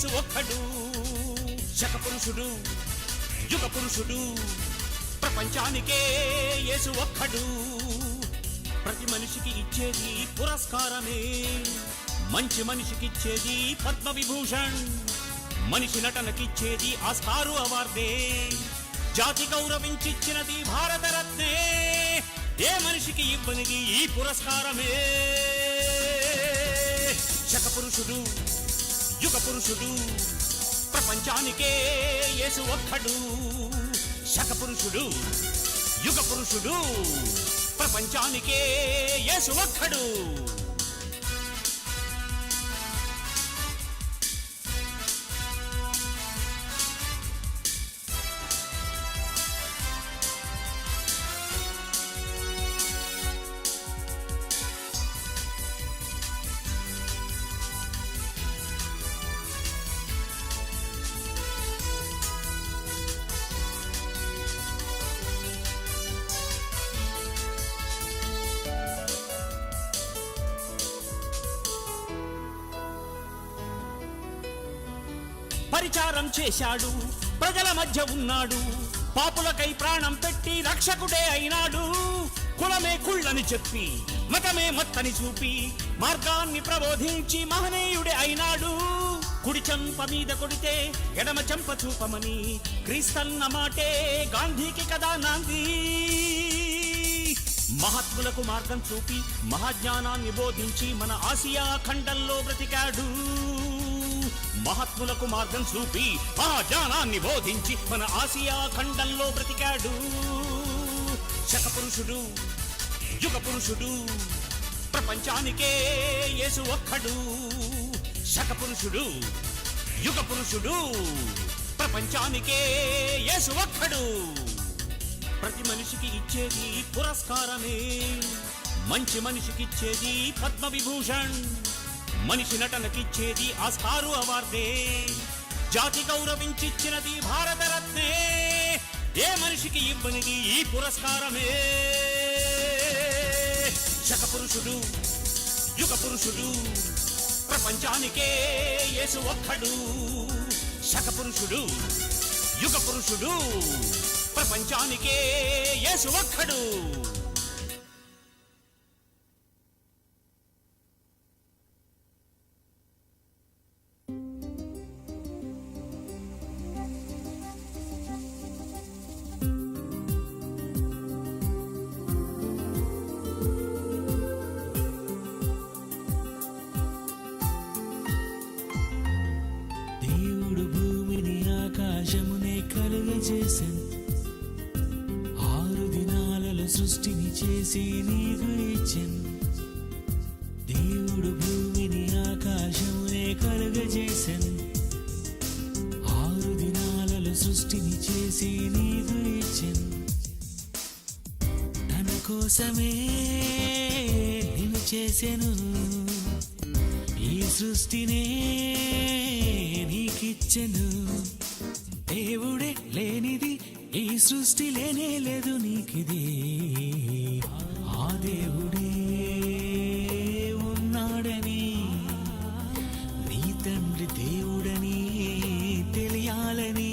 యేసు ఒక్కడు. శకపురుషుడు యుగ పురుషుడు ప్రపంచానికే యేసు ఒక్కడు. ప్రతి మనిషికి ఇచ్చేది పురస్కారమే, మంచి మనిషికిచ్చేది పద్మ విభూషణ్, మనిషి నటనకిచ్చేది ఆస్కారు అవార్డే, జాతి గౌరవించిచ్చినది భారతరత్నే. ఏ మనిషికి ఇవ్వనిది ఈ పురస్కారమే. శకపురుషుడు యుగ పురుషుడు ప్రపంచానికే యేసు ఒక్కడు. శకపురుషుడు యుగ పురుషుడు ప్రపంచానికే యేసు ఒక్కడు. పరిచారం చేశాడు, ప్రజల మధ్య ఉన్నాడు, పాపులకై ప్రాణం పెట్టి రక్షకుడే అయినాడు. కులమే కుళ్ళని చెప్పి మతమే మత్తని చూపి మార్గాన్ని ప్రబోధించి మహనీయుడే అయినాడు. కుడి చెంప మీద కొడితే ఎడమ చెంప చూపమని క్రీస్తన్న మాటే గాంధీకి కదా నాంది. మహాత్ములకు మార్గం చూపి మహాజ్ఞానాన్ని బోధించి మన ఆసియా ఖండంలో బ్రతికాడు. మహాత్ములకు మార్గం చూపి మహాజ్ఞానాన్ని బోధించి మన ఆసియా ఖండంలో బ్రతికాడు. శకపురుషుడు యుగ పురుషుడు ప్రపంచానికే యేసు ఒక్కడు. శకపురుషుడు యుగ పురుషుడు ప్రపంచానికే యేసు ఒక్కడు. ప్రతి మనిషికి ఇచ్చేది పురస్కారమే, మంచి మనిషికిచ్చేది పద్మ విభూషణ్, మనిషి నటనకిచ్చేది ఆస్కారు అవార్డే, జాతి గౌరవించిచ్చినది భారతరత్నే. ఏ మనిషికి ఇవ్వనిది ఈ పురస్కారమే. శకపురుషుడు యుగ పురుషుడు ప్రపంచానికే యేసు ఒక్కడు. శకపురుషుడు యుగ పురుషుడు ప్రపంచానికే యేసు ఒక్కడు. చేసెను 6 దినాలలో సృష్టిని చేసి నీకు ఇచ్చెను. దేవుడు భూమిని ఆకాశమునే కలుగజేసెను. 6 దినాలలో సృష్టిని చేసి నీకు ఇచ్చెను. తన కోసమే నిన్ను చేసెను, ఈ సృష్టినే నీకిచ్చెను. దేవుడే లేనిది ఈ సృష్టి లేనే లేదు నీకిది. ఆ దేవుడే ఉన్నాడని నీ తండ్రి దేవుడని తెలియాలని.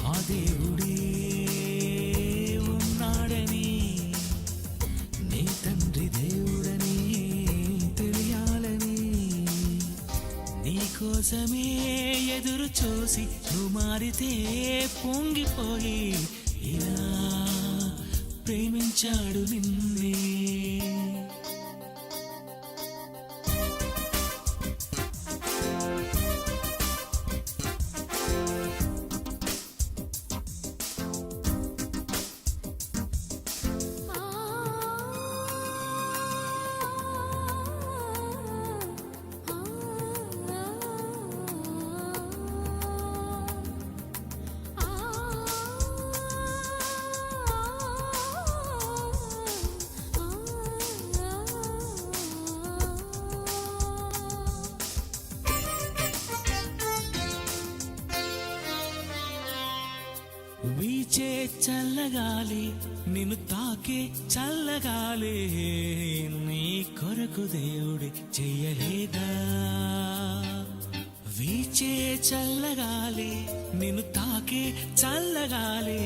ఆ దేవుడే ఉన్నాడని నీ తండ్రి దేవుడని తెలియాలని. నీకోసమే ఎదురు చూసి నువ్వు మారితే పొంగిపోయి ఇలా ప్రేమించాడు నిన్నే. వీచే చల్లగాలి నిన్ను తాకే చల్లగాలి నీ కొరకు దేవుడి చెయ్యలేదా. వీచే చల్లగాలి నిన్ను తాకే చల్లగాలి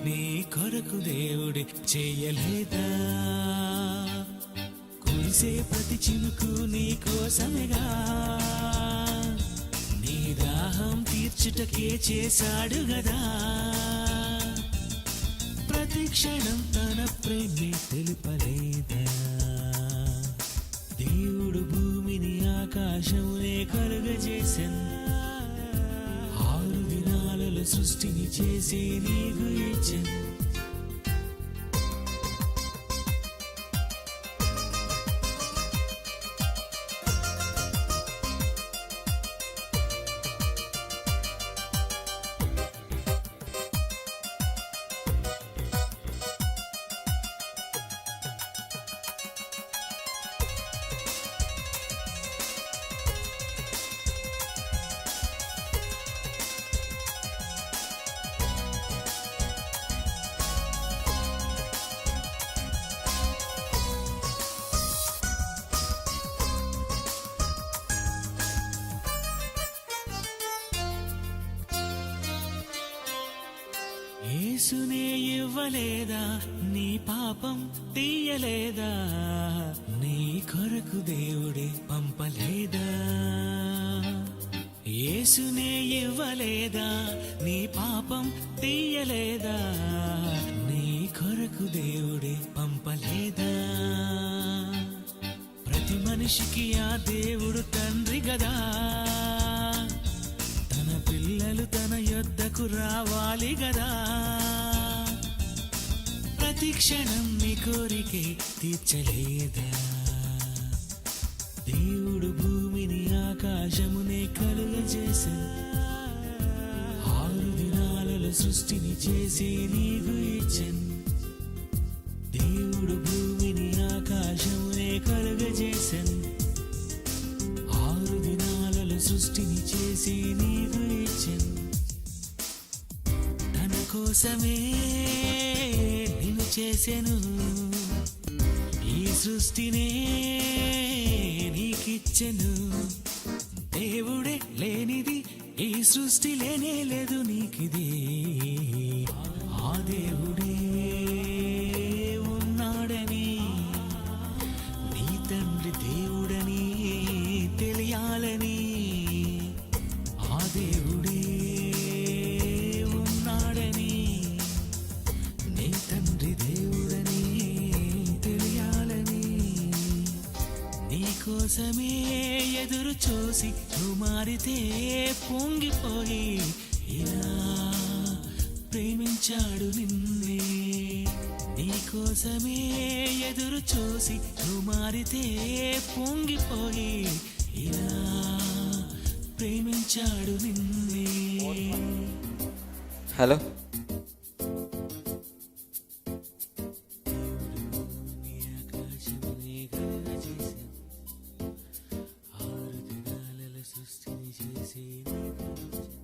నీ కొరకు దేవుడి చేయలేదా? కురిసే ప్రతి చినుకు నీ కోసమేగా, నీ దాహం తీర్చుటకే చేశాడు గదా. ప్రతి క్షణం తన ప్రేమే తెలుపలేదా? దేవుడు భూమిని ఆకాశమునే కలుగజేసెను, 6 దినాలలో సృష్టిని చేసి నీకు ఇచ్చెను. యేసునే ఇవ్వలేదా? నీ పాపం తీయలేదా? నీ కొరకు దేవుడే పంపలేదా? యేసునే ఇవ్వలేదా? నీ పాపం తీయలేదా? నీ కొరకు దేవుడే పంపలేదా? ప్రతి మనిషికి ఆ దేవుడు తండ్రి గదా, తన పిల్లలు తన యొద్దకు రావాలి గదా. ప్రతి క్షణం నీ కోరికే తీర్చలేదా? దేవుడు భూమిని ఆకాశమునే కలుగజేసెను, 6 దినాలలో సృష్టిని చేసి నీకు ఇచ్చెను. దేవుడు భూమిని ఆకాశమునే కలుగజేసెను, 6 దినాలలో సృష్టిని చేసి నీకు ఇచ్చెను. తన కోసమే నిన్ను చేసెను, ఈ సృష్టినే నీకిచ్చెను. దేవుడే లేనిది ఈ సృష్టి లేనే లేదు నీకిది. ఆ దేవుడే ఉన్నాడని, నీ తండ్రి దేవుడని తెలియాలని. ఆ దేవుడే ఉన్నాడని, నీ తండ్రి దేవుడని తెలియాలని. నీ కోసమే ఎదురు చూసి నువ్వు మారితే పొంగిపోయి ఇలా ప్రేమించాడు నిన్నే. నీ కోసమే ఎదురు చూసి నువ్వు మారితే పొంగిపోయి ఇలా ప్రేమించాడు నిన్నే. హలో, ఆకాశమునే కలుగజేసెను, 6 దినాలలో సృష్టిని చేసి నీకు ఇచ్చెను.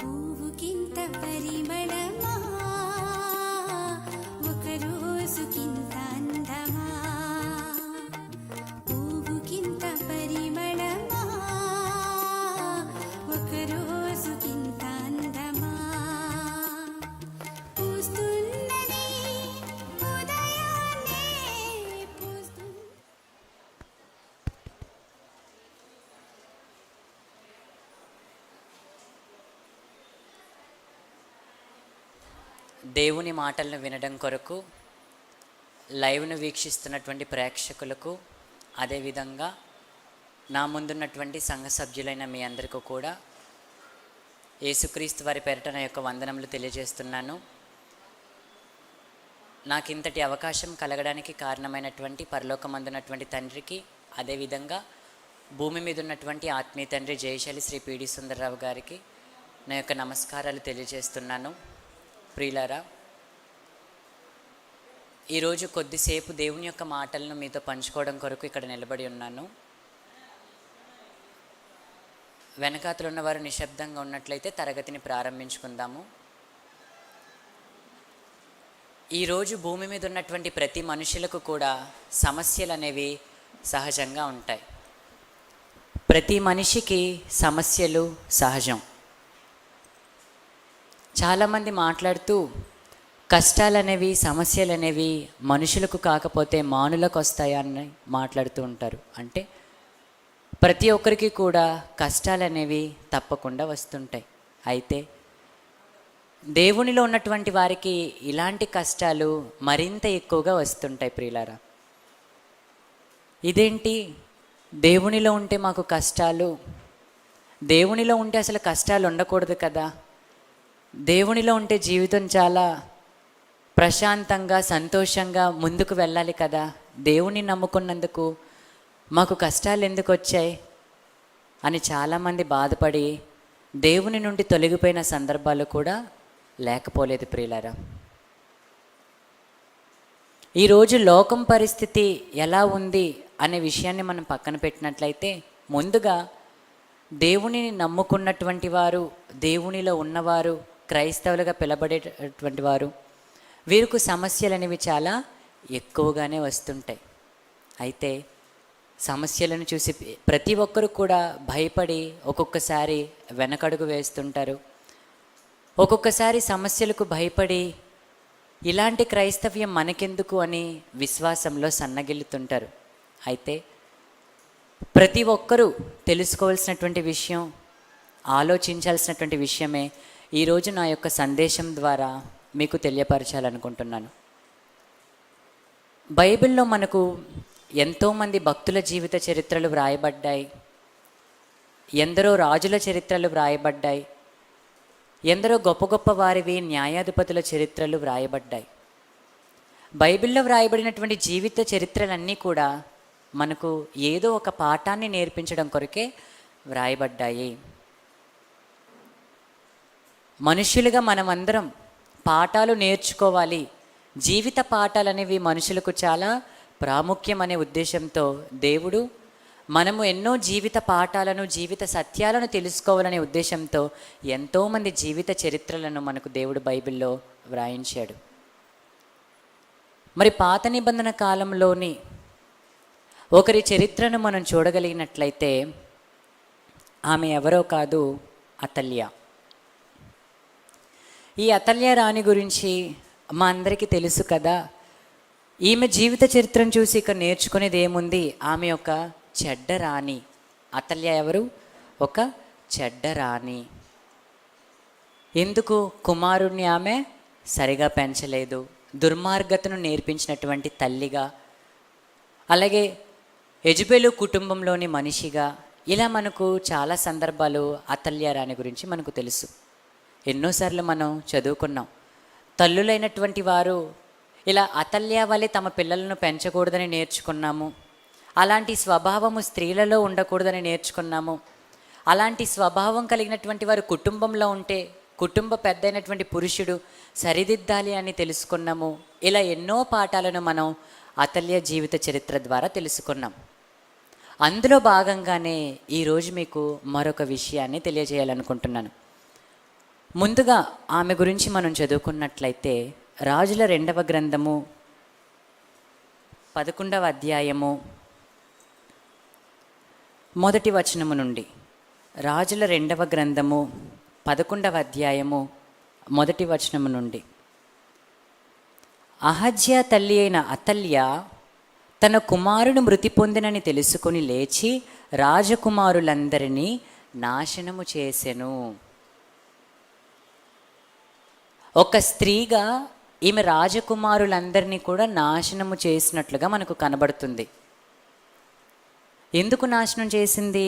పువ్వుకింత పరిమళమా, ఒక రోజుకింత అందమా. పువ్వుకింత పరిమళమా, ఒక రోజుకింత అందమా. పూస్తున్నది ఉదయాన్నే పూస్తుంది. దేవుని మాటలను వినడం కొరకు లైవ్ను వీక్షిస్తున్నటువంటి ప్రేక్షకులకు, అదేవిధంగా నా ముందున్నటువంటి సంఘ సభ్యులైన మీ అందరికీ కూడా యేసుక్రీస్తు వారి పేరిట నా యొక్క వందనములు తెలియజేస్తున్నాను. నాకు ఇంతటి అవకాశం కలగడానికి కారణమైనటువంటి పరలోకమందున్నటువంటి తండ్రికి, అదేవిధంగా భూమి మీద ఉన్నటువంటి ఆత్మీయ తండ్రి జయశాలి శ్రీ పిడి సుందరరావు గారికి నా యొక్క నమస్కారాలు తెలియజేస్తున్నాను. ప్రియులారా, ఈరోజు కొద్దిసేపు దేవుని యొక్క మాటలను మీతో పంచుకోవడం కొరకు ఇక్కడ నిలబడి ఉన్నాను. వెనకాతలు ఉన్నవారు నిశ్శబ్దంగా ఉన్నట్లయితే తరగతిని ప్రారంభించుకుందాము. ఈరోజు భూమి మీద ఉన్నటువంటి ప్రతి మనుషులకు కూడా సమస్యలు అనేవి సహజంగా ఉంటాయి. ప్రతి మనిషికి సమస్యలు సహజం. చాలామంది మాట్లాడుతూ కష్టాలు అనేవి, సమస్యలు అనేవి మనుషులకు కాకపోతే మానులకు వస్తాయని మాట్లాడుతూ ఉంటారు. అంటే ప్రతి ఒక్కరికి కూడా కష్టాలు అనేవి తప్పకుండా వస్తుంటాయి. అయితే దేవునిలో ఉన్నటువంటి వారికి ఇలాంటి కష్టాలు మరింత ఎక్కువగా వస్తుంటాయి. ప్రియులారా, ఇదేంటి, దేవునిలో ఉంటే మాకు కష్టాలు, దేవునిలో ఉంటే అసలు కష్టాలు ఉండకూడదు కదా, దేవునిలో ఉంటే జీవితం చాలా ప్రశాంతంగా సంతోషంగా ముందుకు వెళ్ళాలి కదా, దేవుని నమ్ముకున్నందుకు మాకు కష్టాలు ఎందుకు వచ్చాయి అని చాలామంది బాధపడి దేవుని నుండి తొలగిపోయిన సందర్భాలు కూడా లేకపోలేదు. ప్రియులారా, ఈరోజు లోకం పరిస్థితి ఎలా ఉంది అనే విషయాన్ని మనం పక్కన పెట్టినట్లయితే, ముందుగా దేవునిని నమ్ముకున్నటువంటి వారు, దేవునిలో ఉన్నవారు, క్రైస్తవులుగా పిలబడేటటువంటి వారు, వీరికి సమస్యలు అనేవి చాలా ఎక్కువగానే వస్తుంటాయి. అయితే సమస్యలను చూసి ప్రతి ఒక్కరు కూడా భయపడి ఒక్కొక్కసారి వెనకడుగు వేస్తుంటారు. ఒక్కొక్కసారి సమస్యలకు భయపడి ఇలాంటి క్రైస్తవ్యం మనకెందుకు అని విశ్వాసంలో సన్నగిల్లుతుంటారు. అయితే ప్రతి ఒక్కరూ తెలుసుకోవాల్సినటువంటి విషయం, ఆలోచించాల్సినటువంటి విషయమే ఈరోజు నా యొక్క సందేశం ద్వారా మీకు తెలియపరచాలనుకుంటున్నాను. బైబిల్లో మనకు ఎంతోమంది భక్తుల జీవిత చరిత్రలు వ్రాయబడ్డాయి, ఎందరో రాజుల చరిత్రలు వ్రాయబడ్డాయి, ఎందరో గొప్ప గొప్ప వారివి న్యాయాధిపతుల చరిత్రలు వ్రాయబడ్డాయి. బైబిల్లో వ్రాయబడినటువంటి జీవిత చరిత్రలన్నీ కూడా మనకు ఏదో ఒక పాఠాన్ని నేర్పించడం కొరకే వ్రాయబడ్డాయి. మనుషులుగా మనమందరం పాఠాలు నేర్చుకోవాలి, జీవిత పాఠాలు అనేవి మనుషులకు చాలా ప్రాముఖ్యం అనే ఉద్దేశంతో దేవుడు మనము ఎన్నో జీవిత పాఠాలను, జీవిత సత్యాలను తెలుసుకోవాలనే ఉద్దేశంతో ఎంతోమంది జీవిత చరిత్రలను మనకు దేవుడు బైబిల్లో వ్రాయించాడు. మరి పాత నిబంధన కాలంలోని ఒకరి చరిత్రను మనం చూడగలిగినట్లయితే ఆమె ఎవరో కాదు, అతల్య. ఈ అతల్య రాణి గురించి మా అందరికీ తెలుసు కదా. ఈమె జీవిత చరిత్రను చూసి ఇక నేర్చుకునేది ఏముంది, ఆమె ఒక చెడ్డ రాణి. అతల్య ఎవరు? ఒక చెడ్డ రాణి. ఎందుకు? కుమారుణ్ణి ఆమె సరిగా పెంచలేదు, దుర్మార్గతను నేర్పించినటువంటి తల్లిగా, అలాగే యెజబెలు కుటుంబంలోని మనిషిగా, ఇలా మనకు చాలా సందర్భాలు అతల్య రాణి గురించి మనకు తెలుసు. ఎన్నోసార్లు మనం చదువుకున్నాం. తల్లులైనటువంటి వారు ఇలా అతల్య వలె తమ పిల్లలను పెంచకూడదని నేర్చుకున్నాము. అలాంటి స్వభావము స్త్రీలలో ఉండకూడదని నేర్చుకున్నాము. అలాంటి స్వభావం కలిగినటువంటి వారు కుటుంబంలో ఉంటే కుటుంబ పెద్ద అయినటువంటి పురుషుడు సరిదిద్దాలి అని తెలుసుకున్నాము. ఇలా ఎన్నో పాఠాలను మనం అతల్య జీవిత చరిత్ర ద్వారా తెలుసుకున్నాం. అందులో భాగంగానే ఈరోజు మీకు మరొక విషయాన్ని తెలియజేయాలనుకుంటున్నాను. ముందుగా ఆమె గురించి మనం చదువుకున్నట్లయితే రాజుల 2వ గ్రంథము 11వ అధ్యాయము 1వ వచనము నుండి, రాజుల 2వ గ్రంథము 11వ అధ్యాయము 1వ వచనము నుండి, అహజ్యా తల్లి అయిన అతల్య తన కుమారుడు మృతి పొందినని తెలుసుకొని లేచి రాజకుమారులందరినీ నాశనము చేసెను. ఒక స్త్రీగా ఈమె రాజకుమారులందరినీ కూడా నాశనము చేసినట్లుగా మనకు కనబడుతుంది. ఎందుకు నాశనం చేసింది?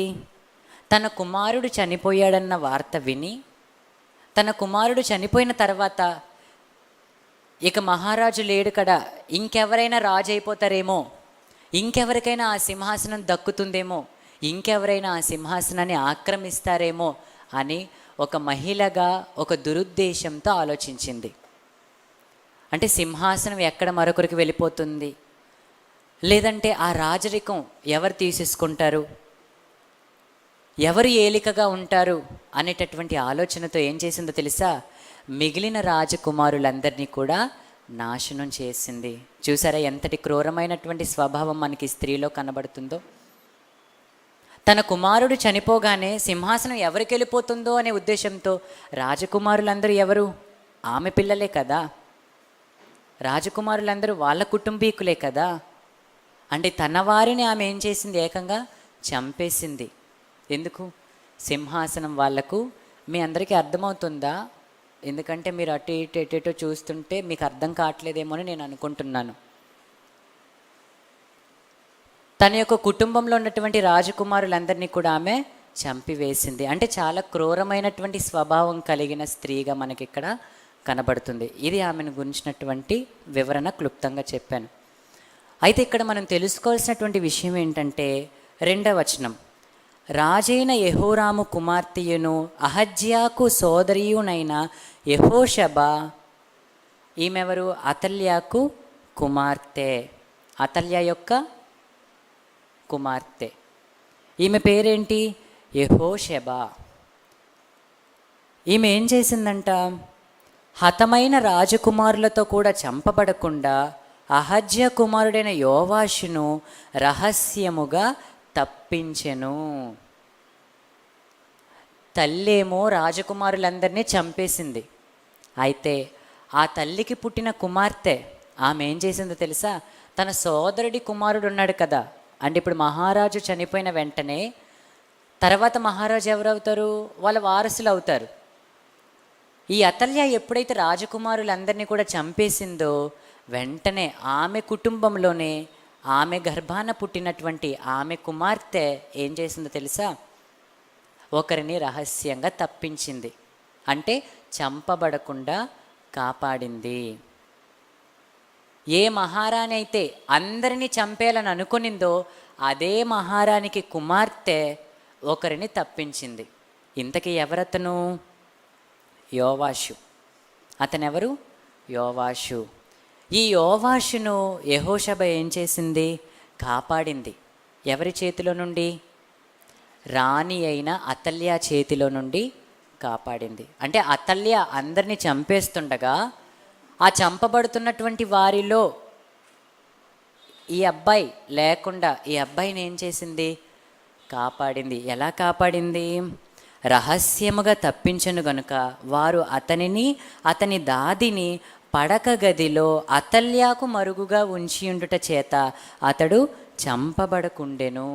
తన కుమారుడు చనిపోయాడన్న వార్త విని, తన కుమారుడు చనిపోయిన తర్వాత ఇక మహారాజు లేడు కదా, ఇంకెవరైనా రాజు అయిపోతారేమో, ఇంకెవరికైనా ఆ సింహాసనం దక్కుతుందేమో, ఇంకెవరైనా ఆ సింహాసనాన్ని ఆక్రమిస్తారేమో అని ఒక మహిళగా ఒక దురుద్దేశంతో ఆలోచించింది. అంటే సింహాసనం ఎక్కడ మరొకరికి వెళ్ళిపోతుంది, లేదంటే ఆ రాజరికం ఎవరు తీసేసుకుంటారు, ఎవరు ఏలికగా ఉంటారు అనేటటువంటి ఆలోచనతో ఏం చేసిందో తెలుసా, మిగిలిన రాజకుమారులందరినీ కూడా నాశనం చేసింది. చూసారా ఎంతటి క్రూరమైనటువంటి స్వభావం మనకి స్త్రీలో కనబడుతుందో. తన కుమారుడు చనిపోగానే సింహాసనం ఎవరికి వెళ్ళిపోతుందో అనే ఉద్దేశంతో, రాజకుమారులందరూ ఎవరు, ఆమె పిల్లలే కదా, రాజకుమారులందరూ వాళ్ళ కుటుంబీకులే కదా. అంటే తన వారిని ఆమె ఏం చేసింది, ఏకంగా చంపేసింది. ఎందుకు, సింహాసనం వాళ్లకు. మీ అందరికీ అర్థమవుతుందా? ఎందుకంటే మీరు అటు ఇటు ఎటేటో చూస్తుంటే మీకు అర్థం కావట్లేదేమో అని నేను అనుకుంటున్నాను. తన యొక్క కుటుంబంలో ఉన్నటువంటి రాజకుమారులందరినీ కూడా ఆమె చంపివేసింది. అంటే చాలా క్రూరమైనటువంటి స్వభావం కలిగిన స్త్రీగా మనకి ఇక్కడ కనబడుతుంది. ఇది ఆమెను గురించినటువంటి వివరణ క్లుప్తంగా చెప్పాను. అయితే ఇక్కడ మనం తెలుసుకోవాల్సినటువంటి విషయం ఏంటంటే 2వ వచనం, రాజైన యెహోరాము కుమార్తెయును అహజ్యాకు సోదరియునైన యెహోషబ, ఈమెవరు, అతల్యాకు కుమార్తె, అతల్య యొక్క కుమార్తె. ఈమె పేరేంటి, యెహోషబ. ఈమె ఏం చేసిందంట, హతమైన రాజకుమారులతో కూడా చంపబడకుండా అహజ్య కుమారుడైన యోవాషును రహస్యముగా తప్పించెను. తల్లేమో రాజకుమారులందరినీ చంపేసింది. అయితే ఆ తల్లికి పుట్టిన కుమార్తె ఆమె ఏం చేసిందో తెలుసా, తన సోదరుడి కుమారుడు ఉన్నాడు కదా, అంటే ఇప్పుడు మహారాజు చనిపోయిన వెంటనే తర్వాత మహారాజు ఎవరవుతారు, వాళ్ళ వారసులు అవుతారు. ఈ అతల్య ఎప్పుడైతే రాజకుమారులందరినీ కూడా చంపేసిందో, వెంటనే ఆమె కుటుంబంలోనే ఆమె గర్భాన పుట్టినటువంటి ఆమె కుమార్తె ఏం చేసిందో తెలుసా, ఒకరిని రహస్యంగా తప్పించింది. అంటే చంపబడకుండా కాపాడింది. ఏ మహారాణి అయితే అందరినీ చంపేయాలని అనుకునిందో అదే మహారాణికి కుమార్తె ఒకరిని తప్పించింది. ఇంతకీ ఎవరతను, యోవాషు. అతనెవరు, యోవాషు. ఈ యోవాషును యెహోషబ ఏం చేసింది, కాపాడింది. ఎవరి చేతిలో నుండి, రాణి అయిన అతల్య చేతిలో నుండి కాపాడింది. అంటే అతల్య అందరినీ చంపేస్తుండగా ఆ చంపబడుతున్నటువంటి వారిలో ఈ అబ్బాయి లేకుండా ఈ అబ్బాయిని ఏం చేసింది, కాపాడింది. ఎలా కాపాడింది, రహస్యముగా తప్పించను గనుక వారు అతనిని అతని దాదిని పడక గదిలో అతల్యాకు మరుగుగా ఉంచి ఉండుట చేత అతడు చంపబడకుండెను.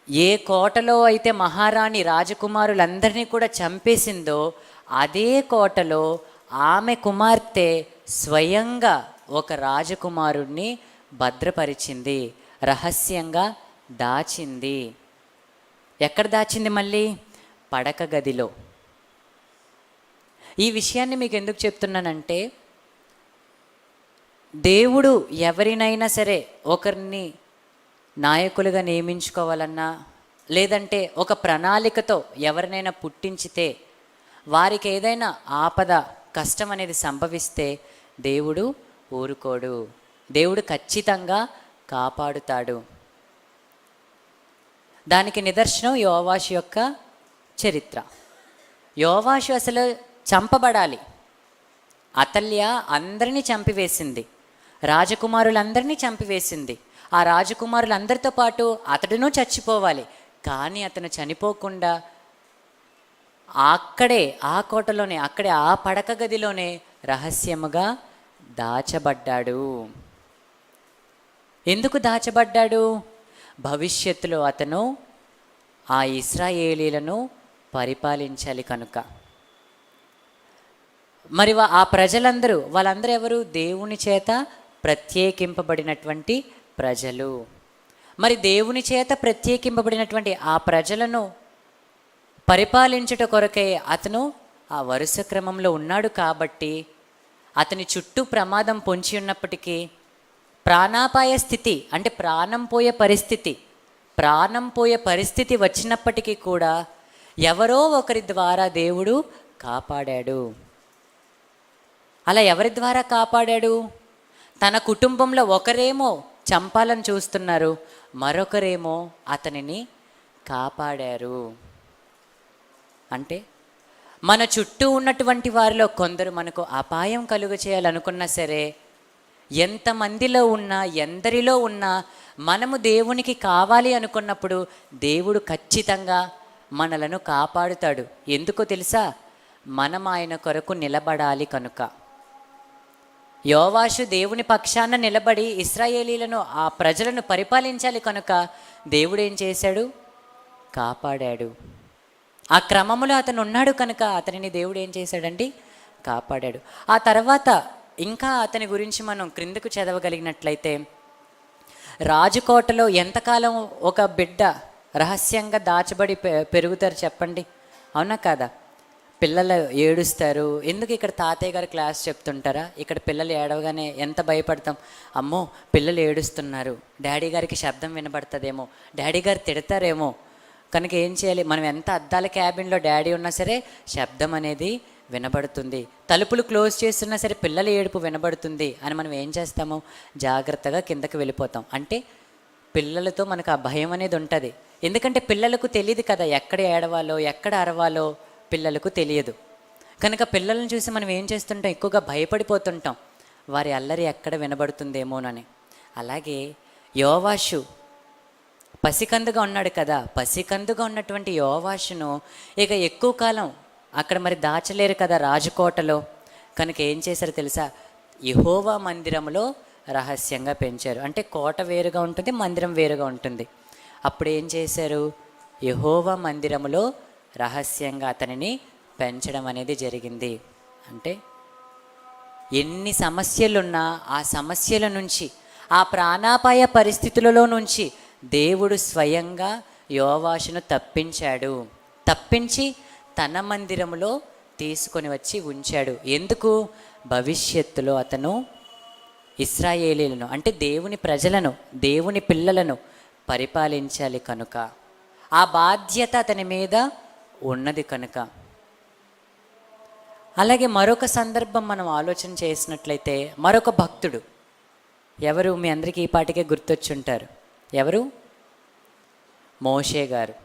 ఏ కోటలో అయితే మహారాణి రాజకుమారులందరినీ కూడా చంపేసిందో అదే కోటలో ఆమె కుమార్తె స్వయంగా ఒక రాజకుమారుడిని భద్రపరిచింది, రహస్యంగా దాచింది. ఎక్కడ దాచింది, మళ్ళీ పడక గదిలో. ఈ విషయాన్ని మీకు ఎందుకు చెప్తున్నానంటే, దేవుడు ఎవరినైనా సరే ఒకరిని నాయకులుగా నియమించుకోవాలన్నా, లేదంటే ఒక ప్రణాళికతో ఎవరినైనా పుట్టించితే, వారికి ఏదైనా ఆపద కష్టం అనేది సంభవిస్తే దేవుడు ఊరుకోడు. దేవుడు ఖచ్చితంగా కాపాడుతాడు. దానికి నిదర్శనం యోవాషు యొక్క చరిత్ర. యోవాషు అసలు చంపబడాలి. అతల్య అందరినీ చంపివేసింది, రాజకుమారులందరినీ చంపివేసింది. ఆ రాజకుమారులందరితో పాటు అతడును చచ్చిపోవాలి. కానీ అతను చనిపోకుండా అక్కడే ఆ కోటలోనే, అక్కడే ఆ పడక గదిలోనే రహస్యముగా దాచబడ్డాడు. ఎందుకు దాచబడ్డాడు, భవిష్యత్తులో అతను ఆ ఇశ్రాయేలీలను పరిపాలించాలి కనుక. మరి ఆ ప్రజలందరూ, వాళ్ళందరూ ఎవరు, దేవుని చేత ప్రత్యేకింపబడినటువంటి ప్రజలు. మరి దేవుని చేత ప్రత్యేకింపబడినటువంటి ఆ ప్రజలను పరిపాలించుట కొరకే అతను ఆ వరుస క్రమంలో ఉన్నాడు. కాబట్టి అతని చుట్టూ ప్రమాదం పొంచి ఉన్నప్పటికీ ప్రాణాపాయ స్థితి అంటే ప్రాణం పోయే పరిస్థితి వచ్చినప్పటికీ కూడా ఎవరో ఒకరి ద్వారా దేవుడు కాపాడాడు. అలా ఎవరి ద్వారా కాపాడాడు? తన కుటుంబంలో ఒకరేమో చంపాలని చూస్తున్నారు, మరొకరేమో అతనిని కాపాడారు. అంటే మన చుట్టూ ఉన్నటువంటి వారిలో కొందరు మనకు అపాయం కలుగ చేయాలనుకున్నా సరే, ఎంతమందిలో ఉన్నా ఎందరిలో ఉన్నా మనము దేవునికి కావాలి అనుకున్నప్పుడు దేవుడు ఖచ్చితంగా మనలను కాపాడుతాడు. ఎందుకో తెలుసా? మనం ఆయన కొరకు నిలబడాలి కనుక. యోవాషు దేవుని పక్షాన నిలబడి ఇశ్రాయేలీలను, ఆ ప్రజలను పరిపాలించాలి కనుక దేవుడు ఏం చేశాడు? కాపాడాడు. ఆ క్రమంలో అతను ఉన్నాడు కనుక అతనిని దేవుడు ఏం చేశాడండి? కాపాడాడు. ఆ తర్వాత ఇంకా అతని గురించి మనం క్రిందకు చదవగలిగినట్లయితే, రాజకోటలో ఎంతకాలం ఒక బిడ్డ రహస్యంగా దాచబడి పెరుగుతారు చెప్పండి, అవునా కాదా? పిల్లలు ఏడుస్తారు. ఎందుకు ఇక్కడ తాతయ్య గారు క్లాస్ చెప్తుంటారా? ఇక్కడ పిల్లలు ఏడవగానే ఎంత భయపడతాం. అమ్మో పిల్లలు ఏడుస్తున్నారు, డాడీ గారికి శబ్దం వినబడుతుందేమో, డాడీ గారు తిడతారేమో. కనుక ఏం చేయాలి? మనం ఎంత అద్దాల క్యాబిన్లో డాడీ ఉన్నా సరే శబ్దం అనేది వినబడుతుంది, తలుపులు క్లోజ్ చేస్తున్నా సరే పిల్లల ఏడుపు వినబడుతుంది అని మనం ఏం చేస్తాము? జాగ్రత్తగా కిందకి వెళ్ళిపోతాం. అంటే పిల్లలతో మనకు ఆ భయం అనేది ఉంటుంది. ఎందుకంటే పిల్లలకు తెలియదు కదా ఎక్కడ ఏడవాలో ఎక్కడ అరవాలో, పిల్లలకు తెలియదు కనుక పిల్లలను చూసి మనం ఏం చేస్తుంటాం? ఎక్కువగా భయపడిపోతుంటాం, వారి అల్లరి ఎక్కడ వినబడుతుందేమోనని. అలాగే యోవాషు పసికందుగా ఉన్నాడు కదా, పసికందుగా ఉన్నటువంటి యోవాషును ఇక ఎక్కువ కాలం అక్కడ మరి దాచలేరు కదా రాజకోటలో. కనుక ఏం చేశారు తెలుసా? యెహోవా మందిరంలో రహస్యంగా పెంచారు. అంటే కోట వేరుగా ఉంటుంది, మందిరం వేరుగా ఉంటుంది. అప్పుడు ఏం చేశారు? యెహోవా మందిరంలో రహస్యంగా అతనిని పెంచడం అనేది జరిగింది. అంటే ఎన్ని సమస్యలున్నా ఆ సమస్యల నుంచి, ఆ ప్రాణాపాయ పరిస్థితులలో నుంచి దేవుడు స్వయంగా యోవాషును తప్పించి తన మందిరములో తీసుకొని వచ్చి ఉంచాడు. ఎందుకు? భవిష్యత్తులో అతను ఇశ్రాయేలీలను అంటే దేవుని ప్రజలను, దేవుని పిల్లలను పరిపాలించాలి కనుక, ఆ బాధ్యత అతని మీద ఉన్నది కనుక. అలాగే మరొక సందర్భం మనం ఆలోచన చేసినట్లయితే, మరొక భక్తుడు ఎవరు? మీ అందరికీ ఈ పాటికే గుర్తొచ్చుంటారు. ఎవరు? మోషే గారు.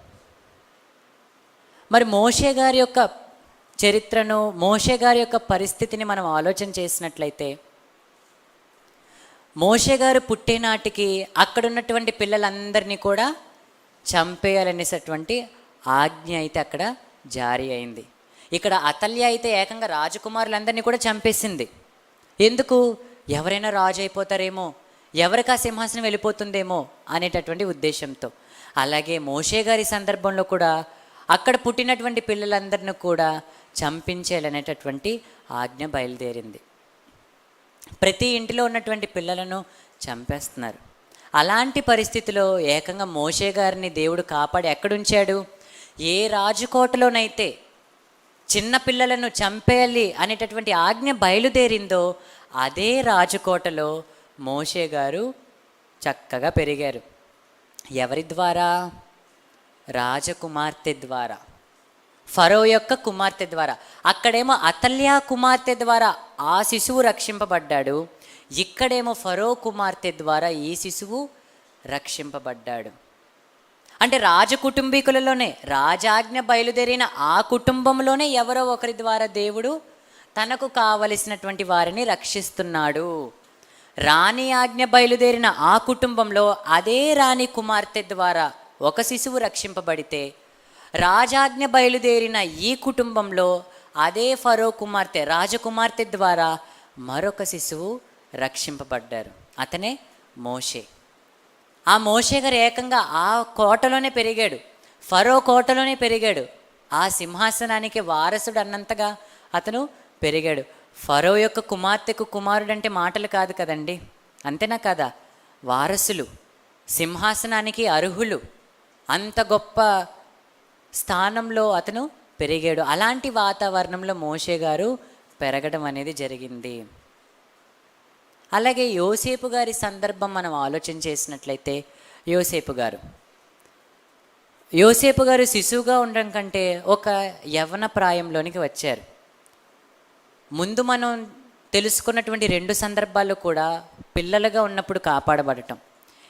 మరి మోషే గారి యొక్క చరిత్రను, మోషే గారి యొక్క పరిస్థితిని మనం ఆలోచన చేసినట్లయితే, మోషే గారు పుట్టేనాటికి అక్కడ ఉన్నటువంటి పిల్లలందరినీ కూడా చంపేయాలనేటటువంటి ఆజ్ఞ అయితే అక్కడ జారీ అయింది. ఇక్కడ అతల్య అయితే ఏకంగా రాజకుమారులందరినీ కూడా చంపేసింది. ఎందుకు? ఎవరైనా రాజు అయిపోతారేమో, ఎవరికి ఆ సింహాసనం వెళ్ళిపోతుందేమో అనేటటువంటి ఉద్దేశంతో. అలాగే మోషే గారి సందర్భంలో కూడా అక్కడ పుట్టినటువంటి పిల్లలందరినీ కూడా చంపించేయాలనేటటువంటి ఆజ్ఞ బయలుదేరింది. ప్రతి ఇంటిలో ఉన్నటువంటి పిల్లలను చంపేస్తున్నారు. అలాంటి పరిస్థితిలో ఏకంగా మోషే గారిని దేవుడు కాపాడి ఎక్కడుంచాడు? ఏ రాజకోటలోనైతే చిన్న పిల్లలను చంపేయాలి అనేటటువంటి ఆజ్ఞ బయలుదేరిందో అదే రాజకోటలో మోషే గారు చక్కగా పెరిగారు. ఎవరి ద్వారా? రాజకుమార్తె ద్వారా, ఫరో యొక్క కుమార్తె ద్వారా. అక్కడేమో అతల్యా కుమార్తె ద్వారా ఆ శిశువు రక్షింపబడ్డాడు, ఇక్కడేమో ఫరో కుమార్తె ద్వారా ఈ శిశువు రక్షింపబడ్డాడు. అంటే రాజకుటుంబీకులలోనే, రాజాజ్ఞ బయలుదేరిన ఆ కుటుంబంలోనే ఎవరో ఒకరి ద్వారా దేవుడు తనకు కావలసినటువంటి వారిని రక్షిస్తున్నాడు. రాణి ఆజ్ఞ బయలుదేరిన ఆ కుటుంబంలో అదే రాణి కుమార్తె ద్వారా ఒక శిశువు రక్షింపబడితే, రాజాజ్ఞ బయలుదేరిన ఈ కుటుంబంలో అదే ఫరో కుమార్తె, రాజకుమార్తె ద్వారా మరొక శిశువు రక్షింపబడ్డారు. అతనే మోషే. ఆ మోషే గారు ఏకంగా ఆ కోటలోనే పెరిగాడు, ఫరో కోటలోనే పెరిగాడు. ఆ సింహాసనానికి వారసుడు అన్నంతగా అతను పెరిగాడు. ఫరో యొక్క కుమార్తెకు కుమారుడు అంటే మాటలు కాదు కదండి, అంతేనా కదా? వారసులు, సింహాసనానికి అర్హులు, అంత గొప్ప స్థానంలో అతను పెరిగాడు. అలాంటి వాతావరణంలో మోషే గారు పెరగడం అనేది జరిగింది. అలాగే యోసేపు గారి సందర్భం మనం ఆలోచన చేసినట్లయితే యోసేపు గారు శిశువుగా ఉండడం కంటే ఒక యవ్వన ప్రాయంలోనికి వచ్చారు. ముందు మనం తెలుసుకున్నటువంటి 2 సందర్భాల్లో కూడా పిల్లలుగా ఉన్నప్పుడు కాపాడబడటం.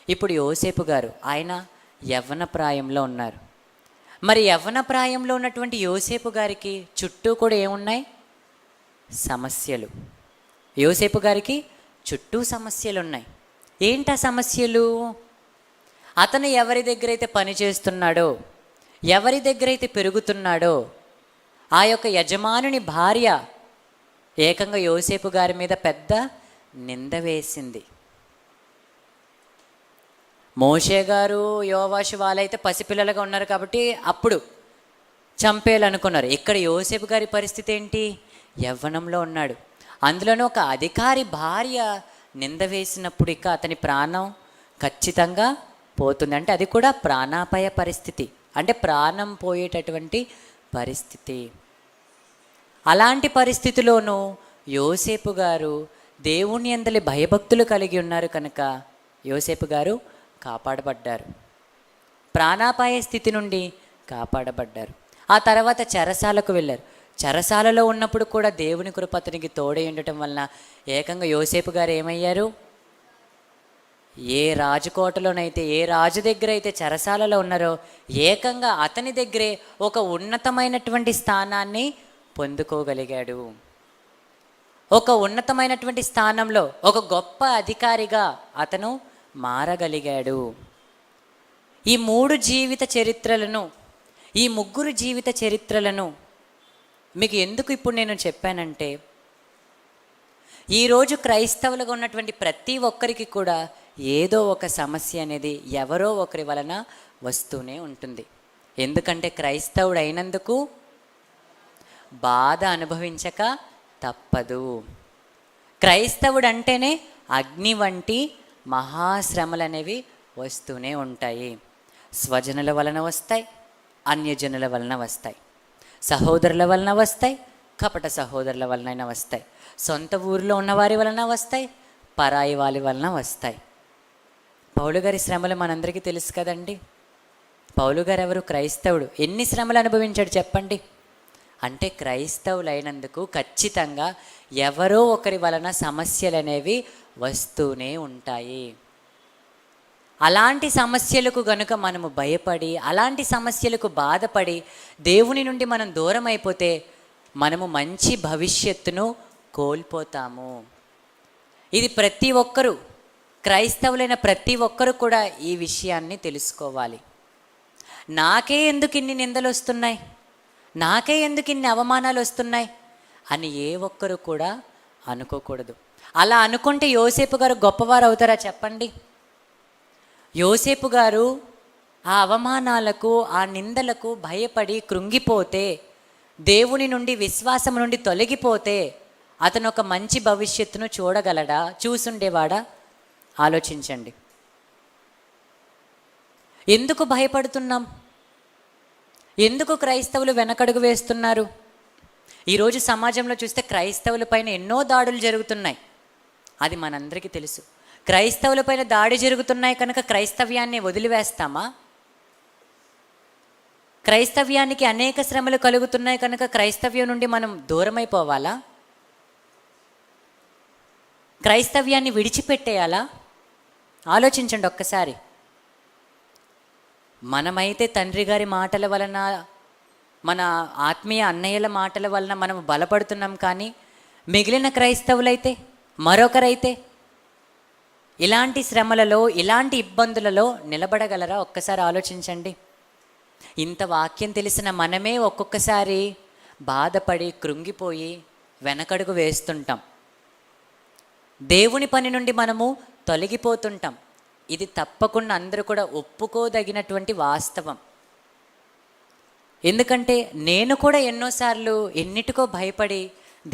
ఇప్పుడు యోసేపు గారు ఆయన యవ్వన ప్రాయంలో ఉన్నారు. మరి యవ్వన ప్రాయంలో ఉన్నటువంటి యోసేపు గారికి చుట్టూ కూడా ఏమున్నాయి? సమస్యలు. యోసేపు గారికి చుట్టూ సమస్యలు ఉన్నాయి. ఏంటా సమస్యలు? అతను ఎవరి దగ్గర అయితే పని చేస్తున్నాడో, ఎవరి దగ్గర అయితే పెరుగుతున్నాడో, ఆ యొక్క యజమానుని భార్య ఏకంగా యోసేపు గారి మీద పెద్ద నింద వేసింది. మోషే గారు, యోవాషు వాళ్ళైతే పసిపిల్లలుగా ఉన్నారు కాబట్టి అప్పుడు చంపేయాలనుకున్నారు. ఇక్కడ యోసేపు గారి పరిస్థితి ఏంటి? యవ్వనంలో ఉన్నాడు. అందులోనూ ఒక అధికారి భార్య నింద వేసినప్పుడు ఇక అతని ప్రాణం ఖచ్చితంగా పోతుంది. అంటే అది కూడా ప్రాణాపాయ పరిస్థితి, అంటే ప్రాణం పోయేటటువంటి పరిస్థితి. అలాంటి పరిస్థితిలోనూ యోసేపు గారు దేవుని యందలి భయభక్తులు కలిగి ఉన్నారు కనుక యోసేపు గారు కాపాడబడ్డారు. ప్రాణాపాయ స్థితి నుండి కాపాడబడ్డారు. ఆ తర్వాత చెరసాలకు వెళ్ళారు. చెరసాలలో ఉన్నప్పుడు కూడా దేవుని కృప అతనికి తోడై ఉండటం వలన ఏకంగా యోసేపు గారు ఏమయ్యారు? ఏ రాజుకోటలోనైతే, ఏ రాజు దగ్గర అయితే చెరసాలలో ఉన్నారో ఏకంగా అతని దగ్గరే ఒక ఉన్నతమైనటువంటి స్థానాన్ని పొందుకోగలిగాడు. ఒక ఉన్నతమైనటువంటి స్థానంలో ఒక గొప్ప అధికారిగా అతను మారగలిగాడు. ఈ 3 జీవిత చరిత్రలను, ఈ 3 జీవిత చరిత్రలను మీకు ఎందుకు ఇప్పుడు నేను చెప్పానంటే, ఈరోజు క్రైస్తవులుగా ఉన్నటువంటి ప్రతి ఒక్కరికి కూడా ఏదో ఒక సమస్య అనేది ఎవరో ఒకరి వలన వస్తూనే ఉంటుంది. ఎందుకంటే క్రైస్తవుడు అయినందుకు బాధ అనుభవించక తప్పదు. క్రైస్తవుడు అంటేనే అగ్ని వంటి మహాశ్రమలు అనేవి వస్తూనే ఉంటాయి. స్వజనుల వలన వస్తాయి, అన్యజనుల వలన వస్తాయి, సహోదరుల వలన వస్తాయి, కపట సహోదరుల వలన వస్తాయి, సొంత ఊరిలో ఉన్నవారి వలన వస్తాయి, పరాయి వాళ్ళ వలన వస్తాయి. పౌలు గారి శ్రమలు మనందరికీ తెలుసు కదండి. పౌలు గారు ఎవరు? క్రైస్తవుడు. ఎన్ని శ్రమలు అనుభవించాడు చెప్పండి? అంటే క్రైస్తవులైనందుకు ఖచ్చితంగా ఎవరో ఒకరి వలన సమస్యలు అనేవి వస్తూనే ఉంటాయి. అలాంటి సమస్యలకు గనుక మనము భయపడి, అలాంటి సమస్యలకు బాధపడి దేవుని నుండి మనం దూరం అయిపోతే మనము మంచి భవిష్యత్తును కోల్పోతాము. ఇది ప్రతి ఒక్కరూ, క్రైస్తవులైన ప్రతి ఒక్కరూ కూడా ఈ విషయాన్ని తెలుసుకోవాలి. నాకే ఎందుకు ఇన్ని నిందలు వస్తున్నాయి, నాకే ఎందుకు ఇన్ని అవమానాలు వస్తున్నాయి అని ఏ ఒక్కరు కూడా అనుకోకూడదు. అలా అనుకుంటే యోసేపు గారు గొప్పవారు అవుతారా చెప్పండి? యోసేపు గారు ఆ అవమానాలకు, ఆ నిందలకు భయపడి కృంగిపోతే, దేవుని నుండి, విశ్వాసం నుండి తొలగిపోతే అతను ఒక మంచి భవిష్యత్తును చూడగలడా? చూసుండేవాడా? ఆలోచించండి. ఎందుకు భయపడుతున్నాం? ఎందుకు క్రైస్తవులు వెనకడుగు వేస్తున్నారు? ఈరోజు సమాజంలో చూస్తే క్రైస్తవుల పైన ఎన్నో దాడులు జరుగుతున్నాయి. అది మనందరికీ తెలుసు. క్రైస్తవుల పైన దాడి జరుగుతున్నాయి కనుక క్రైస్తవ్యాన్ని వదిలివేస్తామా? క్రైస్తవ్యానికి అనేక శ్రమలు కలుగుతున్నాయి కనుక క్రైస్తవ్యం నుండి మనం దూరమైపోవాలా? క్రైస్తవ్యాన్ని విడిచిపెట్టేయాలా? ఆలోచించండి ఒక్కసారి. మనమైతే తండ్రి గారి మాటల వలన, మన ఆత్మీయ అన్నయ్యల మాటల వలన మనం బలపడుతున్నాం. కానీ మిగిలిన క్రైస్తవులైతే, మరొకరైతే ఇలాంటి శ్రమలలో, ఇలాంటి ఇబ్బందులలో నిలబడగలరా? ఒక్కసారి ఆలోచించండి. ఇంత వాక్యం తెలిసిన మనమే ఒక్కొక్కసారి బాధపడి కృంగిపోయి వెనకడుగు వేస్తుంటాం. దేవుని పని నుండి మనము తొలగిపోతుంటాం. ఇది తప్పకుండా అందరూ కూడా ఒప్పుకోదగినటువంటి వాస్తవం. ఎందుకంటే నేను కూడా ఎన్నోసార్లు ఎన్నిటికో భయపడి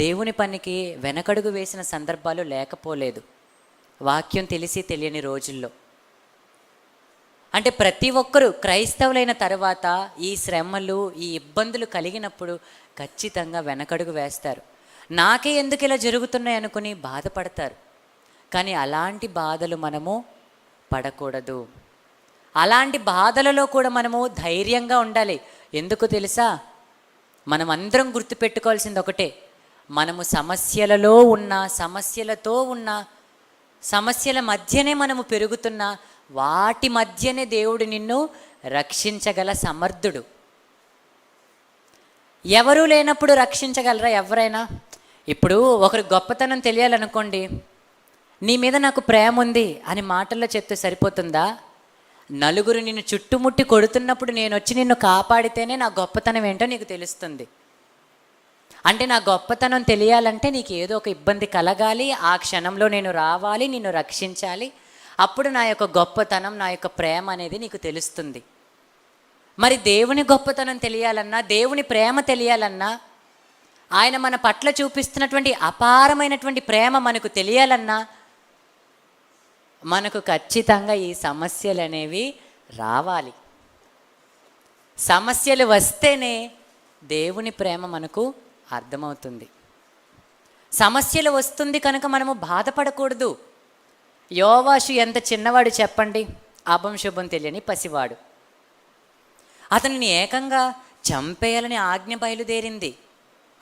దేవుని పనికి వెనకడుగు వేసిన సందర్భాలు లేకపోలేదు, వాక్యం తెలిసి తెలియని రోజుల్లో. అంటే ప్రతి ఒక్కరూ క్రైస్తవులైన తర్వాత ఈ శ్రమలు, ఈ ఇబ్బందులు కలిగినప్పుడు ఖచ్చితంగా వెనకడుగు వేస్తారు. నాకే ఎందుకు ఇలా జరుగుతున్నాయి అనుకుని బాధపడతారు. కానీ అలాంటి బాధలు మనము పడకూడదు. అలాంటి బాధలలో కూడా మనము ధైర్యంగా ఉండాలి. ఎందుకు తెలుసా? మనం అందరం గుర్తుపెట్టుకోవాల్సింది ఒకటే, మనము సమస్యలలో ఉన్న, సమస్యలతో ఉన్న, సమస్యల మధ్యనే మనము పెరుగుతున్నా, వాటి మధ్యనే దేవుడు నిన్ను రక్షించగల సమర్థుడు. ఎవరూ లేనప్పుడు రక్షించగలరా ఎవరైనా? ఇప్పుడు ఒకరి గొప్పతనం తెలియాలనుకోండి, నీ మీద నాకు ప్రేమ ఉంది అని మాటల్లో చెప్తే సరిపోతుందా? నలుగురు నిన్ను చుట్టుముట్టి కొడుతున్నప్పుడు నేను వచ్చి నిన్ను కాపాడితేనే నా గొప్పతనం ఏంటో నీకు తెలుస్తుంది. అంటే నా గొప్పతనం తెలియాలంటే నీకు ఏదో ఒక ఇబ్బంది కలగాలి, ఆ క్షణంలో నేను రావాలి, నిన్ను రక్షించాలి. అప్పుడు నా యొక్క గొప్పతనం, నా యొక్క ప్రేమ అనేది నీకు తెలుస్తుంది. మరి దేవుని గొప్పతనం తెలియాలన్నా, దేవుని ప్రేమ తెలియాలన్నా, ఆయన మన పట్ల చూపిస్తున్నటువంటి అపారమైనటువంటి ప్రేమ మనకు తెలియాలన్నా, మనకు ఖచ్చితంగా ఈ సమస్యలు అనేవి రావాలి. సమస్యలు వస్తేనే దేవుని ప్రేమ మనకు అర్థమవుతుంది. సమస్యలు వస్తుంది కనుక మనము బాధపడకూడదు. యోవాషు ఎంత చిన్నవాడు చెప్పండి, అభం శుభం తెలియని పసివాడు. అతనిని ఏకంగా చంపేయాలని ఆజ్ఞ బయలుదేరింది.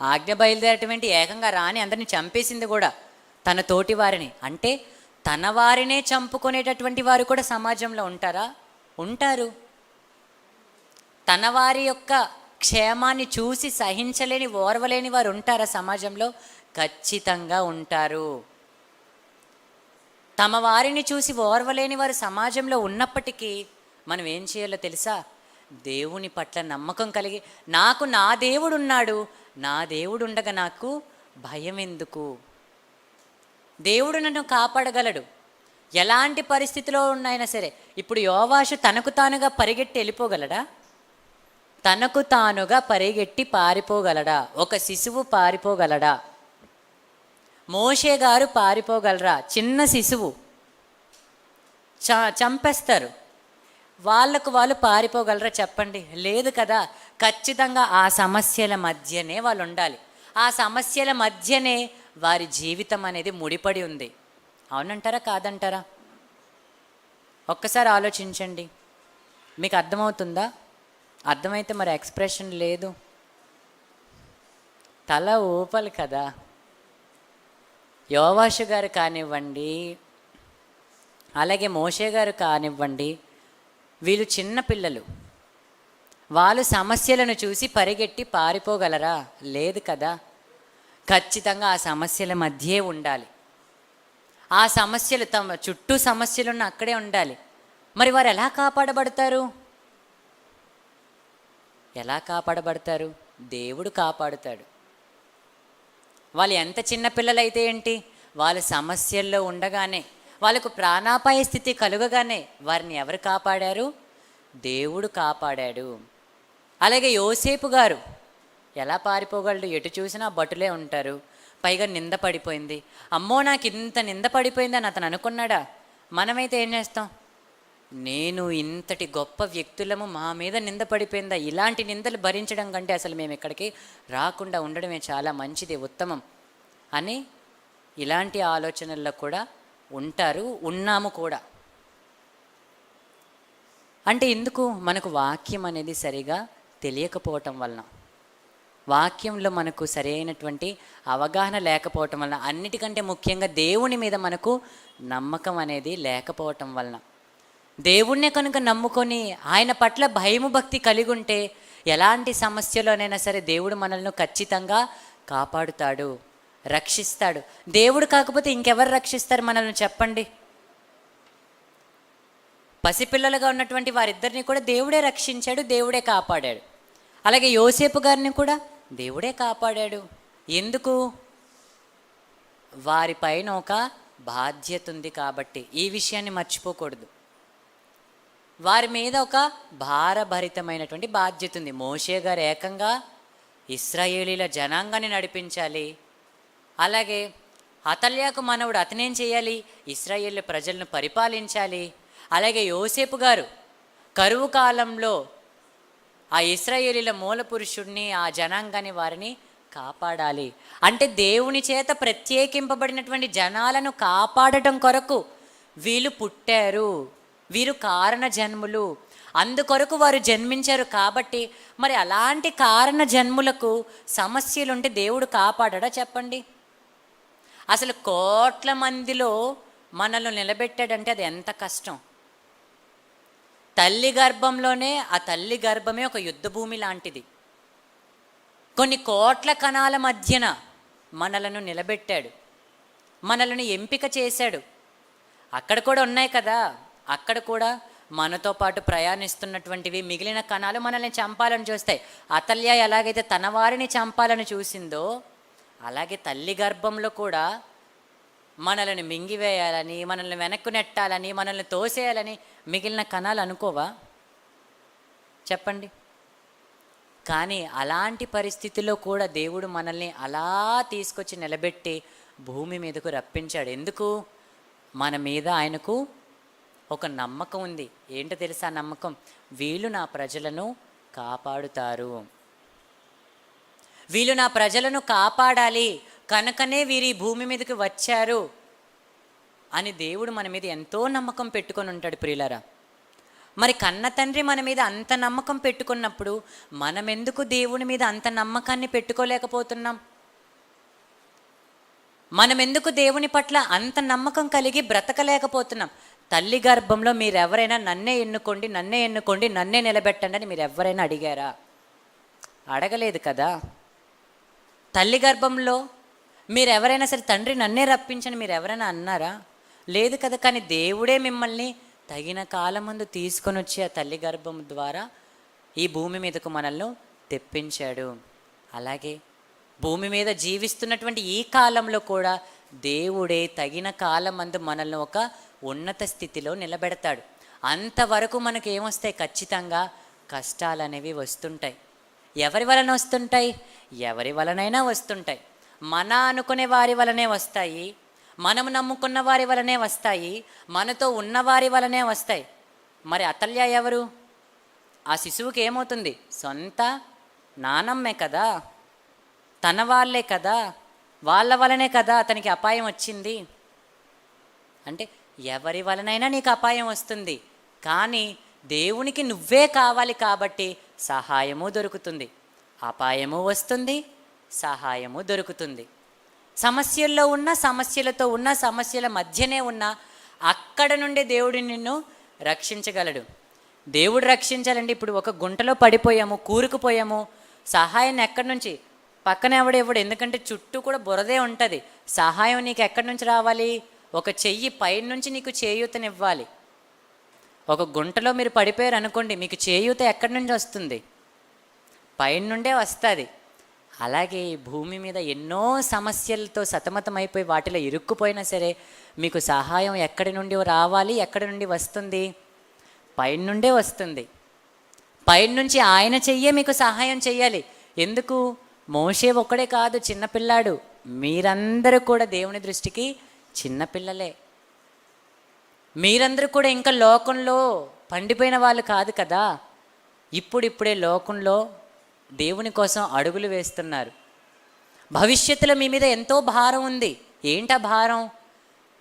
ఆజ్ఞ బయలుదేరటం ఏంటి, ఏకంగా రాని అందరిని చంపేసింది కూడా, తన తోటి వారిని. అంటే తన వారినే చంపుకునేటటువంటి వారు కూడా సమాజంలో ఉంటారా? ఉంటారు. తన వారి యొక్క క్షేమాన్ని చూసి సహించలేని, ఓర్వలేని వారు ఉంటారా సమాజంలో? ఖచ్చితంగా ఉంటారు. తమ వారిని చూసి ఓర్వలేని వారు సమాజంలో ఉన్నప్పటికీ మనం ఏం చేయాలో తెలుసా? దేవుని పట్ల నమ్మకం కలిగి, నాకు నా దేవుడు ఉన్నాడు, నా దేవుడు ఉండగా నాకు భయం ఎందుకు? దేవుడు నన్ను కాపాడగలడు. ఎలాంటి పరిస్థితిలో ఉన్నాయినా సరే. ఇప్పుడు యోవాషు తనకు తానుగా పరిగెట్టి వెళ్ళిపోగలడా? తనకు తానుగా పరిగెట్టి పారిపోగలడా? ఒక శిశువు పారిపోగలడా? మోషే గారు పారిపోగలరా? చిన్న శిశువు చంపేస్తారు, వాళ్ళకు వాళ్ళు పారిపోగలరా చెప్పండి? లేదు కదా. ఖచ్చితంగా ఆ సమస్యల మధ్యనే వాళ్ళు ఉండాలి. ఆ సమస్యల మధ్యనే వారి జీవితం అనేది ముడిపడి ఉంది. అవునంటారా కాదంటారా? ఒక్కసారి ఆలోచించండి, మీకు అర్థమవుతుందా? అర్థమైతే మరి ఎక్స్ప్రెషన్ లేదు, తల ఊపాలి కదా. యోవాషు గారు కానివ్వండి, అలాగే మోషే గారు కానివ్వండి, వీళ్ళు చిన్న పిల్లలు. వాళ్ళు సమస్యలను చూసి పరిగెట్టి పారిపోగలరా? లేదు కదా. ఖచ్చితంగా ఆ సమస్యల మధ్యే ఉండాలి. ఆ సమస్యలు తమ చుట్టూ సమస్యలున్న అక్కడే ఉండాలి. మరి వారు ఎలా కాపాడబడతారు? ఎలా కాపాడబడతారు? దేవుడు కాపాడుతాడు. వాళ్ళు ఎంత చిన్న పిల్లలైతే ఏంటి, వాళ్ళు సమస్యల్లో ఉండగానే, వాళ్ళకు ప్రాణాపాయ స్థితి కలుగగానే వారిని ఎవరు కాపాడారు? దేవుడు కాపాడాడు. అలాగే యోసేపు గారు ఎలా పారిపోగలడు? ఎటు చూసినా భటులే ఉంటారు, పైగా నింద పడిపోయింది. అమ్మో నాకు ఇంత నింద పడిపోయిందని అతను అనుకున్నాడా? మనమైతే ఏం చేస్తాం? నేను ఇంతటి గొప్ప వ్యక్తులము, మా మీద నింద పడిపోయిందా? ఇలాంటి నిందలు భరించడం కంటే అసలు మేము ఇక్కడికి రాకుండా ఉండడమే చాలా మంచిది, ఉత్తమం అని ఇలాంటి ఆలోచనల్లో కూడా ఉంటారు, ఉన్నాము కూడా. అంటే ఎందుకు? మనకు వాక్యం అనేది సరిగా తెలియకపోవటం వలన, వాక్యంలో మనకు సరైనటువంటి అవగాహన లేకపోవటం వలన, అన్నిటికంటే ముఖ్యంగా దేవుని మీద మనకు నమ్మకం అనేది లేకపోవటం వలన. దేవుణ్ణే కనుక నమ్ముకొని ఆయన పట్ల భయము భక్తి కలిగి ఉంటే ఎలాంటి సమస్యలోనైనా సరే దేవుడు మనల్ని ఖచ్చితంగా కాపాడుతాడు, రక్షిస్తాడు. దేవుడు కాకపోతే ఇంకెవరు రక్షిస్తారు మనల్ని చెప్పండి? పసిపిల్లలుగా ఉన్నటువంటి వారిద్దరిని కూడా దేవుడే రక్షించాడు, దేవుడే కాపాడాడు. అలాగే యోసేపు గారిని కూడా దేవుడే కాపాడాడు. ఎందుకు? వారిపైన ఒక బాధ్యత ఉంది కాబట్టి. ఈ విషయాన్ని మర్చిపోకూడదు. వారి మీద ఒక భారభరితమైనటువంటి బాధ్యత ఉంది. మోషే గారు ఏకంగా ఇశ్రాయేలీల జనాంగాన్ని నడిపించాలి. అలాగే అతల్యాకు మనవుడు, అతనేం చేయాలి? ఇశ్రాయేలు ప్రజలను పరిపాలించాలి. అలాగే యోసేపు గారు కరువు కాలంలో ఆ ఇశ్రాయేలీల మూల పురుషుడిని, ఆ జనాంగాన్ని, వారిని కాపాడాలి. అంటే దేవుని చేత ప్రత్యేకింపబడినటువంటి జనాలను కాపాడటం కొరకు వీళ్ళు పుట్టారు, వీరు కారణ జన్ములు, అందుకొరకు వారు జన్మించారు. కాబట్టి మరి అలాంటి కారణ జన్ములకు సమస్యలుంటే దేవుడు కాపాడడా చెప్పండి? అసలు కోట్ల మందిలో మనల్ని నిలబెట్టాడంటే అది ఎంత కష్టం. తల్లి గర్భంలోనే, ఆ తల్లి గర్భమే ఒక యుద్ధ భూమి లాంటిది. కొన్ని కోట్ల కణాల మధ్యన మనలను నిలబెట్టాడు, మనలను ఎంపిక చేశాడు. అక్కడ కూడా ఉన్నాయి కదా, అక్కడ కూడా మనతో పాటు ప్రయాణిస్తున్నటువంటివి మిగిలిన కణాలు మనల్ని చంపాలని చూస్తాయి. అతల్య ఎలాగైతే తన వారిని చంపాలని చూసిందో అలాగే తల్లి గర్భంలో కూడా మనల్ని మింగివేయాలని, మనల్ని వెనక్కు నెట్టాలని, మనల్ని తోసేయాలని మిగిలిన కణాలు అనుకోవా చెప్పండి? కానీ అలాంటి పరిస్థితిలో కూడా దేవుడు మనల్ని అలా తీసుకొచ్చి నిలబెట్టి భూమి మీదకు రప్పించాడు. ఎందుకు? మన మీద ఆయనకు ఒక నమ్మకం ఉంది. ఏంటో తెలుసా నమ్మకం? వీళ్ళు నా ప్రజలను కాపాడుతారు, వీళ్ళు నా ప్రజలను కాపాడాలి కనుకనే వీరి భూమి మీదకి వచ్చారు అని దేవుడు మన మీద ఎంతో నమ్మకం పెట్టుకొని ఉంటాడు ప్రియులారా. మరి కన్న తండ్రి మన మీద అంత నమ్మకం పెట్టుకున్నప్పుడు మనం ఎందుకు దేవుని మీద అంత నమ్మకాన్ని పెట్టుకోలేకపోతున్నాం? మనం ఎందుకు దేవుని పట్ల అంత నమ్మకం కలిగి బ్రతకలేకపోతున్నాం? తల్లి గర్భంలో మీరెవరైనా నన్నే ఎన్నుకోండి, నన్నే ఎన్నుకోండి, నన్నే నిలబెట్టండి అని మీరు ఎవరైనా అడిగారా? అడగలేదు కదా. తల్లి గర్భంలో మీరు ఎవరైనా సరే తండ్రి నన్నే రప్పించని మీరు ఎవరైనా అన్నారా? లేదు కదా. కానీ దేవుడే మిమ్మల్ని తగిన కాలం ముందు తీసుకొని వచ్చి ఆ తల్లి గర్భం ద్వారా ఈ భూమి మీదకు మనల్ని తెప్పించాడు. అలాగే భూమి మీద జీవిస్తున్నటువంటి ఈ కాలంలో కూడా దేవుడే తగిన కాలం మందు మనల్ని ఒక ఉన్నత స్థితిలో నిలబెడతాడు. అంతవరకు మనకు ఏమొస్తాయి? ఖచ్చితంగా కష్టాలు అనేవి వస్తుంటాయి. ఎవరి వలన వస్తుంటాయి? ఎవరి వలనైనా వస్తుంటాయి. మన అనుకునే వారి వలనే వస్తాయి, మనము నమ్ముకున్న వారి వలనే వస్తాయి, మనతో ఉన్నవారి వలనే వస్తాయి. మరి అతల్య ఎవరు? ఆ శిశువుకి ఏమవుతుంది? సొంత నానమ్మే కదా, తన వాళ్ళే కదా, వాళ్ళ వలనే కదా అతనికి అపాయం వచ్చింది. అంటే ఎవరి వలనైనా నీకు అపాయం వస్తుంది, కానీ దేవునికి నువ్వే కావాలి కాబట్టి సహాయము దొరుకుతుంది, అపాయము వస్తుంది, సహాయము దొరుకుతుంది. సమస్యల్లో ఉన్న, సమస్యలతో ఉన్న, సమస్యల మధ్యనే ఉన్న అక్కడ నుండి దేవుడు నిన్ను రక్షించగలడు. దేవుడు రక్షించాలండి. ఇప్పుడు ఒక గుంటలో పడిపోయాము, కూరుకుపోయాము, సహాయాన్ని ఎక్కడి నుంచి? పక్కన ఎవడు? ఎందుకంటే చుట్టూ కూడా బురదే ఉంటుంది. సహాయం నీకు ఎక్కడి నుంచి రావాలి? ఒక చెయ్యి పైనుంచి నీకు చేయూతనివ్వాలి. ఒక గుంటలో మీరు పడిపోయారు అనుకోండి, మీకు చేయూత ఎక్కడి నుంచి వస్తుంది? పైన నుండే వస్తుంది. అలాగే ఈ భూమి మీద ఎన్నో సమస్యలతో సతమతమైపోయి వాటిలో ఇరుక్కుపోయినా సరే మీకు సహాయం ఎక్కడి నుండి రావాలి? ఎక్కడి నుండి వస్తుంది? పైన నుండే వస్తుంది. పైన నుంచి ఆయన చెయ్యే మీకు సహాయం చెయ్యాలి. ఎందుకు? మోషే ఒక్కడే కాదు చిన్నపిల్లాడు, మీరందరూ కూడా దేవుని దృష్టికి చిన్నపిల్లలే. మీరందరూ కూడా ఇంకా లోకంలో పండిపోయిన వాళ్ళు కాదు కదా. ఇప్పుడిప్పుడే లోకంలో దేవుని కోసం అడుగులు వేస్తున్నారు. భవిష్యత్తులో మీ మీద ఎంతో భారం ఉంది. ఏంటా భారం?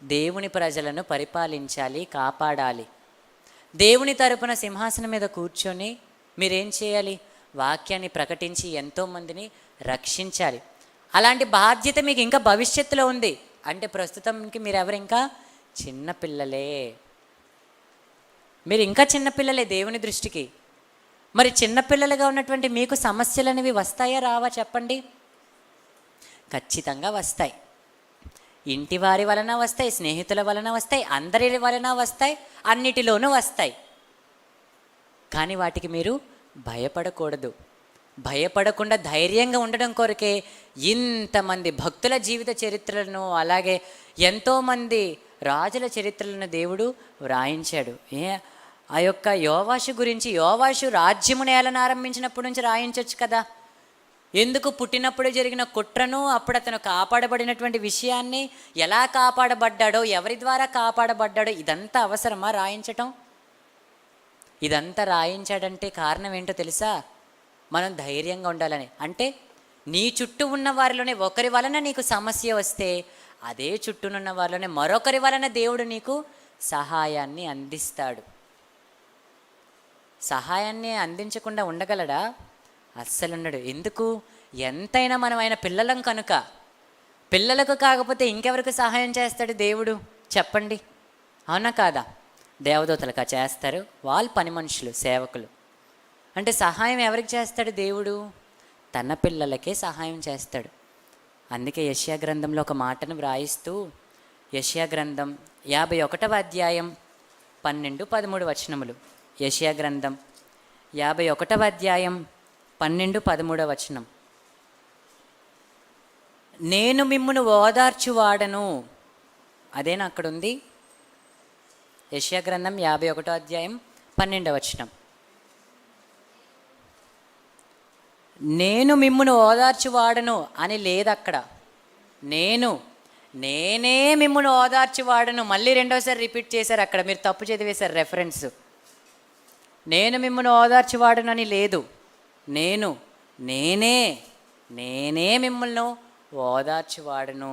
దేవుని ప్రజలను పరిపాలించాలి, కాపాడాలి. దేవుని తరపున సింహాసనం మీద కూర్చొని మీరేం చేయాలి? వాక్యాన్ని ప్రకటించి ఎంతోమందిని రక్షించాలి. అలాంటి బాధ్యత మీకు ఇంకా భవిష్యత్తులో ఉంది. అంటే ప్రస్తుతంకి మీరెవరు? ఇంకా చిన్నపిల్లలే. మీరు ఇంకా చిన్నపిల్లలే దేవుని దృష్టికి. మరి చిన్నపిల్లలుగా ఉన్నటువంటి మీకు సమస్యలు అనేవి వస్తాయా రావా చెప్పండి? ఖచ్చితంగా వస్తాయి. ఇంటి వారి వలన వస్తాయి, స్నేహితుల వలన వస్తాయి, అందరి వలన వస్తాయి, అన్నిటిలోనూ వస్తాయి. కానీ వాటికి మీరు భయపడకూడదు. భయపడకుండా ధైర్యంగా ఉండడం కొరకే ఇంతమంది భక్తుల జీవిత చరిత్రలను, అలాగే ఎంతోమంది రాజుల చరిత్రలను దేవుడు వ్రాయించాడు. ఆ యొక్క యోవాషు గురించి, యోవాషు రాజ్యమును ఏలన ఆరంభించినప్పటి నుంచి రాయించవచ్చు కదా. ఎందుకు? పుట్టినప్పుడు జరిగిన కుట్రను, అప్పుడు అతను కాపాడబడినటువంటి విషయాన్ని, ఎలా కాపాడబడ్డాడో, ఎవరి ద్వారా కాపాడబడ్డాడో, ఇదంతా అవసరమా రాయించటం? ఇదంతా రాయించాడంటే కారణం ఏంటో తెలుసా? మనం ధైర్యంగా ఉండాలని. అంటే నీ చుట్టూ ఉన్న వారిలోనే ఒకరి వలన నీకు సమస్య వస్తే అదే చుట్టూనున్న వారిలోనే మరొకరి వలన దేవుడు నీకు సహాయాన్ని అందిస్తాడు. సహాయాన్ని అందించకుండా ఉండగలడా? అస్సలు ఉండడు. ఎందుకు? ఎంతైనా మనం ఆయన పిల్లలం కనుక. పిల్లలకు కాకపోతే ఇంకెవరికి సహాయం చేస్తాడు దేవుడు చెప్పండి? అవునా కాదా? దేవదూతలుగా చేస్తారు, వాళ్ళు పని మనుషులు, సేవకులు. అంటే సహాయం ఎవరికి చేస్తాడు దేవుడు? తన పిల్లలకే సహాయం చేస్తాడు. అందుకే యెషయా గ్రంథంలో ఒక మాటను వ్రాయిస్తూ, యెషయా గ్రంథం 51వ అధ్యాయం 12-13 వచనములు. యెషయా గ్రంథం 51వ అధ్యాయం 12-13 వచనం. నేను మిమ్మును ఓదార్చువాడను. అదేనా అక్కడ ఉంది? యెషయా గ్రంథం 51వ అధ్యాయం 12వ వచనం. నేను మిమ్మును ఓదార్చువాడను అని లేదు అక్కడ. నేనే మిమ్మును ఓదార్చువాడను మళ్ళీ రెండోసారి రిపీట్ చేశారు అక్కడ. మీరు తప్పు చదివేశారు రెఫరెన్స్. నేను మిమ్మును ఓదార్చువాడను అని లేదు. నేనే మిమ్మల్ని ఓదార్చువాడను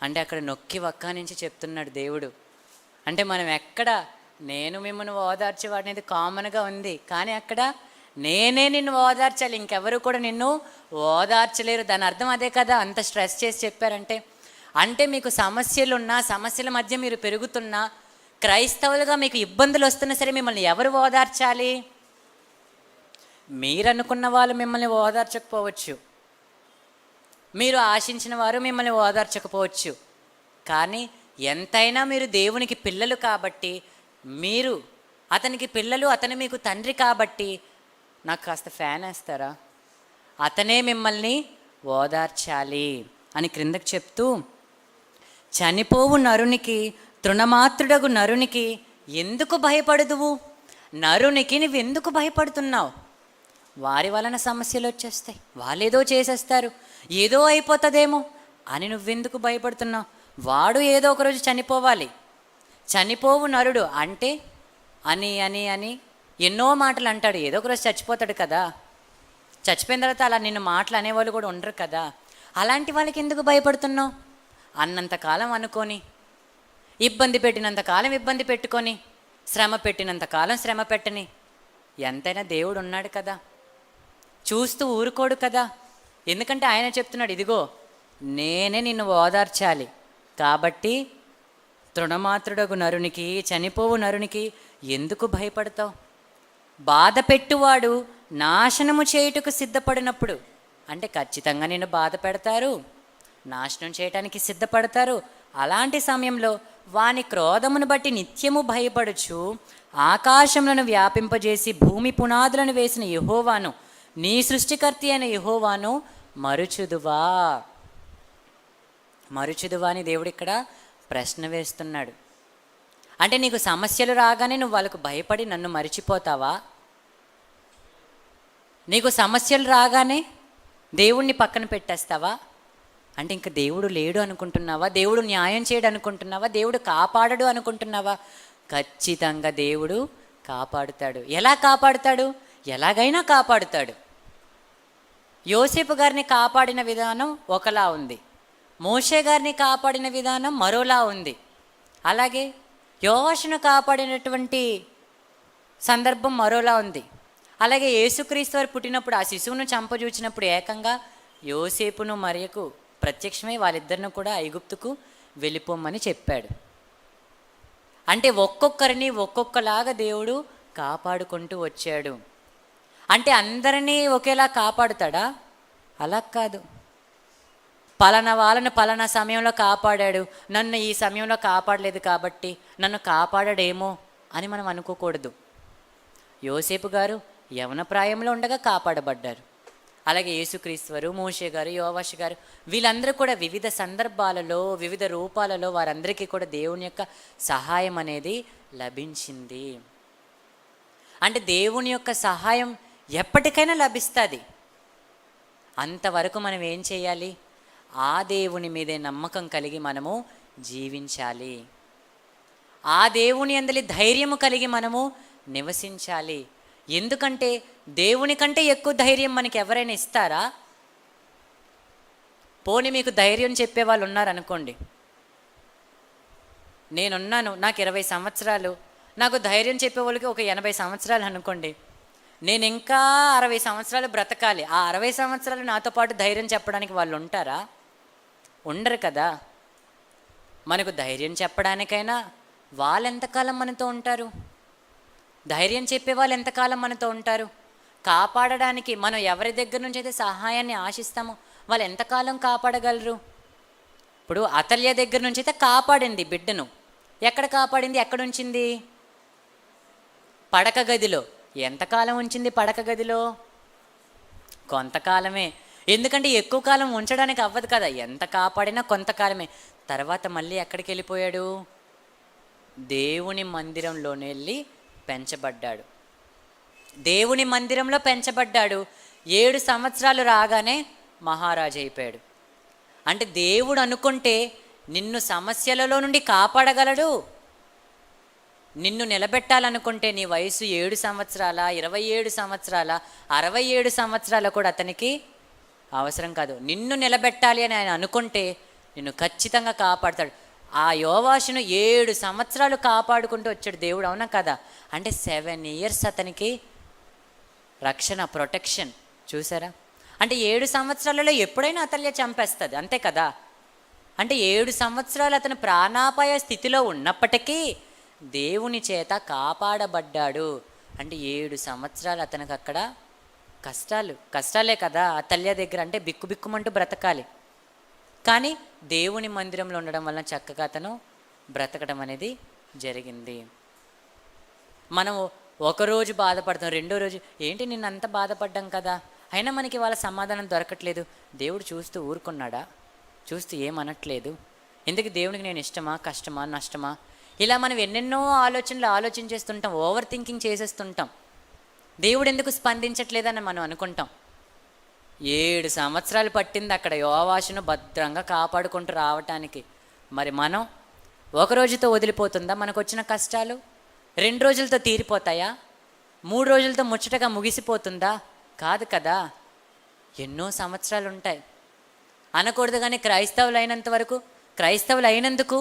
అంటే అక్కడ నొక్కి వక్కా నుంచి చెప్తున్నాడు దేవుడు. అంటే మనం ఎక్కడ నేను మిమ్మల్ని ఓదార్చేవాడనేది కామన్గా ఉంది, కానీ అక్కడ నేనే నిన్ను ఓదార్చాలి, ఇంకెవరు కూడా నిన్ను ఓదార్చలేరు. దాని అర్థం అదే కదా, అంత స్ట్రెస్ చేసి చెప్పారంటే. అంటే మీకు సమస్యలున్నా, సమస్యల మధ్య మీరు పెరుగుతున్నా, క్రైస్తవులుగా మీకు ఇబ్బందులు వస్తున్నా సరే మిమ్మల్ని ఎవరు ఓదార్చాలి? మీరు అనుకున్న వాళ్ళు మిమ్మల్ని ఓదార్చకపోవచ్చు, మీరు ఆశించిన వారు మిమ్మల్ని ఓదార్చకపోవచ్చు, కానీ ఎంతైనా మీరు దేవునికి పిల్లలు కాబట్టి, మీరు అతనికి పిల్లలు, అతను మీకు తండ్రి కాబట్టి, నాకు కాస్త ఫ్యాన్ వేస్తారా, అతనే మిమ్మల్ని ఓదార్చాలి అని క్రిందకు చెప్తూ, చనిపోవు నరునికి, తృణమాత్రుడగు నరునికి ఎందుకు భయపడదువు? నరునికి నువ్వు ఎందుకు భయపడుతున్నావు? వారి వలన సమస్యలు వచ్చేస్తాయి, వాళ్ళేదో చేసేస్తారు, ఏదో అయిపోతుందేమో అని నువ్వెందుకు భయపడుతున్నావు? వాడు ఏదో ఒకరోజు చనిపోవాలి. చనిపోవు నరుడు అంటే అని అని అని ఎన్నో మాటలు అంటాడు. ఏదో ఒకరోజు చచ్చిపోతాడు కదా. చచ్చిపోయిన తర్వాత అలా నిన్ను మాటలు అనేవాళ్ళు కూడా ఉండరు కదా. అలాంటి వాళ్ళకి ఎందుకు భయపడుతున్నావు? అన్నంతకాలం అనుకొని, ఇబ్బంది పెట్టినంతకాలం ఇబ్బంది పెట్టుకొని, శ్రమ పెట్టినంతకాలం శ్రమ పెట్టని, ఎంతైనా దేవుడు ఉన్నాడు కదా, చూస్తూ ఊరుకోడు కదా. ఎందుకంటే ఆయన చెప్తున్నాడు, ఇదిగో నేనే నిన్ను ఓదార్చాలి కాబట్టి తృణమాత్రుడగు నరునికి, చనిపోవు నరునికి ఎందుకు భయపడతావు? బాధ పెట్టువాడు నాశనము చేయుటకు సిద్ధపడినప్పుడు, అంటే ఖచ్చితంగా నిన్ను బాధ పెడతారు, నాశనం చేయటానికి సిద్ధపడతారు. అలాంటి సమయంలో వాని క్రోధమును బట్టి నిత్యము భయపడుచు ఆకాశములను వ్యాపింపజేసి భూమి పునాదులను వేసిన యెహోవాను, నీ సృష్టికర్త అయిన యెహోవాను మరుచుదువా అని దేవుడు ఇక్కడ ప్రశ్న వేస్తున్నాడు. అంటే నీకు సమస్యలు రాగానే నువ్వు వాళ్ళకు భయపడి నన్ను మరిచిపోతావా? నీకు సమస్యలు రాగానే దేవుణ్ణి పక్కన పెట్టేస్తావా? అంటే ఇంక దేవుడు లేడు అనుకుంటున్నావా? దేవుడు న్యాయం చేయడు అనుకుంటున్నావా? దేవుడు కాపాడడు అనుకుంటున్నావా? ఖచ్చితంగా దేవుడు కాపాడుతాడు. ఎలా కాపాడుతాడు? ఎలాగైనా కాపాడుతాడు. యోసేపు గారిని కాపాడిన విధానం ఒకలా ఉంది, మోషే గారిని కాపాడిన విధానం మరోలా ఉంది. అలాగే యోవాషును కాపాడినటువంటి సందర్భం మరోలా ఉంది. అలాగే యేసుక్రీస్తు వారు పుట్టినప్పుడు ఆ శిశువును చంపజూచినప్పుడు ఏకంగా యోసేపును మరియకు ప్రత్యక్షమై వాళ్ళిద్దరిని కూడా ఐగుప్తుకు వెళ్ళిపోమని చెప్పాడు. అంటే ఒక్కొక్కరిని ఒక్కొక్కలాగా దేవుడు కాపాడుకుంటూ వచ్చాడు. అంటే అందరినీ ఒకేలా కాపాడుతాడా? అలా కాదు. పలానా వాళ్ళను పలానా సమయంలో కాపాడాడు, నన్ను ఈ సమయంలో కాపాడలేదు కాబట్టి నన్ను కాపాడాడేమో అని మనం అనుకోకూడదు. యోసేపు గారు యవన ప్రాయంలో ఉండగా కాపాడబడ్డారు. అలాగే యేసుక్రీస్తు వారు, మోషే గారు, యోవాషు గారు, వీళ్ళందరూ కూడా వివిధ సందర్భాలలో, వివిధ రూపాలలో వారందరికీ కూడా దేవుని యొక్క సహాయం అనేది లభించింది. అంటే దేవుని యొక్క సహాయం ఎప్పటికైనా లభిస్తుంది. అంతవరకు మనం ఏం చేయాలి? ఆ దేవుని మీదే నమ్మకం కలిగి మనము జీవించాలి. ఆ దేవుని యందలి ధైర్యము కలిగి మనము నివసించాలి. ఎందుకంటే దేవుని కంటే ఎక్కువ ధైర్యం మనకి ఎవరైనా ఇస్తారా? పోనీ మీకు ధైర్యం చెప్పే వాళ్ళు ఉన్నారనుకోండి, నేనున్నాను, నాకు 20 సంవత్సరాలు, నాకు ధైర్యం చెప్పే వాళ్ళకి ఒక 80 సంవత్సరాలు అనుకోండి, నేను ఇంకా 60 సంవత్సరాలు బ్రతకాలి. ఆ 60 సంవత్సరాలు నాతో పాటు ధైర్యం చెప్పడానికి వాళ్ళు ఉంటారా? ఉండరు కదా. మనకు ధైర్యం చెప్పడానికైనా వాళ్ళు ఎంతకాలం మనతో ఉంటారు? ధైర్యం చెప్పే వాళ్ళు ఎంతకాలం మనతో ఉంటారు? కాపాడడానికి మనం ఎవరి దగ్గర నుంచి అయితే సహాయాన్ని ఆశిస్తామో వాళ్ళు ఎంతకాలం కాపాడగలరు? ఇప్పుడు అతల్య దగ్గర నుంచి అయితే కాపాడింది బిడ్డను. ఎక్కడ కాపాడింది? ఎక్కడ ఉంచింది? పడక గదిలో. ఎంతకాలం ఉంచింది పడక గదిలో? కొంతకాలమే. ఎందుకంటే ఎక్కువ కాలం ఉంచడానికి అవ్వదు కదా, ఎంత కాపాడినా కొంతకాలమే. తర్వాత మళ్ళీ ఎక్కడికి వెళ్ళిపోయాడు? దేవుని మందిరంలోనే వెళ్ళి పెంచబడ్డాడు. దేవుని మందిరంలో పెంచబడ్డాడు. 7 సంవత్సరాలు రాగానే మహారాజు అయిపోయాడు. అంటే దేవుడు అనుకుంటే నిన్ను సమస్యలలో నుండి కాపాడగలడు. నిన్ను నిలబెట్టాలనుకుంటే నీ వయసు 7 సంవత్సరాల, 27 సంవత్సరాల, 67 సంవత్సరాల కూడా అతనికి అవసరం కాదు. నిన్ను నిలబెట్టాలి అని ఆయన అనుకుంటే నిన్ను ఖచ్చితంగా కాపాడుతాడు. ఆ యోవాషును 7 సంవత్సరాలు కాపాడుకుంటూ వచ్చాడు దేవుడు, అవునా కదా? అంటే 7 years అతనికి రక్షణ, ప్రొటెక్షన్. చూసారా? అంటే 7 సంవత్సరాలలో ఎప్పుడైనా అతల్య చంపేస్తుంది, అంతే కదా. అంటే 7 సంవత్సరాలు అతను ప్రాణాపాయ స్థితిలో ఉన్నప్పటికీ దేవుని చేత కాపాడబడ్డాడు. అంటే 7 సంవత్సరాలు అతనికి అక్కడ కష్టాలే కదా అతల్య దగ్గర. అంటే బిక్కుబిక్కుమంటూ బ్రతకాలి. కానీ దేవుని మందిరంలో ఉండడం వలన చక్కగా అతను బ్రతకడం అనేది జరిగింది. మనం ఒకరోజు బాధపడతాం, రెండో రోజు ఏంటి నిన్ను అంత బాధపడ్డాం కదా, అయినా మనకి వాళ్ళ సమాధానం దొరకట్లేదు. దేవుడు చూస్తూ ఊరుకున్నాడా? చూస్తూ ఏమనట్లేదు. ఎందుకు దేవునికి నేను ఇష్టమా, కష్టమా, నష్టమా? ఇలా మనం ఎన్నెన్నో ఆలోచనలు ఆలోచించేస్తుంటాం, ఓవర్ థింకింగ్ చేసేస్తుంటాం. దేవుడు ఎందుకు స్పందించట్లేదని మనం అనుకుంటాం. 7 సంవత్సరాలు పట్టింది అక్కడ యోవాషును భద్రంగా కాపాడుకుంటూ రావటానికి. మరి మనం ఒక రోజుతో వదిలిపోతుందా మనకు వచ్చిన కష్టాలు? 2 రోజులతో తీరిపోతాయా? 3 రోజులతో ముచ్చటగా ముగిసిపోతుందా? కాదు కదా. ఎన్నో సంవత్సరాలు ఉంటాయి. అనకూడదు కానీ క్రైస్తవులు అయినందుకు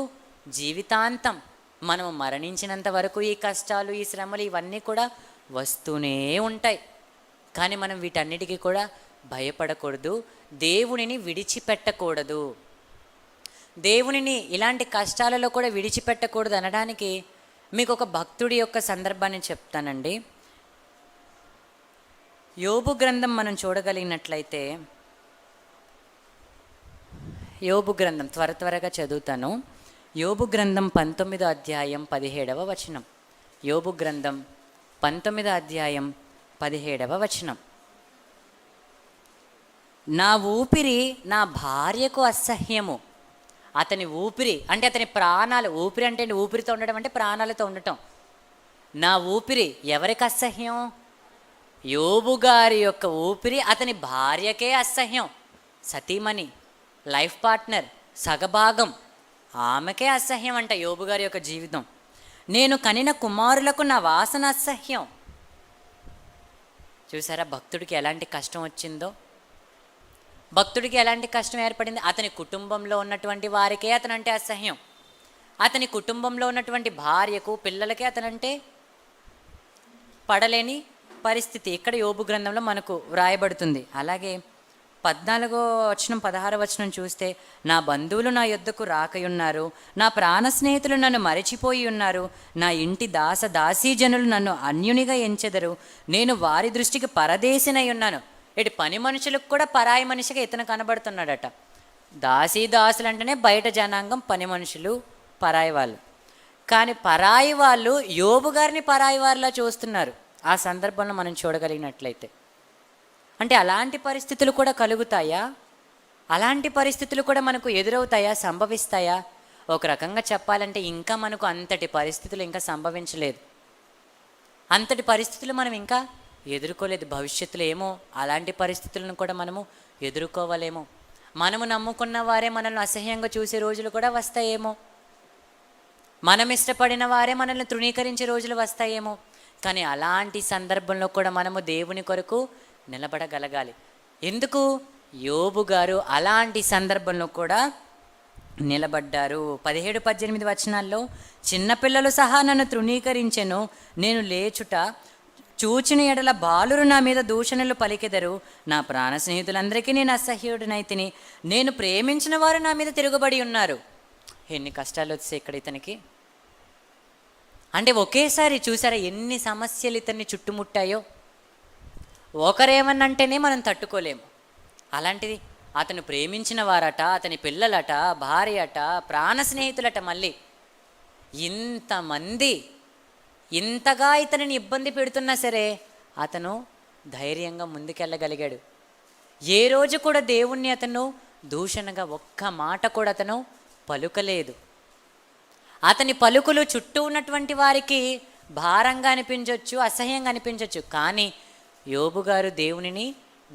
జీవితాంతం, మనము మరణించినంత వరకు ఈ కష్టాలు, ఈ శ్రమలు ఇవన్నీ కూడా వస్తూనే ఉంటాయి. కానీ మనం వీటన్నిటికీ కూడా భయపడకూడదు, దేవునిని విడిచిపెట్టకూడదు. దేవునిని ఇలాంటి కష్టాలలో కూడా విడిచిపెట్టకూడదు అనడానికి మీకు ఒక భక్తుడి యొక్క సందర్భాన్ని చెప్తానండి. యోబు గ్రంథం మనం చూడగలిగినట్లయితే, యోబు గ్రంథం త్వరగా చదువుతాను. యోబు గ్రంథం 19వ అధ్యాయం 17వ వచనం. యోబు గ్రంథం 19వ అధ్యాయం 17వ వచనం. నా ఊపిరి నా భార్యకు అసహ్యము. అతని ఊపిరి అంటే అతని ప్రాణాలు. ఊపిరి అంటే ఊపిరితో ఉండడం అంటే ప్రాణాలతో ఉండటం. నా ఊపిరి ఎవరికి అసహ్యం? యోబు గారి యొక్క ఊపిరి అతని భార్యకే అసహ్యం. సతీమణి, లైఫ్ పార్ట్నర్, సగభాగం, ఆమెకే అసహ్యం అంట యోబు గారి యొక్క జీవితం. నేను కనిన కుమారులకు నా వాసన అసహ్యం. చూసారా భక్తుడికి ఎలాంటి కష్టం వచ్చిందో? భక్తుడికి ఎలాంటి కష్టం ఏర్పడింది? అతని కుటుంబంలో ఉన్నటువంటి వారికే అతనంటే అసహ్యం. అతని కుటుంబంలో ఉన్నటువంటి భార్యకు, పిల్లలకే అతనంటే పడలేని పరిస్థితి ఇక్కడ యోబు గ్రంథంలో మనకు వ్రాయబడుతుంది. అలాగే 14వ వచనం 16వ వచనం చూస్తే, నా బంధువులు నా యొద్దకు రాకయున్నారు, నా ప్రాణ స్నేహితులు నన్ను మరచిపోయి ఉన్నారు, నా ఇంటి దాసీజనులు నన్ను అన్యునిగా ఎంచెదరు, నేను వారి దృష్టికి పరదేశినై ఉన్నాను. ఇటు పని మనుషులకు కూడా పరాయి మనిషిగా ఇతను కనబడుతున్నాడట. దాసులు అంటేనే బయట జనాంగం, పని మనుషులు, పరాయి వాళ్ళు. కానీ పరాయి వాళ్ళు యోబు గారిని పరాయి వారిలా చూస్తున్నారు. ఆ సందర్భంలో మనం చూడగలిగినట్లయితే, అంటే అలాంటి పరిస్థితులు కూడా కలుగుతాయా? అలాంటి పరిస్థితులు కూడా మనకు ఎదురవుతాయా, సంభవిస్తాయా? ఒక రకంగా చెప్పాలంటే ఇంకా మనకు అంతటి పరిస్థితులు ఇంకా సంభవించలేదు. అంతటి పరిస్థితులు మనం ఇంకా ఎదుర్కోలేదు. భవిష్యత్తులో ఏమో అలాంటి పరిస్థితులను కూడా మనము ఎదుర్కోవాలేమో. మనము నమ్ముకున్న వారే మనల్ని అసహ్యంగా చూసే రోజులు కూడా వస్తాయేమో. మనం ఇష్టపడిన వారే మనల్ని తృణీకరించే రోజులు వస్తాయేమో. కానీ అలాంటి సందర్భంలో కూడా మనము దేవుని కొరకు నిలబడగలగాలి. ఎందుకు? యోబు గారు అలాంటి సందర్భంలో కూడా నిలబడ్డారు. 17-18 వచనాల్లో, చిన్నపిల్లలు సహా నన్ను తృణీకరించెను, నేను లేచుట చూచిన ఎడల బాలురు నా మీద దూషణలు పలికెదరు, నా ప్రాణ స్నేహితులందరికీ నేను అసహ్యుడినైతిని, నేను ప్రేమించిన వారు నా మీద తిరుగుబడి ఉన్నారు. ఎన్ని కష్టాలు వచ్చాయి ఇక్కడ ఇతనికి. అంటే ఒకేసారి చూసారా ఎన్ని సమస్యలు ఇతన్ని చుట్టుముట్టాయో. ఒకరేమన్నంటేనే మనం తట్టుకోలేము, అలాంటిది అతను ప్రేమించిన వారట, అతని పిల్లలట, భార్య అట, ప్రాణ స్నేహితులట, మళ్ళీ ఇంతమంది ఇంతగా ఇతనిని ఇబ్బంది పెడుతున్నా సరే అతను ధైర్యంగా ముందుకెళ్ళగలిగాడు. ఏ రోజు కూడా దేవుణ్ణి అతను దూషణగా ఒక్క మాట కూడా అతను పలుకలేదు. అతని పలుకులు చుట్టూ ఉన్నటువంటి వారికి భారంగా అనిపించవచ్చు, అసహ్యంగా అనిపించవచ్చు, కానీ యోబు గారు దేవునిని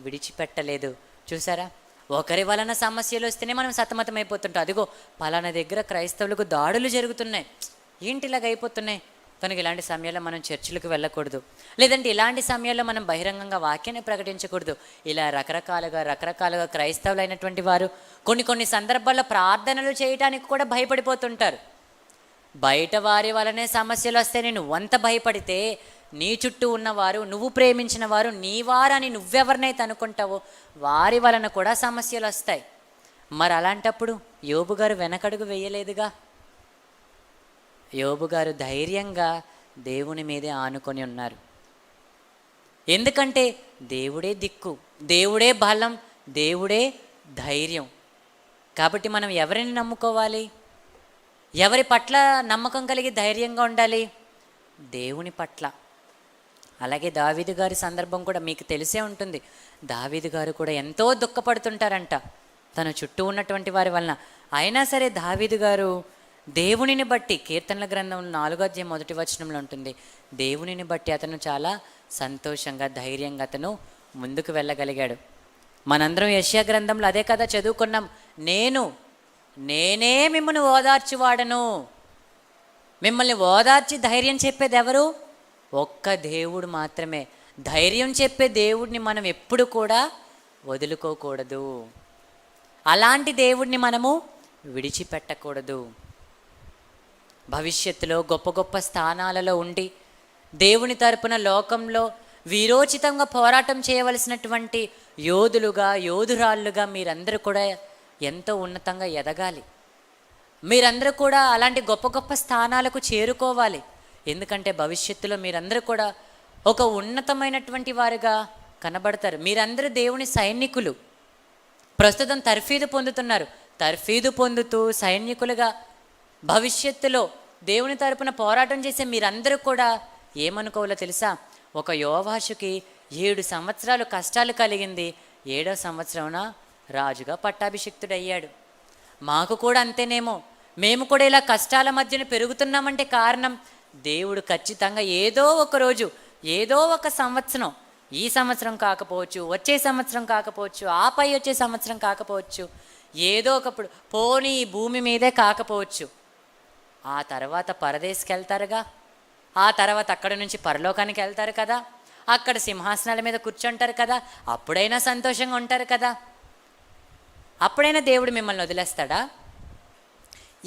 విడిచిపెట్టలేదు. చూసారా, ఒకరి వలన సమస్యలు వస్తేనే మనం సతమతమైపోతుంటాం. అదిగో పలానా దగ్గర క్రైస్తవులకు దాడులు జరుగుతున్నాయి, ఏంటి ఇలాగ అయిపోతున్నాయి. కనుక ఇలాంటి సమయాల్లో మనం చర్చిలకు వెళ్ళకూడదు, లేదంటే ఇలాంటి సమయాల్లో మనం బహిరంగంగా వాక్యాన్ని ప్రకటించకూడదు. ఇలా రకరకాలుగా క్రైస్తవులు అయినటువంటి వారు కొన్ని సందర్భాల్లో ప్రార్థనలు చేయడానికి కూడా భయపడిపోతుంటారు. బయట వారి వలనే సమస్యలు వస్తే నువ్వంత భయపడితే నీ చుట్టూ ఉన్నవారు, నువ్వు ప్రేమించిన వారు, నీ వారని నువ్వెవరినైతే అనుకుంటావో వారి వలన కూడా సమస్యలు వస్తాయి. మరి అలాంటప్పుడు యోబు గారు వెనకడుగు వేయలేదుగా. యోబు గారు ధైర్యంగా దేవుని మీదే ఆనుకొని ఉన్నారు. ఎందుకంటే దేవుడే దిక్కు, దేవుడే బలం, దేవుడే ధైర్యం. కాబట్టి మనం ఎవరిని నమ్ముకోవాలి? ఎవరి పట్ల నమ్మకం కలిగి ధైర్యంగా ఉండాలి? దేవుని పట్ల. అలాగే దావీదు గారి సందర్భం కూడా మీకు తెలిసే ఉంటుంది. దావీదు గారు కూడా ఎంతో దుఃఖపడుతుంటారంట తన చుట్టూ ఉన్నటువంటి వారి వలన. అయినా సరే దావీదు గారు దేవునిని బట్టి, కీర్తనల గ్రంథం 4వ అధ్యాయం 1వ వచనంలో ఉంటుంది, దేవునిని బట్టి అతను చాలా సంతోషంగా ధైర్యంగా అతను ముందుకు వెళ్ళగలిగాడు. మనందరం యెషయా గ్రంథంలో అదే కదా చదువుకున్నాం, నేనే మిమ్మల్ని ఓదార్చువాడను. మిమ్మల్ని ఓదార్చి ధైర్యం చెప్పేది ఎవరు? ఒక్క దేవుడు మాత్రమే. ధైర్యం చెప్పే దేవుడిని మనం ఎప్పుడు కూడా వదులుకోకూడదు. అలాంటి దేవుడిని మనము విడిచిపెట్టకూడదు. భవిష్యత్తులో గొప్ప గొప్ప స్థానాలలో ఉండి దేవుని తరపున లోకంలో వీరోచితంగా పోరాటం చేయవలసినటువంటి యోధులుగా, యోధురాళ్ళుగా మీరందరూ కూడా ఎంతో ఉన్నతంగా ఎదగాలి. మీరందరూ కూడా అలాంటి గొప్ప గొప్ప స్థానాలకు చేరుకోవాలి. ఎందుకంటే భవిష్యత్తులో మీరందరూ కూడా ఒక ఉన్నతమైనటువంటి వారుగా కనబడతారు. మీరందరూ దేవుని సైనికులు. ప్రస్తుతం తర్ఫీదు పొందుతున్నారు. తర్ఫీదు పొందుతూ సైనికులుగా భవిష్యత్తులో దేవుని తరపున పోరాటం చేసే మీరందరూ కూడా ఏమనుకోవాలో తెలుసా? ఒక యోవాషుకి 7 సంవత్సరాలు కష్టాలు కలిగింది, 7వ సంవత్సరాన రాజుగా పట్టాభిషిక్తుడయ్యాడు. మాకు కూడా అంతేనేమో. మేము కూడా ఇలా కష్టాల మధ్యన పెరుగుతున్నామంటే కారణం దేవుడు ఖచ్చితంగా ఏదో ఒక రోజు, ఏదో ఒక సంవత్సరం, ఈ సంవత్సరం కాకపోవచ్చు, వచ్చే సంవత్సరం కాకపోవచ్చు, ఆపై వచ్చే సంవత్సరం కాకపోవచ్చు, ఏదో ఒకప్పుడు పోనీ ఈ భూమి మీదే కాకపోవచ్చు, ఆ తర్వాత పరదేశికి వెళ్తారుగా, ఆ తర్వాత అక్కడి నుంచి పరలోకానికి వెళ్తారు కదా, అక్కడ సింహాసనాల మీద కూర్చుంటారు కదా, అప్పుడైనా సంతోషంగా ఉంటారు కదా. అప్పుడైనా దేవుడు మిమ్మల్ని వదిలేస్తాడా?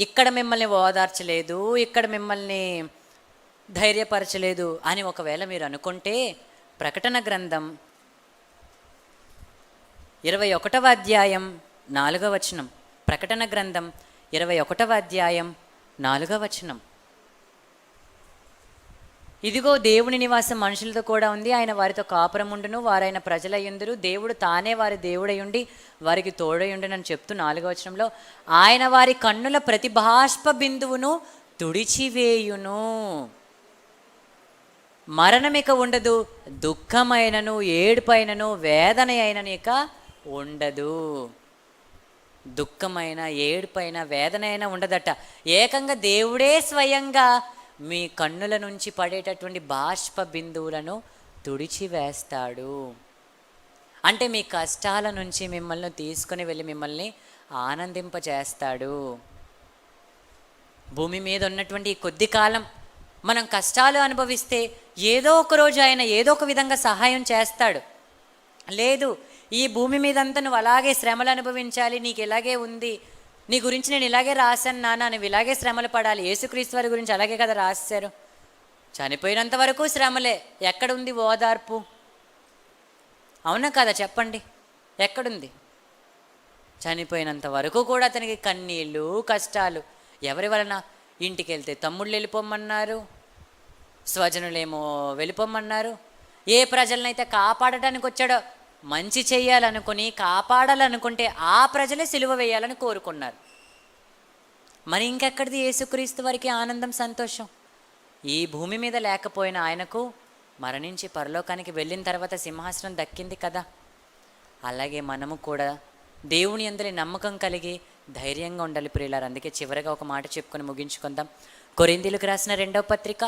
ఇక్కడ మిమ్మల్ని ఓదార్చలేదు, ఇక్కడ మిమ్మల్ని ధైర్యపరచలేదు అని ఒకవేళ మీరు అనుకుంటే, ప్రకటన గ్రంథం 21వ అధ్యాయం 4వ వచనం, ప్రకటన గ్రంథం 21వ అధ్యాయం 4వ వచనం, ఇదిగో దేవుని నివాసం మనుషులతో కూడా ఉంది, ఆయన వారితో కాపురముండును, వారైన ప్రజలయ్యుందురు, దేవుడు తానే వారి దేవుడయుండి వారికి తోడయుండునని చెప్తూ 4వ వచనంలో, ఆయన వారి కన్నుల ప్రతి బాష్ప బిందువును తుడిచివేయును, మరణమిక ఉండదు, దుఃఖమైనను ఏడుపైనను వేదన అయినను ఇక ఉండదు. దుఃఖమైన, ఏడుపైన, వేదన అయినా ఉండదట. ఏకంగా దేవుడే స్వయంగా మీ కన్నుల నుంచి పడేటటువంటి బాష్ప బిందువులను తుడిచివేస్తాడు. అంటే మీ కష్టాల నుంచి మిమ్మల్ని తీసుకొని వెళ్ళి మిమ్మల్ని ఆనందింపజేస్తాడు. భూమి మీద ఉన్నటువంటి ఈ కొద్ది కాలం మనం కష్టాలు అనుభవిస్తే ఏదో ఒక రోజు ఆయన ఏదో ఒక విధంగా సహాయం చేస్తాడు. లేదు ఈ భూమి మీదంతా నువ్వు అలాగే శ్రమలు అనుభవించాలి, నీకు ఇలాగే ఉంది, నీ గురించి నేను ఇలాగే రాశాను నాన్న, నువ్వు ఇలాగే శ్రమలు పడాలి. యేసుక్రీస్తు వారి గురించి అలాగే కదా రాశారు. చనిపోయినంత వరకు శ్రమలే. ఎక్కడుంది ఓదార్పు? అవునా కదా చెప్పండి, ఎక్కడుంది? చనిపోయినంత వరకు కూడా అతనికి కన్నీళ్ళు, కష్టాలు. ఎవరి వలన? ఇంటికి వెళ్తే తమ్ముళ్ళు వెళ్ళిపోమన్నారు, స్వజనులేమో వెళ్ళిపోమన్నారు. ఏ ప్రజలనైతే కాపాడటానికి వచ్చాడో, మంచి చెయ్యాలనుకుని కాపాడాలనుకుంటే ఆ ప్రజలే సిలువ వేయాలని కోరుకున్నారు. మరి ఇంకెక్కడిది యేసుక్రీస్తు వారికి ఆనందం, సంతోషం? ఈ భూమి మీద లేకపోయినా ఆయనకు మరణించి పరలోకానికి వెళ్ళిన తర్వాత సింహాసనం దక్కింది కదా. అలాగే మనము కూడా దేవుని యందలి నమ్మకం కలిగి ధైర్యంగా ఉండాలి ప్రియులారు. అందుకే చివరిగా ఒక మాట చెప్పుకొని ముగించుకుందాం. కొరింథీయులకు రాసిన 2వ పత్రిక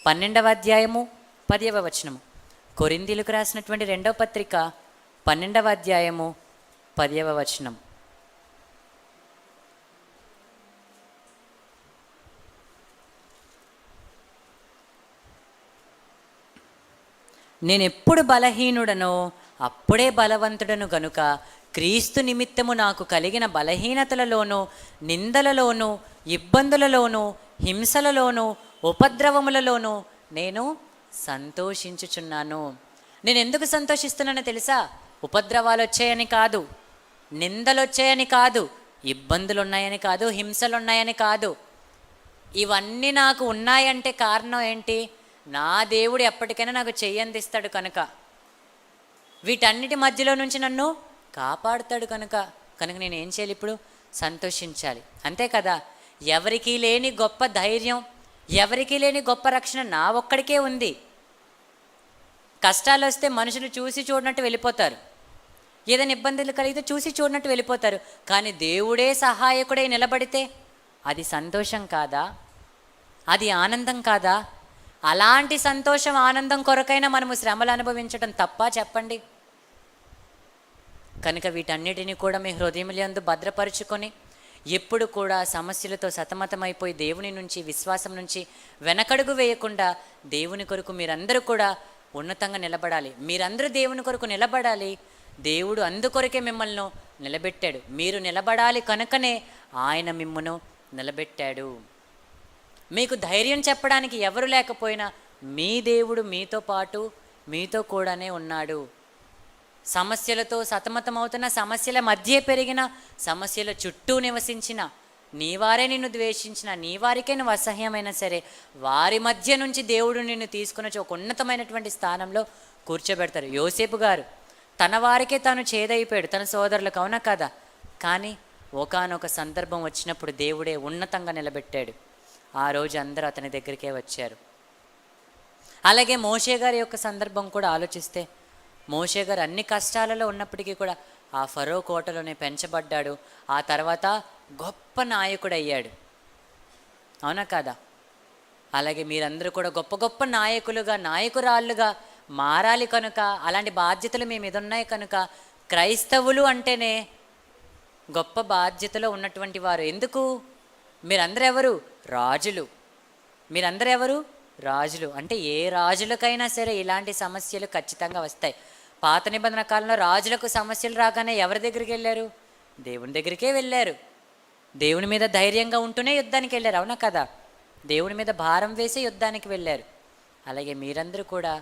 12వ అధ్యాయము 10వ వచనము. కొరింథీయులకు రాసినటువంటి 2వ పత్రిక 12వ అధ్యాయము 10వ వచనం. నేనెప్పుడు బలహీనుడనో అప్పుడే బలవంతుడను గనుక క్రీస్తు నిమిత్తము నాకు కలిగిన బలహీనతలలోనూ, నిందలలోనూ, ఇబ్బందులలోనూ, హింసలలోనూ, ఉపద్రవములలోనూ నేను సంతోషించుచున్నాను. నేను ఎందుకు సంతోషిస్తున్నానో తెలుసా? ఉపద్రవాలు వచ్చాయని కాదు, నిందలు వచ్చాయని కాదు, ఇబ్బందులు ఉన్నాయని కాదు, హింసలు ఉన్నాయని కాదు. ఇవన్నీ నాకు ఉన్నాయంటే కారణం ఏంటి? నా దేవుడు ఎప్పటికైనా నాకు చెయ్యందిస్తాడు కనుక, వీటన్నిటి మధ్యలో నుంచి నన్ను కాపాడుతాడు కనుక నేను ఏం చేయాలి? ఇప్పుడు సంతోషించాలి, అంతే కదా. ఎవరికీ లేని గొప్ప ధైర్యం, ఎవరికీ లేని గొప్ప రక్షణ నా ఒక్కడికే ఉంది. కష్టాలు వస్తే మనుషులు చూసి చూడనట్టు వెళ్ళిపోతారు, ఏదైనా ఇబ్బందులు కలిగితే చూసి చూడనట్టు వెళ్ళిపోతారు. కానీ దేవుడే సహాయకుడై నిలబడితే అది సంతోషం కాదా? అది ఆనందం కాదా? అలాంటి సంతోషం, ఆనందం కొరకైనా మనము శ్రమలు అనుభవించడం తప్ప చెప్పండి? కనుక వీటన్నిటిని కూడా మీ హృదయములందు భద్రపరుచుకొని ఎప్పుడు కూడా సమస్యలతో సతమతమైపోయి దేవుని నుంచి, విశ్వాసం నుంచి వెనకడుగు వేయకుండా దేవుని కొరకు మీరందరూ కూడా ఉన్నతంగా నిలబడాలి. మీరందరూ దేవుని కొరకు నిలబడాలి. దేవుడు అందుకొరకే మిమ్మల్ని నిలబెట్టాడు. మీరు నిలబడాలి కనుకనే ఆయన మిమ్మను నిలబెట్టాడు. మీకు ధైర్యం చెప్పడానికి ఎవరు లేకపోయినా మీ దేవుడు మీతో పాటు, మీతో కూడానే ఉన్నాడు. సమస్యలతో సతమతమవుతున్న, సమస్యల మధ్య పెరిగిన, సమస్యల చుట్టూ నివసించిన, నీవారే నిన్ను ద్వేషించిన, నీ వారికే నువ్వు అసహ్యమైనా సరే, వారి మధ్య నుంచి దేవుడు నిన్ను తీసుకుని వచ్చి ఒక ఉన్నతమైనటువంటి స్థానంలో కూర్చోబెడతారు. యోసేపు గారు తన వారికే తాను చేదైపోయాడు, తన సోదరులకు, అవునా కదా. కానీ ఒకానొక సందర్భం వచ్చినప్పుడు దేవుడే ఉన్నతంగా నిలబెట్టాడు. ఆ రోజు అందరూ అతని దగ్గరికే వచ్చారు. అలాగే మోషే గారి యొక్క సందర్భం కూడా ఆలోచిస్తే, మోషే గారు అన్ని కష్టాలలో ఉన్నప్పటికీ కూడా ఆ ఫరో కోటలోనే పెంచబడ్డాడు. ఆ తర్వాత గొప్ప నాయకుడు అయ్యాడు, అవునా కాదా. అలాగే మీరందరూ కూడా గొప్ప గొప్ప నాయకులుగా, నాయకురాళ్ళుగా మారాలి కనుక, అలాంటి బాధ్యతలు మీ మీద ఉన్నాయి కనుక, క్రైస్తవులు అంటేనే గొప్ప బాధ్యతలో ఉన్నటువంటి వారు. ఎందుకు? మీరందరూ ఎవరు? రాజులు. మీరందరూ ఎవరు? రాజులు. అంటే ఏ రాజులకైనా సరే ఇలాంటి సమస్యలు ఖచ్చితంగా వస్తాయి. పాత నిబంధన కాలంలో రాజులకు సమస్యలు రాగానే ఎవరి దగ్గరికి వెళ్ళారు? దేవుని దగ్గరికే వెళ్ళారు. దేవుని మీద ధైర్యంగా ఉంటూనే యుద్ధానికి వెళ్ళారు, అవునా కదా. దేవుని మీద భారం వేసి యుద్ధానికి వెళ్ళారు. అలాగే మీరందరూ కూడా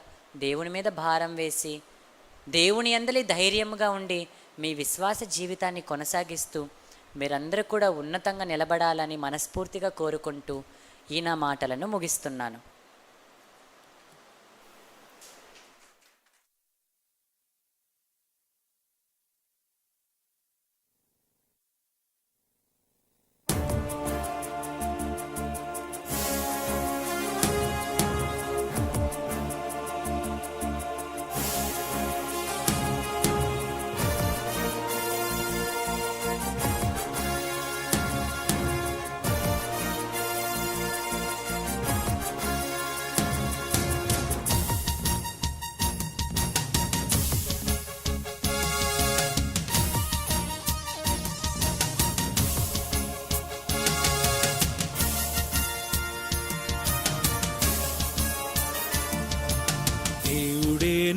దేవుని మీద భారం వేసి, దేవుని యందలి ధైర్యంగా ఉండి మీ విశ్వాస జీవితాన్ని కొనసాగిస్తూ మీరందరూ కూడా ఉన్నతంగా నిలబడాలని మనస్ఫూర్తిగా కోరుకుంటూ ఈ నా మాటలను ముగిస్తున్నాను.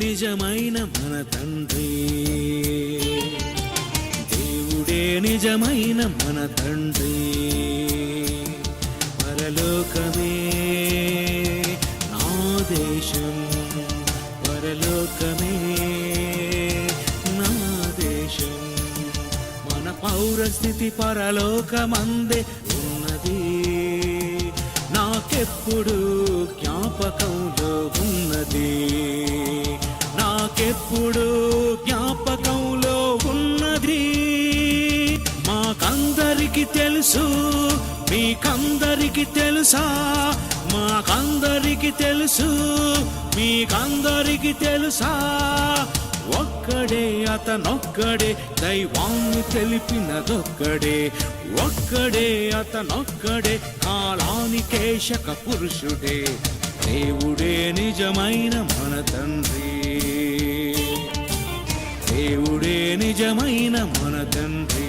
నిజమైన మన తండ్రి, దేవుడే నిజమైన మన తండ్రి. పరలోకమే నా దేశం, పరలోకమే నా దేశం. మన పౌరస్థితి పరలోకమందే ఉన్నది, నాకెప్పుడు జ్ఞాపకంలో ఉన్నది, నాకెప్పుడు జ్ఞాపకంలో ఉన్నది. మాకందరికి తెలుసు, మీకందరికి తెలుసా? మాకందరికి తెలుసు, మీకందరికి తెలుసా? ఒక్కడే అతనొక్కడే, దైవాన్ని తెలిపినదొక్కడే. ఒక్కడే అతనొక్కడే, కాలానికేశక పురుషుడే. దేవుడే నిజమైన మన తండ్రి, దేవుడే నిజమైన మన తండ్రి.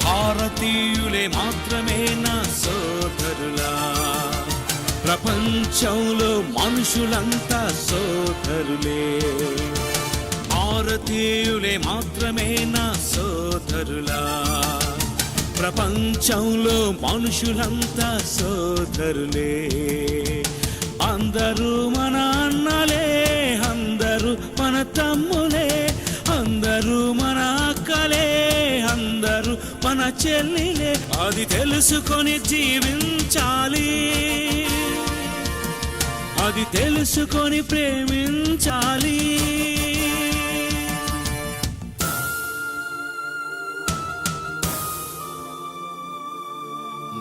భారతీయులే మాత్రమే నా సోదరులా, ప్రపంచంలో మనుషులంతా సోదరులే. భారతీయులే మాత్రమే నా సోదరులా, ప్రపంచంలో మనుషులంతా సోదరులే. అందరూ మన అన్నలే, అందరూ మన తమ్ములే, అందరూ మన అక్కలే, అందరూ మన చెల్లిలే. అది తెలుసుకొని జీవించాలి, అది తెలుసుకొని ప్రేమించాలి.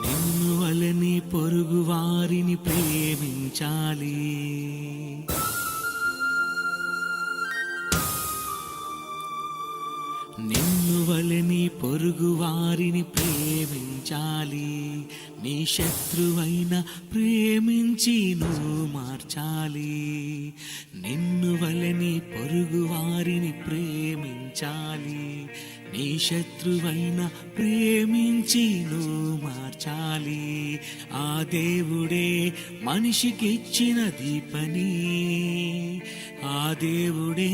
నిన్ను వలని పొరుగు వారిని ప్రేమించాలి, నిన్ను వలని పొరుగు వారిని ప్రేమించాలి. నీ శత్రువైన ప్రేమించి నువ్వు మార్చాలి. నిన్ను వలని పొరుగు వారిని ప్రేమించాలి. నీ శత్రువైన ప్రేమించి నువ్వు మార్చాలి. ఆ దేవుడే మనిషికిచ్చినది పని, ఆ దేవుడే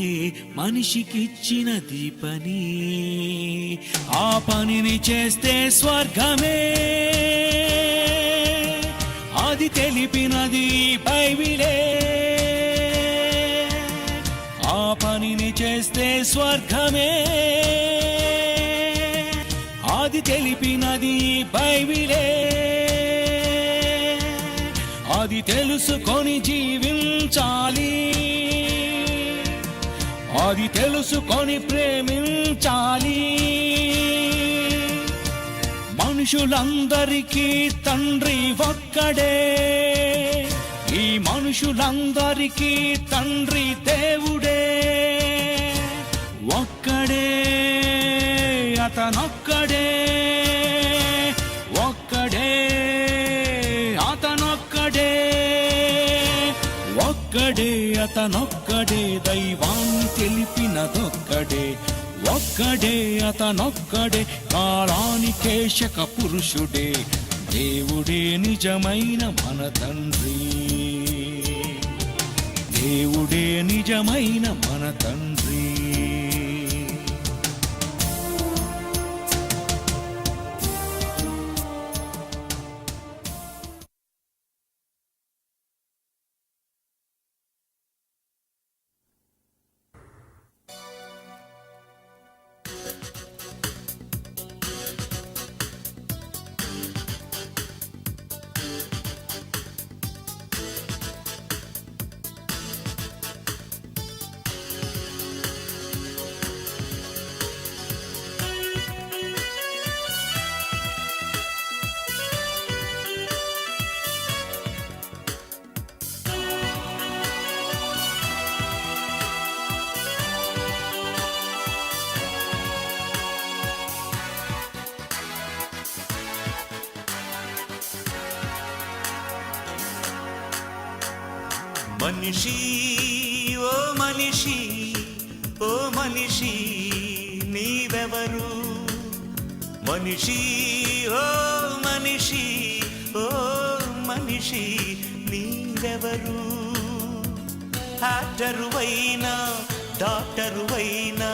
మనిషికిచ్చినది పని. ఆ పనిని చేస్తే స్వర్గమే, అది తెలిపినది బైబిలే. ఆ పనిని చేస్తే స్వర్గమే, అది తెలిపినది బైబిలే. అది తెలుసుకొని జీవించాలి, అది తెలుసుకొని ప్రేమించాలి. మనుషులందరికీ తండ్రి ఒక్కడే, ఈ మనుషులందరికీ తండ్రి దేవుడే. ఒక్కడే అతనొక్కడే, ఒక్కడే అతనొక్కడే, ఒక్కడే అతనొక్కడే, దైవాన్ని తెలిపినదొక్కడే. ఒక్కడే అతనొక్కడే, కాలానికేశక పురుషుడే. దేవుడే నిజమైన మన తండ్రి, దేవుడే నిజమైన మన తండ్రి. మనిషి ఓ మనిషి ఓ మనిషి నీవెవరు మనిషి ఓ మనిషి ఓ మనిషి నీవెవరు యాక్టరువైనా డాక్టరువైనా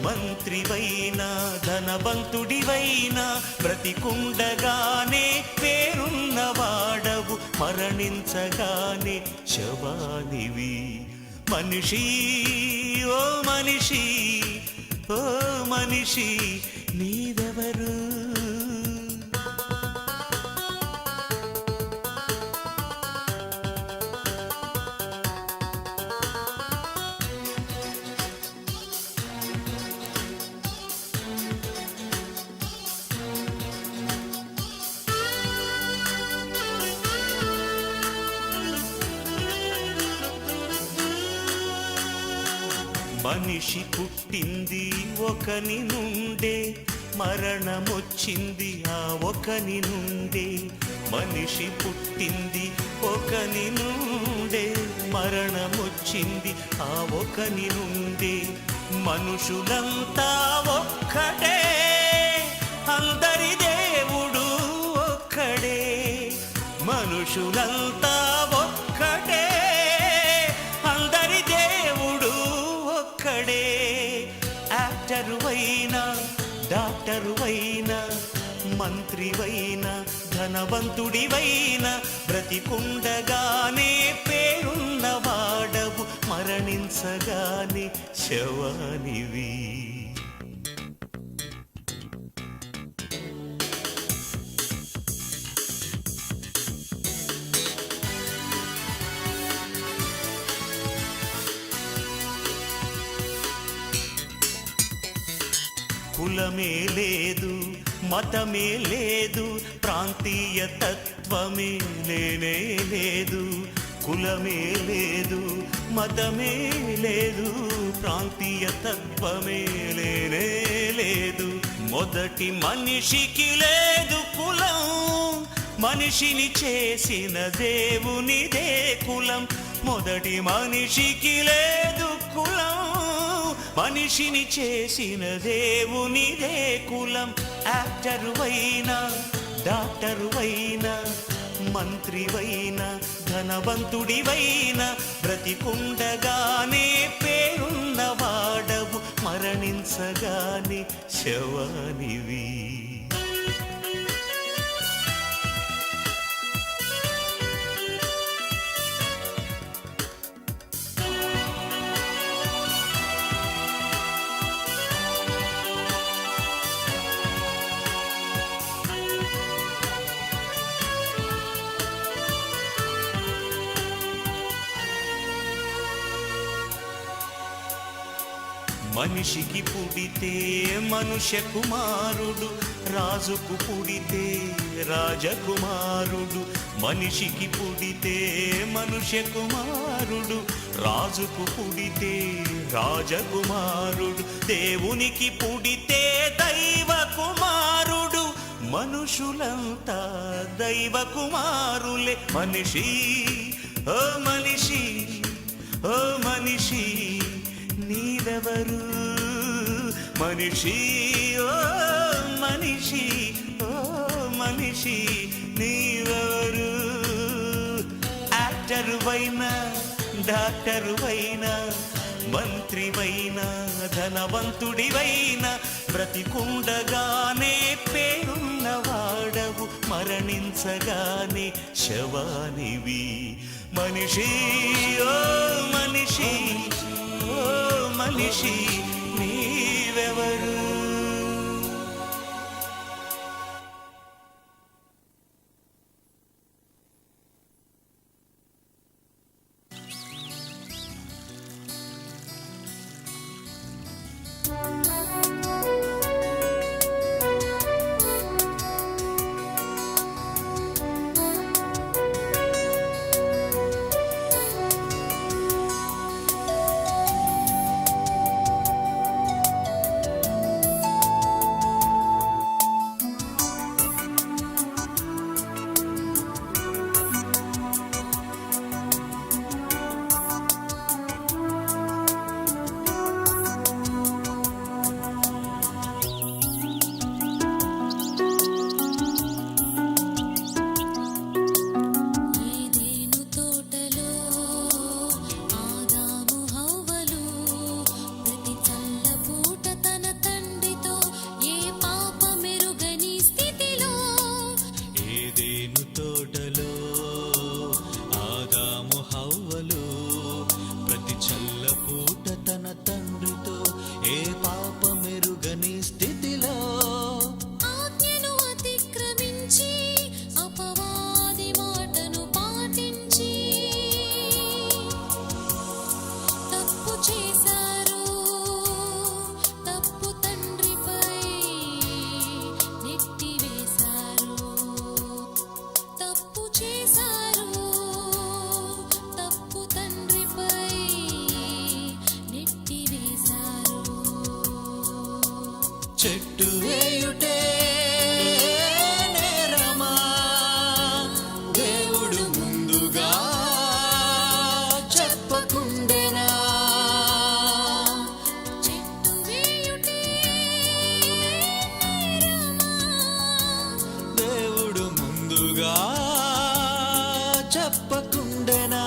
మంత్రివైనా ధనవంతుడివైనా బ్రతికుండగానే పేరున్నవాడవు మరణించగానే శవానివి మనిషి ఓ మనిషి ఓ మనిషి నీవెవరు మనిషి పుట్టింది ఒకని నుండే మరణమొచ్చింది ఆ ఒకని నుండే మనిషి పుట్టింది ఒకని నుండే మరణమొచ్చింది ఆ ఒకని నుండే మనుషులంతా ఒక్కడే అందరి దేవుడు ఒక్కడే మనుషులంతా ఒక్కడే అందరి దేవుడు ఒక్కడే యాక్టరువైనా డాక్టరువైనా మంత్రివైనా ధనవంతుడివైనా బ్రతికుండగానే పేరున్నవాడవు మరణించగానే శవానివి కులమే లేదు మతమే లేదు ప్రాంతీయ తత్వమే లేనే లేదు కులమే లేదు మతమే లేదు ప్రాంతీయ తత్వమే లేనే లేదు మొదటి మనిషికి లేదు కులం మనిషిని చేసిన దేవునిదే కులం మొదటి మనిషికి లేదు కులం మనిషిని చేసిన దేవునిదే కులం యాక్టరువైనా డాక్టరువైనా మంత్రివైనా ధనవంతుడివైనా బ్రతికుండగానే పేరున్నవాడవు మరణించగానే శవానివి మనిషికి పుడితే మనుష్య కుమారుడు రాజుకు పుడితే రాజకుమారుడు మనిషికి పుడితే మనుష్య కుమారుడు రాజుకు పుడితే రాజకుమారుడు దేవునికి పుడితే దైవ కుమారుడు మనుషులంతా దైవ కుమారులే మనిషి ఓ మనిషి ఓ మనిషి నీవెవరు మనిషి ఓ మనిషి ఓ మనిషి నీవెవరు యాక్టరువైనా డాక్టరువైనా మంత్రివైనా ధనవంతుడివైనా బ్రతికుండగానే పేరున్నవాడవు మరణించగానే శవానివి మనిషి ఓ మనిషి ఓ మనిషి నీవెవరు చెట్టు వేయుటే నేరమా, దేవుడు ముందుగా చెప్పకుండెనా. చెట్టు వేయుటే దేవుడు ముందుగా చెప్పకుండెనా.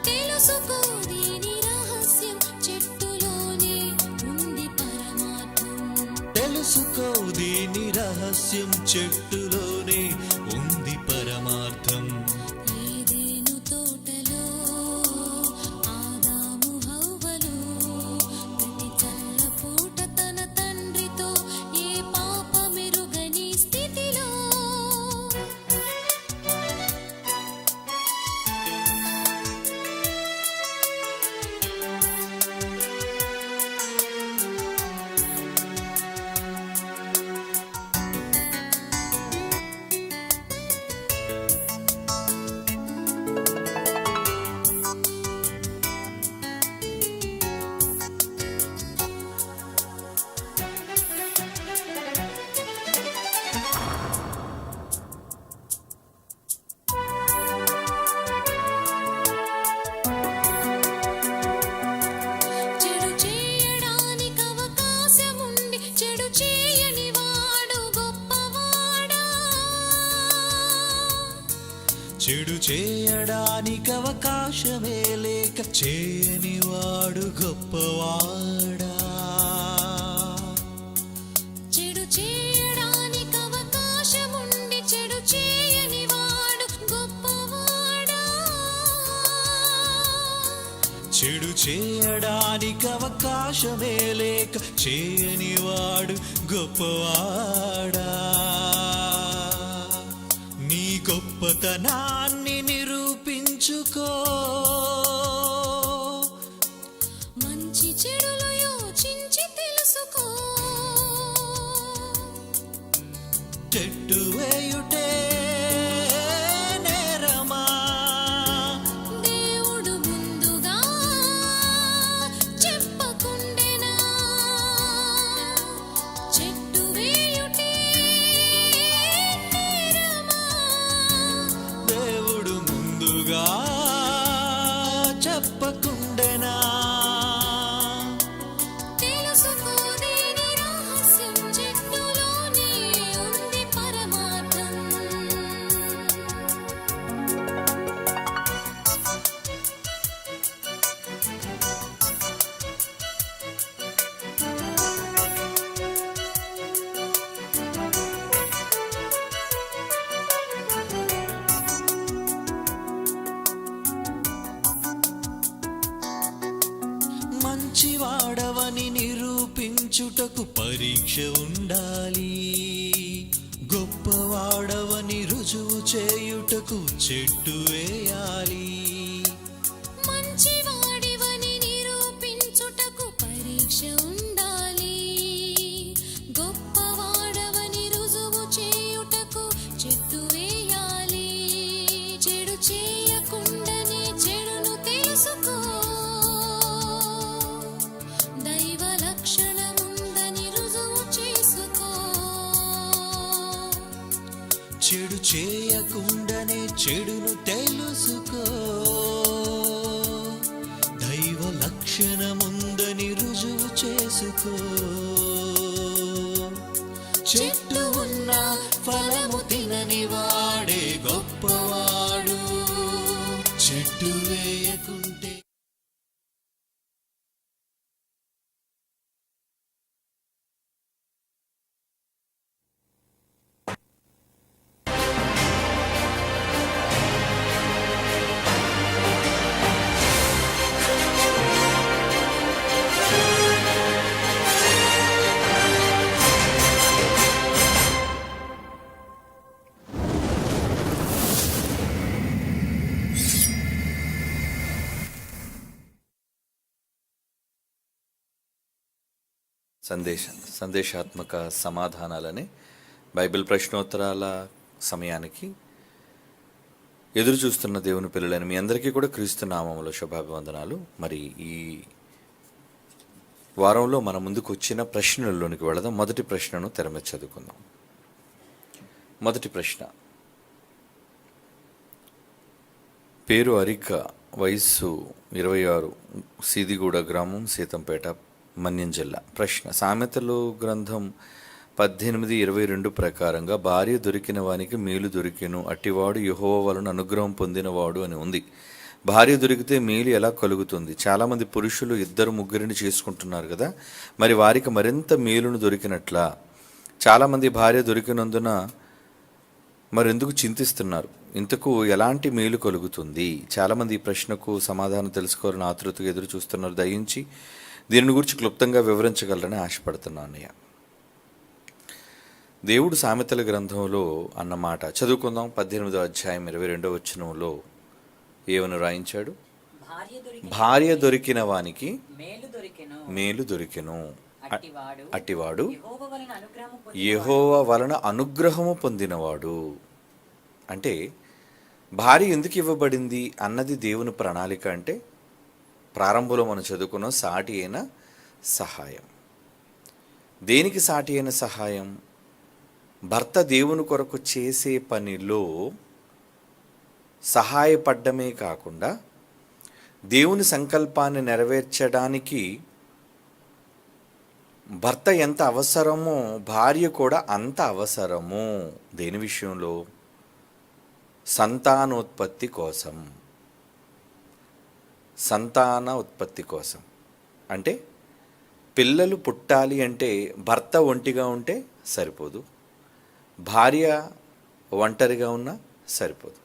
తెలుసుకో దీని రహస్యం, చెట్టులోనే ఉంది పరమార్థం. తెలుసుకో దీని రహస్యం, చెట్టులోనే ఉంది పరమార్థం. ఏదెను తోటలో ఆదాము హవ్వలు ప్రతి చల్లపూట తన తండ్రితో ఏ పాపమెరుగని స్థితిలో. చెడు చేయడానికి అవకాశముండి చెడు చేయని వాడు గొప్పవాడా. చెడు చేయడానికి అవకాశమే లేక చేయని వాడు గొప్పవాడా. చెడు చేయడానికి అవకాశముండి చెడు చేయని వాడు గొప్పవాడా. చెడు చేయడానికి అవకాశమే లేక చేయని వాడు గొప్పవాడా. నీ గొప్పతనాన్ని నిరూపించుకో, మంచి చెడులు యోచించి తెలుసుకో. చెట్టు వేయుటే నేరమా, దేవుడు ముందుగా చెప్పకుండెనా. చెట్టు వేయుటే నేరమా, దేవుడు ముందుగా చెప్పకుండెనా. తెలుసుకో దీని రహస్యం, చెట్టులోనే ఉంది పరమార్థం. మంచివాడవని నిరూపించుటకు పరీక్ష ఉండాలి. గొప్పవాడవని రుజువు చేయుటకు చెట్టు వేయాలి. మంచివాడివని నిరూపించుటకు పరీక్ష ఉండాలి. గొప్పవాడవని రుజువు చేయుటకు చెట్టు వేయాలి. చెడు చేయకుండానే చెడును తెలుసుకో, దైవ లక్షణముందని రుజువు చేసుకో. చెడు చేయకుండానే చెడును తెలుసుకో, దైవ లక్షణముందని రుజువు చేసుకో. చెట్టు ఉన్న ఫలము తినని వాడే గొప్పవాడు. చెట్టు వేయకుంటే సందేశాత్మక సమాధానాలని బైబిల్ ప్రశ్నోత్తరాల సమయానికి ఎదురు చూస్తున్న దేవుని పిల్లలని మీ అందరికీ కూడా క్రీస్తు నామములో శుభాభివందనాలు. మరి ఈ వారంలో మన ముందుకు వచ్చిన ప్రశ్నల్లోనికి వెళదాం. మొదటి ప్రశ్నను తెర మీద చదువుకుందాం. మొదటి ప్రశ్న, పేరు అరిక, వయస్సు 26, సీదిగూడ గ్రామం, సీతంపేట, మన్యం జిల్లా. ప్రశ్న, సామెతలు గ్రంథం 18:22 ప్రకారంగా భార్య దొరికిన వానికి మేలు దొరికెను, అట్టివాడు యెహోవా వలన అనుగ్రహం పొందినవాడు అని ఉంది. భార్య దొరికితే మేలు ఎలా కలుగుతుంది? చాలామంది పురుషులు 2-3 చేసుకుంటున్నారు కదా, మరి వారికి మరింత మేలును దొరికినట్లా? చాలామంది భార్య దొరికినందున మరెందుకు చింతిస్తున్నారు? ఇంతకు ఎలాంటి మేలు కలుగుతుంది? చాలామంది ఈ ప్రశ్నకు సమాధానం తెలుసుకోవాలని ఆతృతగా ఎదురు చూస్తున్నారు. దయించి దీని గురించి క్లుప్తంగా వివరించగలరని ఆశపడుతున్నాను అన్నయ్య. దేవుడు సామెతల గ్రంథంలో అన్నమాట చదువుకుందాం. 18వ అధ్యాయం 22వ వచనంలో ఏమని రాయించాడు? భార్య దొరికిన వానికి మేలు దొరికెను, అట్టివాడు యెహోవా వలన అనుగ్రహము పొందినవాడు. అంటే భార్య ఎందుకు ఇవ్వబడింది అన్నది దేవుని ప్రణాళిక. అంటే ప్రారంభంలో మనం చదువుకున్న సాటి అయిన సహాయం. దేనికి సాటి అయిన సహాయం? భర్త దేవుని కొరకు చేసే పనిలో సహాయపడ్డమే కాకుండా దేవుని సంకల్పాన్ని నెరవేర్చడానికి భర్త ఎంత అవసరమో భార్య కూడా అంత అవసరము. దేని విషయంలో? సంతానోత్పత్తి కోసం. సంతాన ఉత్పత్తి కోసం అంటే పిల్లలు పుట్టాలి అంటే భర్త ఒంటిగా ఉంటే సరిపోదు, భార్య ఒంటరిగా ఉన్నా సరిపోదు.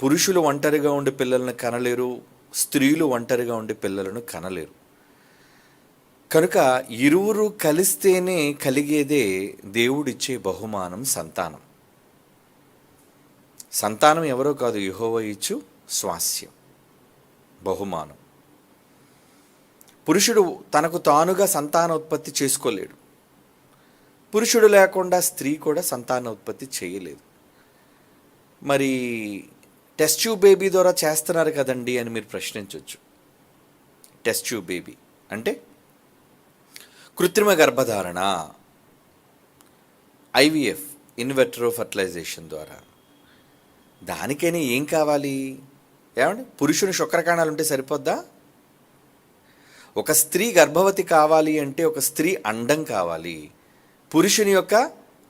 పురుషులు ఒంటరిగా ఉండి పిల్లలను కనలేరు, స్త్రీలు ఒంటరిగా ఉండి పిల్లలను కనలేరు. కనుక ఇరువురు కలిస్తేనే కలిగేదే దేవుడిచ్చే బహుమానం సంతానం. సంతానం ఎవరో కాదు, యెహోవా ఇచ్చు స్వాస్యం, బహుమానం. పురుషుడు తనకు తానుగా సంతానోత్పత్తి చేసుకోలేడు. పురుషుడు లేకుండా స్త్రీ కూడా సంతానోత్పత్తి చేయలేదు. మరి టెస్ట్ ట్యూబ్ బేబీ ద్వారా చేస్తున్నారు కదండి అని మీరు ప్రశ్నించవచ్చు. టెస్ట్ ట్యూబ్ బేబీ అంటే కృత్రిమ గర్భధారణ, ఐవిఎఫ్, ఇన్వెట్రో ఫర్టిలైజేషన్ ద్వారా. దానికైనా ఏం కావాలి? ఏమండి, పురుషుని శుక్రకణాలు ఉంటే సరిపోద్దా? ఒక స్త్రీ గర్భవతి కావాలి అంటే ఒక స్త్రీ అండం కావాలి, పురుషుని యొక్క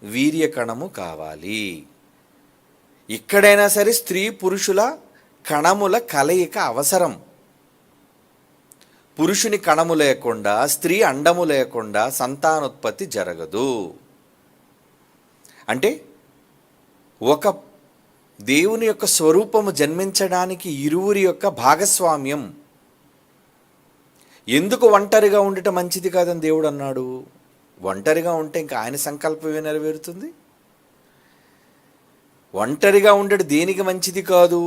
వీర్యకణము కావాలి. ఇక్కడైనా సరే స్త్రీ పురుషుల కణముల కలయిక అవసరం. పురుషుని కణము లేకుండా, స్త్రీ అండము లేకుండా సంతానోత్పత్తి జరగదు. అంటే ఒక దేవుని యొక్క స్వరూపము జన్మించడానికి ఇరువురి యొక్క భాగస్వామ్యం. ఎందుకు ఒంటరిగా ఉండటం మంచిది కాదని దేవుడు అన్నాడు? ఒంటరిగా ఉంటే ఇంకా ఆయన సంకల్పమే నెరవేరుతుంది. ఒంటరిగా ఉండడం దేనికి మంచిది కాదు?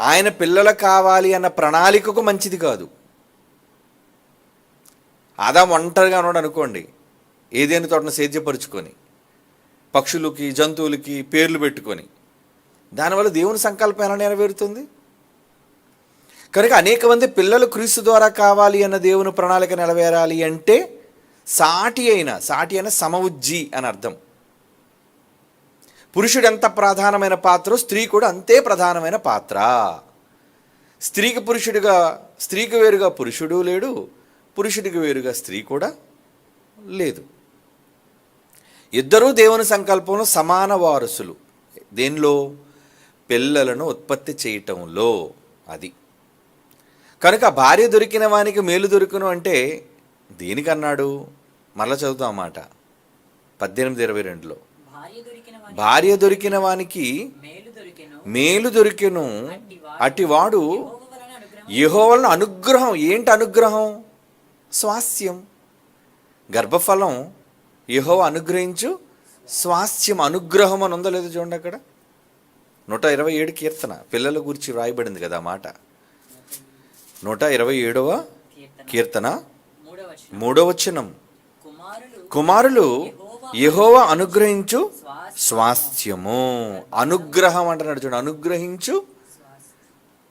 ఆయన పిల్లలు కావాలి అన్న ప్రణాళికకు మంచిది కాదు. ఆదాము ఒంటరిగా ఉన్నాడు అనుకోండి, ఏదైనా తోటను సేద్యపరుచుకొని, పక్షులకి జంతువులకి పేర్లు పెట్టుకొని, దానివల్ల దేవుని సంకల్పం ఎలా నెరవేరుతుంది? కనుక అనేక మంది పిల్లలు క్రీస్తు ద్వారా కావాలి అన్న దేవుని ప్రణాళిక నెరవేరాలి అంటే సాటి అయిన సమవుజ్జి అని అర్థం. పురుషుడు ఎంత ప్రధానమైన పాత్ర, స్త్రీ కూడా అంతే ప్రధానమైన పాత్ర. స్త్రీకి వేరుగా పురుషుడు లేడు, పురుషుడికి వేరుగా స్త్రీ కూడా లేదు. ఇద్దరూ దేవుని సంకల్పంలో సమాన వారసులు. దేనిలో? పిల్లలను ఉత్పత్తి చేయటంలో. అది కనుక భార్య దొరికిన వానికి మేలు దొరుకును అంటే దేనికన్నాడు? మరలా చదువుతాం మాట 18:22లో. భార్య దొరికిన వానికి మేలు దొరికెను, అటివాడు యెహోవా వలన అనుగ్రహం. ఏంటి అనుగ్రహం? స్వాస్యం, గర్భఫలం. యెహోవా అనుగ్రహించు స్వాస్యం. అనుగ్రహం అని ఉందో లేదో చూడండి అక్కడ. 127 కీర్తన పిల్లల గురించి వ్రాయబడింది కదా మాట. 127వ కీర్తన 3వ వచనం, కుమారులు యెహోవా అనుగ్రహించు స్వాస్థ్యము. అనుగ్రహం అంటున్నాడు చూడండి. అనుగ్రహించు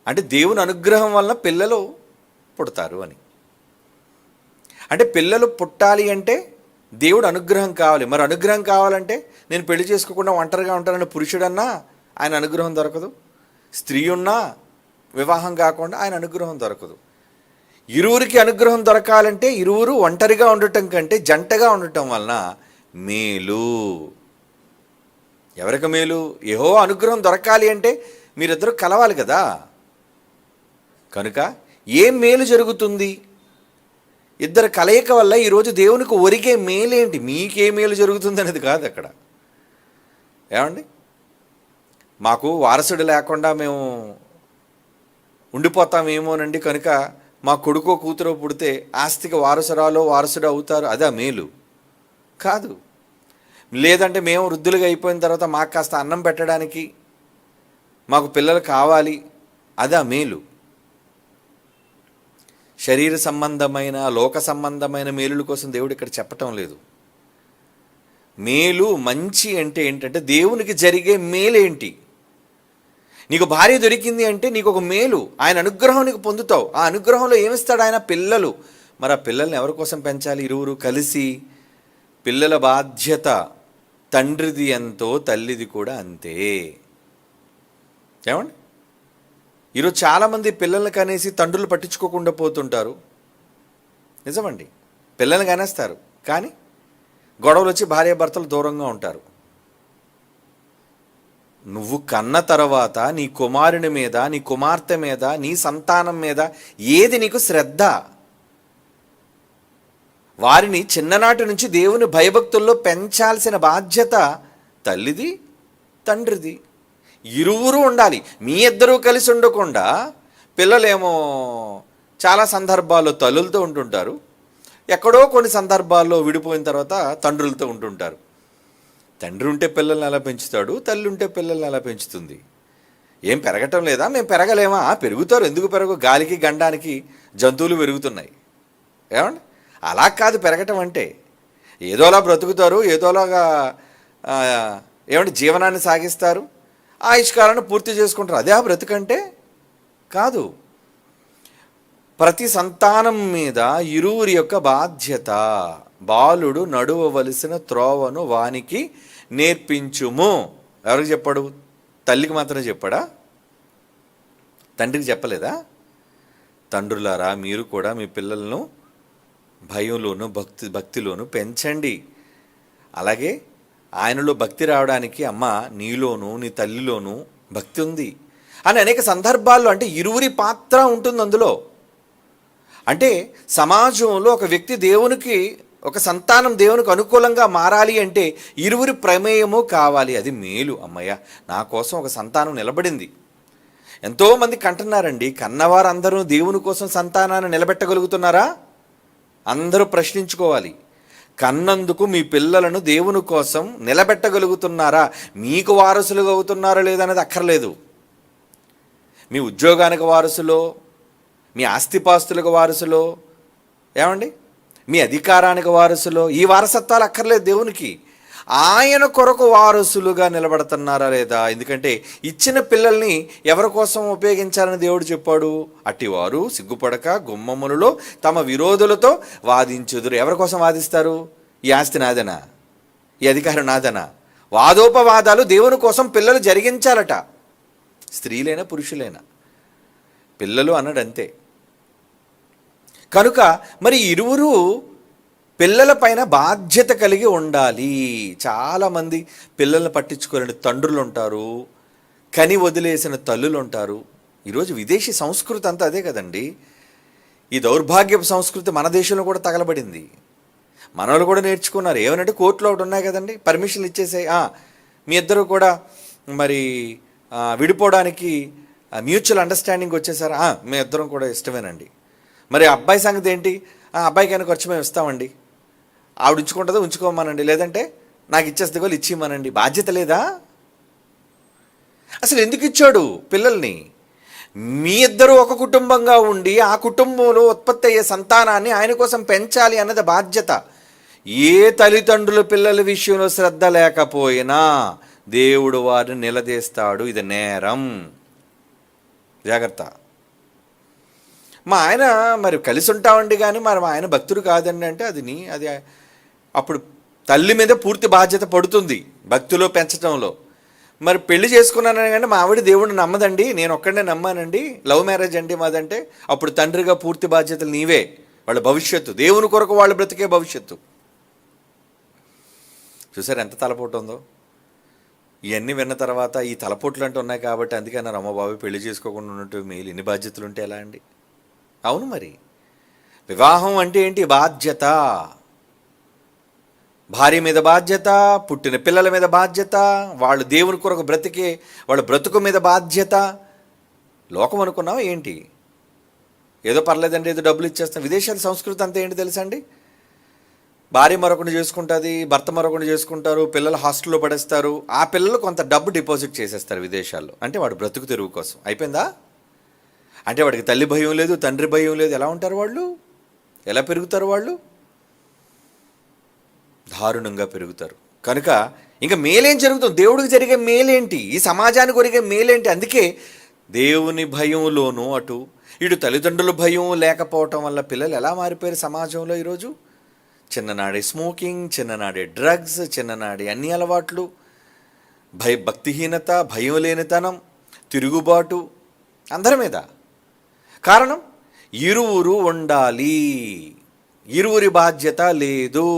అంటే దేవుని అనుగ్రహం వలన పిల్లలు పుడతారు అని. అంటే పిల్లలు పుట్టాలి అంటే దేవుడు అనుగ్రహం కావాలి. మరి అనుగ్రహం కావాలంటే నేను పెళ్లి చేసుకోకుండా ఒంటరిగా ఉంటానని పురుషుడన్నా ఆయన అనుగ్రహం దొరకదు, స్త్రీ ఉన్నా వివాహం కాకుండా ఆయన అనుగ్రహం దొరకదు. ఇరువురికి అనుగ్రహం దొరకాలంటే ఇరువురు ఒంటరిగా ఉండటం కంటే జంటగా ఉండటం వలన మేలు. ఎవరికి మేలు? యెహోవా అనుగ్రహం దొరకాలి అంటే మీరిద్దరూ కలవాలి కదా. కనుక ఏం మేలు జరుగుతుంది? ఇద్దరు కలయిక వల్ల ఈరోజు దేవునికి ఒరిగే మేలేంటి? మీకే మేలు జరుగుతుంది అనేది కాదు అక్కడ. ఏమండి, మాకు వారసుడు లేకుండా మేము ఉండిపోతామేమోనండి, కనుక మా కొడుకో కూతురో పుడితే ఆస్తికి వారసుడు అవుతారు, అదే మేలు కాదు. లేదంటే మేము వృద్ధులుగా అయిపోయిన తర్వాత మాకు కాస్త అన్నం పెట్టడానికి మాకు పిల్లలు కావాలి, అదే మేలు. శరీర సంబంధమైన లోక సంబంధమైన మేలుల కోసం దేవుడు ఇక్కడ చెప్పటం లేదు. మేలు మంచి అంటే ఏంటంటే దేవునికి జరిగే మేలేంటి? నీకు భార్య దొరికింది అంటే నీకు ఒక మేలు, ఆయన అనుగ్రహం నీకు పొందుతావు. ఆ అనుగ్రహంలో ఏమిస్తాడు ఆయన? పిల్లలు. మరి ఆ పిల్లల్ని ఎవరి కోసం పెంచాలి? ఇరువురు కలిసి. పిల్లల బాధ్యత తండ్రిది ఎంతో తల్లిది కూడా అంతే. ఏమండి, ఈరోజు చాలామంది పిల్లల్ని కనేసి తండ్రులు పట్టించుకోకుండా పోతుంటారు. నిజమండి, పిల్లల్ని కనేస్తారు కానీ గొడవలు వచ్చి భార్యాభర్తలు దూరంగా ఉంటారు. నువ్వు కన్న తర్వాత నీ కుమారుని మీద, నీ కుమార్తె మీద, నీ సంతానం మీద ఏది నీకు శ్రద్ధ? వారిని చిన్ననాటి నుంచి దేవుని భయభక్తుల్లో పెంచాల్సిన బాధ్యత తల్లిది, తండ్రిది. ఇరువురు ఉండాలి. మీ ఇద్దరూ కలిసి ఉండకుండా పిల్లలేమో చాలా సందర్భాల్లో తల్లులతో ఉంటుంటారు, ఎక్కడో కొన్ని సందర్భాల్లో విడిపోయిన తర్వాత తండ్రులతో ఉంటుంటారు. తండ్రి ఉంటే పిల్లల్ని ఎలా పెంచుతాడు? తల్లి ఉంటే పిల్లల్ని ఎలా పెంచుతుంది? ఏం పెరగటం లేదా? మేము పెరగలేమా? పెరుగుతారు, ఎందుకు పెరగవు? గాలికి గండానికి జంతువులు పెరుగుతున్నాయి. ఏమండి, అలా కాదు పెరగటం అంటే. ఏదోలా బ్రతుకుతారు, ఏదోలాగా ఏమంటే జీవనాన్ని సాగిస్తారు, ఆయుష్కాలను పూర్తి చేసుకుంటారు. అదే ఆ బ్రతుకంటే కాదు. ప్రతి సంతానం మీద ఇరువురి యొక్క బాధ్యత. బాలుడు నడువవలసిన త్రోవను వానికి నేర్పించుము. ఎవరికి చెప్పాడు? తల్లికి మాత్రమే చెప్పాడా? తండ్రికి చెప్పలేదా? తండ్రులారా, మీరు కూడా మీ పిల్లలను భయంలోను భక్తిలోను పెంచండి. అలాగే ఆయనలో భక్తి రావడానికి అమ్మ నీలోను నీ తల్లిలోను భక్తి ఉంది అని అనేక సందర్భాల్లో, అంటే ఇరువురి పాత్ర ఉంటుంది అందులో. అంటే సమాజంలో ఒక వ్యక్తి దేవునికి, ఒక సంతానం దేవునికి అనుకూలంగా మారాలి అంటే ఇరువురి ప్రమేయము కావాలి. అది మేలు. అమ్మయ్య, నా కోసం ఒక సంతానం నిలబడింది. ఎంతోమంది కంటున్నారండి, కన్నవారందరూ దేవుని కోసం సంతానాన్ని నిలబెట్టగలుగుతున్నారా? అందరూ ప్రశ్నించుకోవాలి. కన్నందుకు మీ పిల్లలను దేవుని కోసం నిలబెట్టగలుగుతున్నారా? మీకు వారసులుగా అవుతున్నారా లేదనేది అక్కర్లేదు. మీ ఉద్యోగానికి వారసులో, మీ ఆస్తిపాస్తులకు వారసులో, ఏమండి మీ అధికారానికి వారసులో, ఈ వారసత్వాలు అక్కర్లేదు దేవునికి. ఆయన కొరకు వారసులుగా నిలబడుతున్నారా లేదా? ఎందుకంటే ఇచ్చిన పిల్లల్ని ఎవరి కోసం ఉపయోగించాలని దేవుడు చెప్పాడు? అట్టివారు సిగ్గుపడక గుమ్మములలో తమ విరోధులతో వాదించుదురు. ఎవరి కోసం వాదిస్తారు? ఈ ఆస్తి నాదనా, ఈ అధికారం నాదనా? వాదోపవాదాలు దేవుని కోసం పిల్లలు జరిగించాలట. స్త్రీలైనా పురుషులైనా పిల్లలు అన్నాడంతే. కనుక మరి ఇరువురు పిల్లల పైన బాధ్యత కలిగి ఉండాలి. చాలామంది పిల్లల్ని పట్టించుకోలేని తండ్రులు ఉంటారు, కని వదిలేసిన తల్లులు ఉంటారు. ఈరోజు విదేశీ సంస్కృతి అంతా అదే కదండి. ఈ దౌర్భాగ్యపు సంస్కృతి మన దేశంలో కూడా తగలబడింది. మనోళ్ళు కూడా నేర్చుకున్నారు. ఏమనంటే కోర్టులో ఒకటి ఉన్నాయి కదండి, పర్మిషన్లు ఇచ్చేసాయి, మీ ఇద్దరు కూడా మరి విడిపోవడానికి మ్యూచువల్ అండర్స్టాండింగ్ వచ్చేసారా? మీ ఇద్దరం కూడా ఇష్టమేనండి. మరి అబ్బాయి సంగతి ఏంటి? అబ్బాయికైనా ఖర్చు మేము ఇస్తామండి, ఆవిడ ఉంచుకుంటుందో ఉంచుకోమనండి, లేదంటే నాకు ఇచ్చేస్తే వాళ్ళు ఇచ్చిమ్మనండి. బాధ్యత లేదా? అసలు ఎందుకు ఇచ్చాడు పిల్లల్ని? మీ ఇద్దరు ఒక కుటుంబంగా ఉండి ఆ కుటుంబంలో ఉత్పత్తి అయ్యే సంతానాన్ని ఆయన కోసం పెంచాలి అన్నది బాధ్యత. ఏ తల్లిదండ్రులు పిల్లల విషయంలో శ్రద్ధ లేకపోయినా దేవుడు వారిని నిలదీస్తాడు. ఇది నేరం, జాగ్రత్త. మా ఆయన మరి కలిసి ఉంటామండి కానీ మరి మా ఆయన భక్తుడు కాదండి అంటే అది అప్పుడు తల్లి మీద పూర్తి బాధ్యత పడుతుంది భక్తిలో పెంచడంలో. మరి పెళ్లి చేసుకున్నాను కానీ మా ఆవిడ దేవుడిని నమ్మదండి, నేను ఒక్కడే నమ్మానండి, లవ్ మ్యారేజ్ అండి మాదంటే అప్పుడు తండ్రిగా పూర్తి బాధ్యతలు నీవే. వాళ్ళ భవిష్యత్తు, దేవుని కొరకు వాళ్ళు బ్రతికే భవిష్యత్తు. చూసారు ఎంత తలపోటు ఉందో. ఇవన్నీ విన్న తర్వాత ఈ తలపోట్లు అంటూ ఉన్నాయి కాబట్టి అందుకే అన్నారు, అమ్మ బాబు పెళ్లి చేసుకోకుండా ఉన్నట్టు మేలు, ఇన్ని బాధ్యతలు ఉంటే ఎలా అండి? అవును, మరి వివాహం అంటే ఏంటి? బాధ్యత. భార్య మీద బాధ్యత, పుట్టిన పిల్లల మీద బాధ్యత, వాళ్ళు దేవుని కొరకు బ్రతికే వాళ్ళ బ్రతుకు మీద బాధ్యత. లోకం అనుకున్నావా ఏంటి? ఏదో పర్లేదండి, ఏదో డబ్బులు ఇచ్చేస్తాం. విదేశాల సంస్కృతి అంతా ఏంటి తెలుసా అండి? భార్య మరొకటి చేసుకుంటుంది, భర్త మరొకటి చేసుకుంటారు, పిల్లలు హాస్టల్లో పడేస్తారు, ఆ పిల్లలు కొంత డబ్బు డిపాజిట్ చేసేస్తారు విదేశాల్లో. అంటే వాడు బ్రతుకు తెరువు కోసం. అయిపోయిందా? అంటే వాడికి తల్లి భయం లేదు, తండ్రి భయం లేదు. ఎలా ఉంటారు వాళ్ళు? ఎలా పెరుగుతారు వాళ్ళు? దారుణంగా పెరుగుతారు. కనుక ఇంకా మేలేం జరుగుతుంది? దేవుడికి జరిగే మేలేంటి? ఈ సమాజానికి జరిగే మేలేంటి? అందుకే దేవుని భయంలోనూ ఇటు తల్లిదండ్రుల భయం లేకపోవటం వల్ల పిల్లలు ఎలా మారిపోయారు సమాజంలో ఈరోజు? చిన్ననాడే స్మోకింగ్, చిన్ననాడే డ్రగ్స్, చిన్ననాడే అన్ని అలవాట్లు, భక్తిహీనత, భయం లేనితనం, తిరుగుబాటు అందరి మీద. కారణం ఇరువురు ఉండాలి, ఇరువురి బాధ్యత లేదు.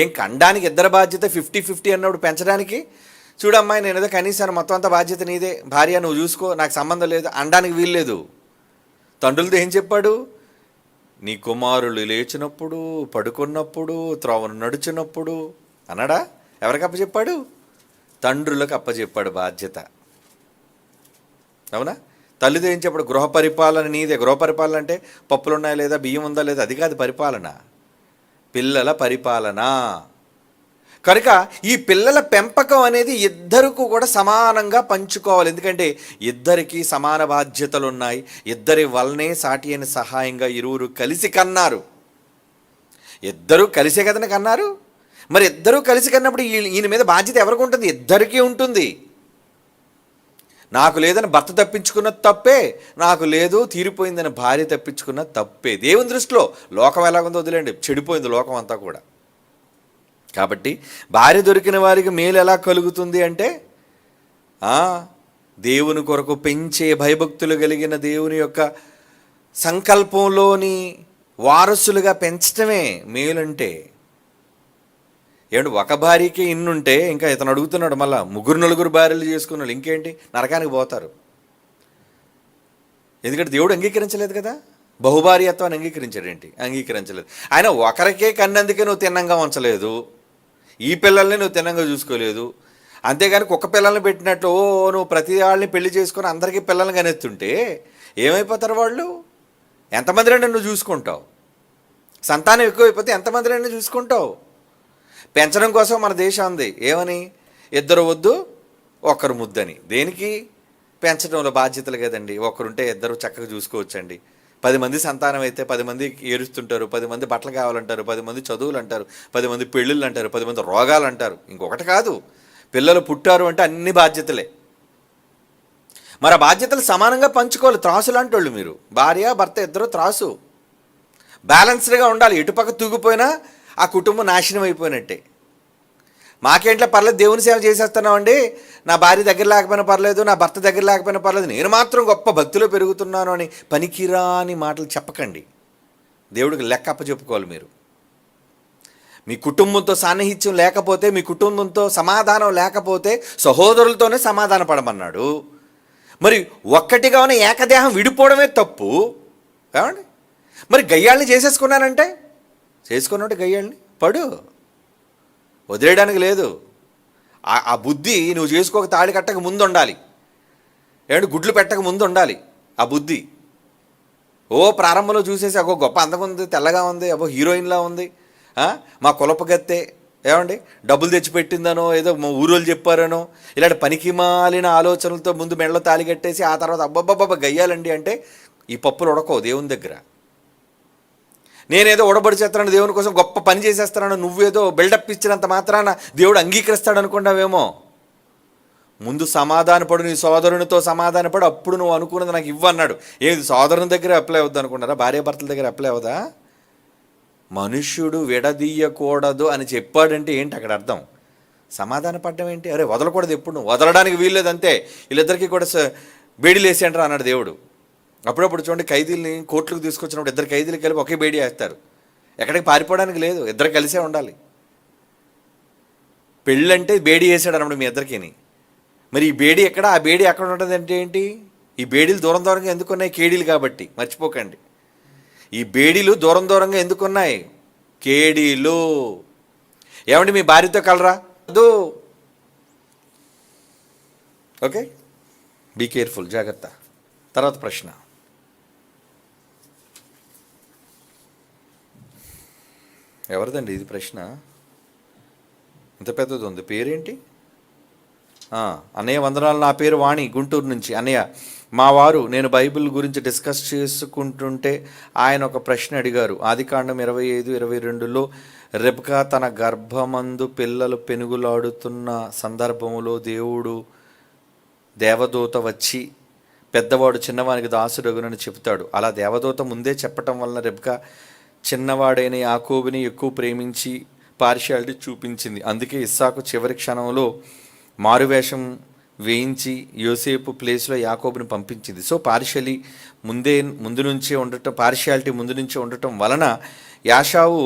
ఏం కండానికి ఇద్దరి బాధ్యత 50-50 అన్నప్పుడు పెంచడానికి? చూడమ్మాయి, నేను ఏదో కనీసం మొత్తం అంతా బాధ్యత నీదే, భార్య నువ్వు చూసుకో, నాకు సంబంధం లేదు అనడానికి వీల్లేదు. తండ్రులతో ఏం చెప్పాడు? నీ కుమారులు లేచినప్పుడు, పడుకున్నప్పుడు, త్రోవను నడుచున్నప్పుడు అన్నాడా? ఎవరికి అప్పచెప్పాడు? తండ్రులకు అప్పచెప్పాడు బాధ్యత. అవునా? తల్లితో ఏం చెప్పాడు? గృహ పరిపాలన నీదే. గృహ పరిపాలన అంటే పప్పులు ఉన్నాయా లేదా, బియ్యం ఉందా లేదా, అది కాదు పరిపాలన, పిల్లల పరిపాలన. కనుక ఈ పిల్లల పెంపకం అనేది ఇద్దరికి కూడా సమానంగా పంచుకోవాలి. ఎందుకంటే ఇద్దరికి సమాన బాధ్యతలు ఉన్నాయి. ఇద్దరి వల్లనే సాటి అయిన సహాయంగా ఇరువురు కలిసి కన్నారు. ఇద్దరూ కలిసే కదని కన్నారు. మరి ఇద్దరూ కలిసి కన్నప్పుడు ఈయన మీద బాధ్యత ఎవరికి ఉంటుంది? ఇద్దరికీ ఉంటుంది. నాకు లేదని భర్త తప్పించుకున్న తప్పే, నాకు లేదు తీరిపోయిందని భార్య తప్పించుకున్న తప్పే. దేవుని దృష్టిలో లోకం ఎలాగుందో వదిలేండి, చెడిపోయింది లోకం అంతా కూడా. కాబట్టి భార్య దొరికిన వారికి మేలు ఎలా కలుగుతుంది అంటే దేవుని కొరకు పెంచే భయభక్తులు కలిగిన దేవుని యొక్క సంకల్పంలోని వారసులుగా పెంచడమే మేలంటే. ఏమంటే ఒక భార్యకి ఇన్నుంటే ఇంకా ఇతను అడుగుతున్నాడు మళ్ళా 3-4 భార్యలు చేసుకున్నాడు, ఇంకేంటి నరకానికి పోతారు. ఎందుకంటే దేవుడు అంగీకరించలేదు కదా, బహుభార్యత్వాన్ని అంగీకరించాడేంటి? అంగీకరించలేదు. ఆయన ఒకరికే కన్నందుకే నువ్వు తిన్నంగా ఉంచలేదు, ఈ పిల్లల్ని నువ్వు తిన్నంగా చూసుకోలేదు. అంతేగాని కుక్క పిల్లల్ని పెట్టినట్టు నువ్వు ప్రతి వాళ్ళని పెళ్లి చేసుకొని అందరికీ పిల్లల్ని కనెత్తుంటే ఏమైపోతారు వాళ్ళు? ఎంతమంది రండి నువ్వు చూసుకుంటావు? సంతానం ఎక్కువైపోతే ఎంతమంది రండి చూసుకుంటావు? పెంచడం కోసం మన దేశం ఉంది ఏమని, 2 వద్దు 1 ముద్దని. దేనికి? పెంచడంలో బాధ్యతలు కదండి. ఒకరుంటే 2 చక్కగా చూసుకోవచ్చండి. 10 మంది సంతానం అయితే 10 మంది ఏడుస్తుంటారు, 10 మంది బట్టలు కావాలంటారు, 10 మంది చదువులు అంటారు, 10 మంది పెళ్ళిళ్ళు అంటారు, 10 మంది రోగాలు అంటారు. ఇంకొకటి కాదు, పిల్లలు పుట్టారు అంటే అన్ని బాధ్యతలే. మరి ఆ బాధ్యతలు సమానంగా పంచుకోవాలి. త్రాసు లాంటి వాళ్ళు మీరు, భార్య భర్త ఇద్దరు త్రాసు, బ్యాలెన్స్డ్గా ఉండాలి. ఎటుపక్క తూగిపోయినా ఆ కుటుంబం నాశనం అయిపోయినట్టే. మాకేంట్లో పర్లేదు, దేవుని సేవ చేసేస్తున్నామండి, నా భార్య దగ్గర లేకపోయినా పర్లేదు, నా భర్త దగ్గర లేకపోయినా పర్లేదు, నేను మాత్రం గొప్ప భక్తిలో పెరుగుతున్నాను అని పనికిరాని మాటలు చెప్పకండి. దేవుడికి లెక్క అప్పచెప్పుకోవాలి మీరు. మీ కుటుంబంతో సాన్నిహిత్యం లేకపోతే, మీ కుటుంబంతో సమాధానం లేకపోతే సహోదరులతోనే సమాధాన పడమన్నాడు. మరి ఒక్కటిగా ఉన్న ఏకదేహం విడిపోవడమే తప్పు. ఏమండి? మరి గయ్యాళ్ళని చేసేసుకున్నానంటే, చేసుకున్నట్టు గయ్యాళ్ళని పడు, వదిలేయడానికి లేదు. ఆ బుద్ధి నువ్వు చేసుకోక తాళి కట్టక ముందు ఉండాలి. ఏమంటే గుడ్లు పెట్టక ముందు ఉండాలి ఆ బుద్ధి. ప్రారంభంలో చూసేసి అగో గొప్ప అందంగా ఉంది, తెల్లగా ఉంది, అబ్బో హీరోయిన్లా ఉంది, మా కులపగత్తే, ఏమండి డబ్బులు తెచ్చిపెట్టిందనో ఏదో మా ఊరోళ్ళు చెప్పారనో ఇలాంటి పనికి మాలిన ఆలోచనలతో ముందు మెడలో తాళి కట్టేసి ఆ తర్వాత అబ్బబ్బబ్బ గయ్యాలండి అంటే ఈ పప్పులు ఉడకవు దేవుని దగ్గర. నేనేదో ఉడబడి చేస్తాను దేవుని కోసం గొప్ప పని చేసేస్తాను, నువ్వేదో బిల్డప్ ఇచ్చినంత మాత్రాన దేవుడు అంగీకరిస్తాడు అనుకున్నావేమో. ముందు సమాధానపడు, నీ సోదరునితో సమాధానపడు, అప్పుడు నువ్వు అనుకున్నది నాకు ఇవ్వన్నాడు. ఏది సోదరుని దగ్గర అప్లై అవుద్ది అనుకున్నారా? భార్యాభర్తల దగ్గర అప్లై అవుదా? మనుష్యుడు విడదీయకూడదు అని చెప్పాడంటే ఏంటి అక్కడ అర్థం? సమాధాన పడ్డం ఏంటి? అరే వదలకూడదు, ఎప్పుడు నువ్వు వదలడానికి వీల్లేదు, అంతే, వీళ్ళిద్దరికీ కూడా బేడీలు వేసేయంటారా అన్నాడు దేవుడు. అప్పుడప్పుడు చూడండి, ఖైదీల్ని కోర్టులకు తీసుకొచ్చినప్పుడు ఇద్దరు ఖైదీలు కలిపి ఒకే బేడీ వేస్తారు. ఎక్కడికి పారిపోవడానికి లేదు, ఇద్దరు కలిసే ఉండాలి. పెళ్ళంటే బేడీ వేసాడు అన్నప్పుడు మీ ఇద్దరికీని. మరి ఈ బేడీ ఎక్కడ, ఆ బేడీ ఎక్కడ ఉంటుంది అంటే ఏంటి? ఈ బేడీలు దూరం దూరంగా ఎందుకున్నాయి? కేడీలు కాబట్టి, మర్చిపోకండి. ఈ బేడీలు దూరం దూరంగా ఎందుకున్నాయి? కేడీలు. ఏమండి మీ భార్యతో కలరా? అదో ఓకే, బీ కేర్ఫుల్, జాగ్రత్త. తర్వాత ప్రశ్న, ఎవరిదండి ఇది ప్రశ్న? ఇంత పెద్దది ఉంది, పేరేంటి? అన్నయ్య వందనాలు, నా పేరు వాణి, గుంటూరు నుంచి. అన్నయ్య, మా వారు నేను బైబిల్ గురించి డిస్కస్ చేసుకుంటుంటే ఆయన ఒక ప్రశ్న అడిగారు. ఆదికాండం 25:22లో రెబ్కా తన గర్భమందు పిల్లలు పెనుగులాడుతున్న సందర్భంలో దేవదూత వచ్చి పెద్దవాడు చిన్నవానికి దాసుడగునని చెబుతాడు. అలా దేవదూత ముందే చెప్పటం వలన రెబ్కా చిన్నవాడైన యాకోబుని ఎక్కువ ప్రేమించి పార్షియాలిటీ చూపించింది. అందుకే ఇస్సాకు చివరి క్షణంలో మారువేషం వేయించి యోసేపు ప్లేస్లో యాకోబుని పంపించింది. సో పార్షియాలిటీ ముందు నుంచే ఉండటం వలన యాషావు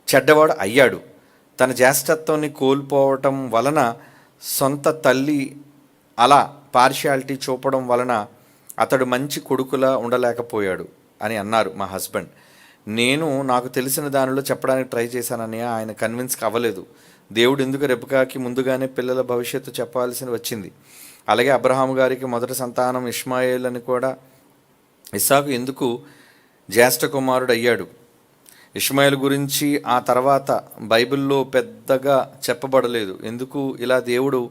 చెడ్డవాడు అయ్యాడు. తన జ్యేష్ఠత్వాన్ని కోల్పోవటం వలన సొంత తల్లి అలా పార్షియాలిటీ చూపడం వలన అతడు మంచి కొడుకులా ఉండలేకపోయాడు అని అన్నారు మా హస్బెండ్. నాకు తెలిసిన దానిలో చెప్పడానికి ట్రై చేశానని ఆయన కన్విన్స్ అవ్వలేదు. దేవుడు ఎందుకు రెబ్కాకి ముందుగానే పిల్లల భవిష్యత్తు చెప్పాల్సి వచ్చింది? అలాగే అబ్రహాము గారికి మొదటి సంతానం ఇష్మాయేల్ అని కూడా ఇస్సాకు ఎందుకు జ్యేష్ఠ కుమారుడు అయ్యాడు? ఇష్మాయేల్ గురించి ఆ తర్వాత బైబిల్లో పెద్దగా చెప్పబడలేదు. ఎందుకు ఇలా దేవుడు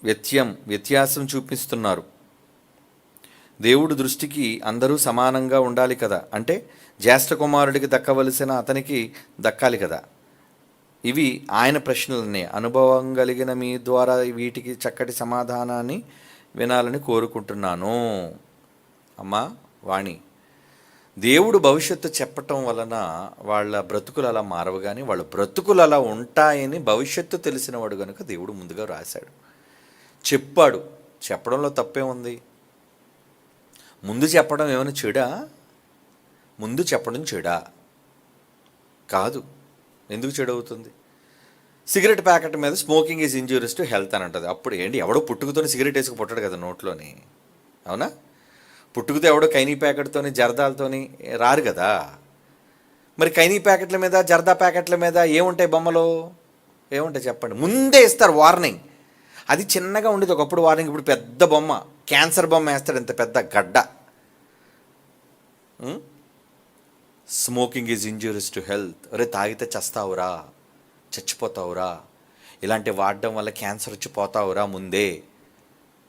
వ్యత్యాసం చూపిస్తున్నారు? దేవుడు దృష్టికి అందరూ సమానంగా ఉండాలి కదా, అంటే జ్యేష్ఠ కుమారుడికి దక్కవలసిన అతనికి దక్కాలి కదా. ఇవి ఆయన ప్రశ్నలనే. అనుభవం కలిగిన మీ ద్వారా వీటికి చక్కటి సమాధానాన్ని వినాలని కోరుకుంటున్నాను. అమ్మా వాణి, దేవుడు భవిష్యత్తు చెప్పటం వలన వాళ్ళ బ్రతుకులు అలా మారవు, కానీ వాళ్ళ బ్రతుకులు అలా ఉంటాయని భవిష్యత్తు తెలిసినవాడు కనుక దేవుడు ముందుగా రాశాడు, చెప్పాడు. చెప్పడంలో తప్పే ఉంది? ముందు చెప్పడం ఏమైనా చెడా? ముందు చెప్పడం చెడా? కాదు. ఎందుకు చెడు అవుతుంది? సిగరెట్ ప్యాకెట్ మీద smoking is injurious to health అని అంటుంది. అప్పుడు ఏంటి, ఎవడో పుట్టుకతోని సిగరెట్ వేసుకు పుట్టాడు కదా నోట్లోని, అవునా? పుట్టుకతో ఎవడో కైనీ ప్యాకెట్తోని జర్దాలతోని రారు కదా. మరి కైనీ ప్యాకెట్ల మీద జర్దా ప్యాకెట్ల మీద ఏముంటాయి బొమ్మలు? ఏముంటాయి చెప్పండి? ముందే ఇస్తారు వార్నింగ్. అది చిన్నగా ఉండేది ఒకప్పుడు వార్నింగ్, ఇప్పుడు పెద్ద బొమ్మ, క్యాన్సర్ బొమ్మ వేస్తాడు, ఇంత పెద్ద గడ్డ. Smoking is injurious to health. అరే తాగితే చస్తావురా, చచ్చిపోతావురా, ఇలాంటి వాడడం వల్ల క్యాన్సర్ వచ్చి పోతావురా ముందే.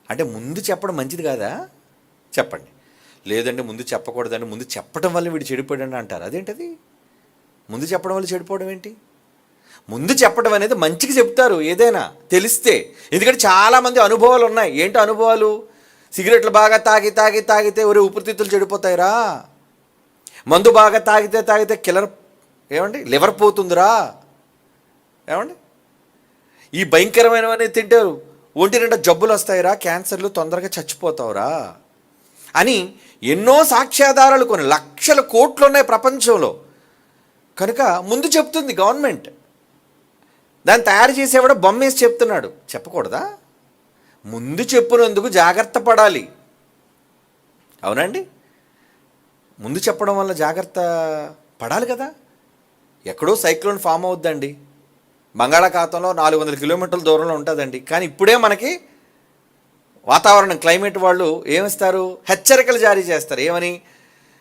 అంటే ముందు చెప్పడం మంచిది కాదా? చెప్పండి. లేదంటే ముందు చెప్పకూడదండి, ముందు చెప్పడం వల్ల వీడు చెడిపోయాడని అంటారు. అదేంటది? ముందు చెప్పడం వల్ల చెడిపోవడం ఏంటి? ముందు చెప్పడం అనేది మంచికి చెప్తారు ఏదైనా తెలిస్తే. ఎందుకంటే చాలామంది అనుభవాలు ఉన్నాయి. ఏంటో అనుభవాలు? సిగరెట్లు బాగా తాగితే ఒరే ఊపిరితిత్తులు చెడిపోతాయిరా, మందు బాగా తాగితే లివర్ పోతుందిరా, ఏమండి, ఈ భయంకరమైనవన్నీ తింటారు ఒంటి నిండా జబ్బులు వస్తాయిరా, క్యాన్సర్లు, తొందరగా చచ్చిపోతావురా అని ఎన్నో సాక్ష్యాధారాలు, కొన్ని లక్షల కోట్లు ఉన్నాయి ప్రపంచంలో. కనుక ముందు చెప్తుంది గవర్నమెంట్. దాన్ని తయారు చేసేవాడు బొమ్మ వేసి చెప్తున్నాడు. చెప్పకూడదా? ముందు చెప్పునందుకు జాగ్రత్త పడాలి, అవునండి? ముందు చెప్పడం వల్ల జాగ్రత్త పడాలి కదా. ఎక్కడో సైక్లోన్ ఫామ్ అవుద్దండి, బంగాళాఖాతంలో 400 కిలోమీటర్ల దూరంలో ఉంటుందండి. కానీ ఇప్పుడే మనకి వాతావరణం క్లైమేట్ వాళ్ళు ఏమిస్తారు? హెచ్చరికలు జారీ చేస్తారు. ఏమని?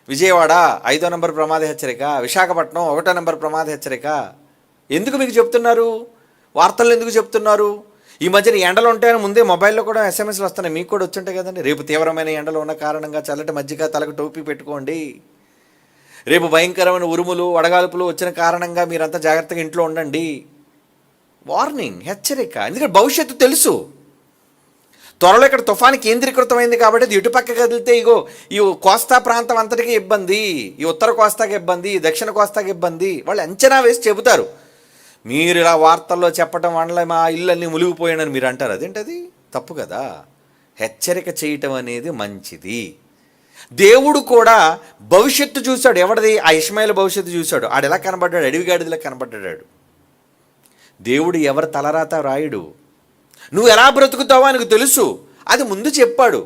విజయవాడ 5వ నెంబర్ ప్రమాద హెచ్చరిక, విశాఖపట్నం 1వ నెంబర్ ప్రమాద హెచ్చరిక. ఎందుకు మీకు చెప్తున్నారు? వార్తల్లో ఎందుకు చెప్తున్నారు? ఈ మధ్యన ఎండలు ఉంటాయని ముందే మొబైల్లో కూడా ఎస్ఎంఎస్లు వస్తున్నాయి. మీకు కూడా వచ్చుంటాయి కదండి. రేపు తీవ్రమైన ఎండలు ఉన్న కారణంగా చల్లటి మజ్జిగ, తలకు టోపీ పెట్టుకోండి. రేపు భయంకరమైన ఉరుములు, వడగాల్పులు వచ్చిన కారణంగా మీరంతా జాగ్రత్తగా ఇంట్లో ఉండండి. వార్నింగ్, హెచ్చరిక. ఎందుకంటే భవిష్యత్తు తెలుసు. త్వరలో ఇక్కడ తుఫాను కేంద్రీకృతమైంది కాబట్టి అది ఇటుపక్క కదిలితే ఇగో ఈ కోస్తా ప్రాంతం అంతటికీ ఇబ్బంది, ఈ ఉత్తర కోస్తాకి ఇబ్బంది, ఈ దక్షిణ కోస్తాకి ఇబ్బంది. వాళ్ళు అంచనా వేసి చెబుతారు. మీరు ఇలా వార్తల్లో చెప్పడం వల్ల మా ఇళ్ళన్నీ మునిగిపోయానని మీరు అంటారు. అదేంటది తప్పు కదా. హెచ్చరిక చేయటం అనేది మంచిది. దేవుడు కూడా భవిష్యత్తు చూశాడు. ఎవరిది? ఆ ఇష్మాయేలు భవిష్యత్తు చూశాడు. ఆడు ఎలా కనబడ్డాడు? అడవిగాడిదిలా కనబడ్డాడు. దేవుడు ఎవరి తలరాత రాయుడు. నువ్వు ఎలా బ్రతుకుతావో ఆయనకు తెలుసు. అది ముందు చెప్పాడు.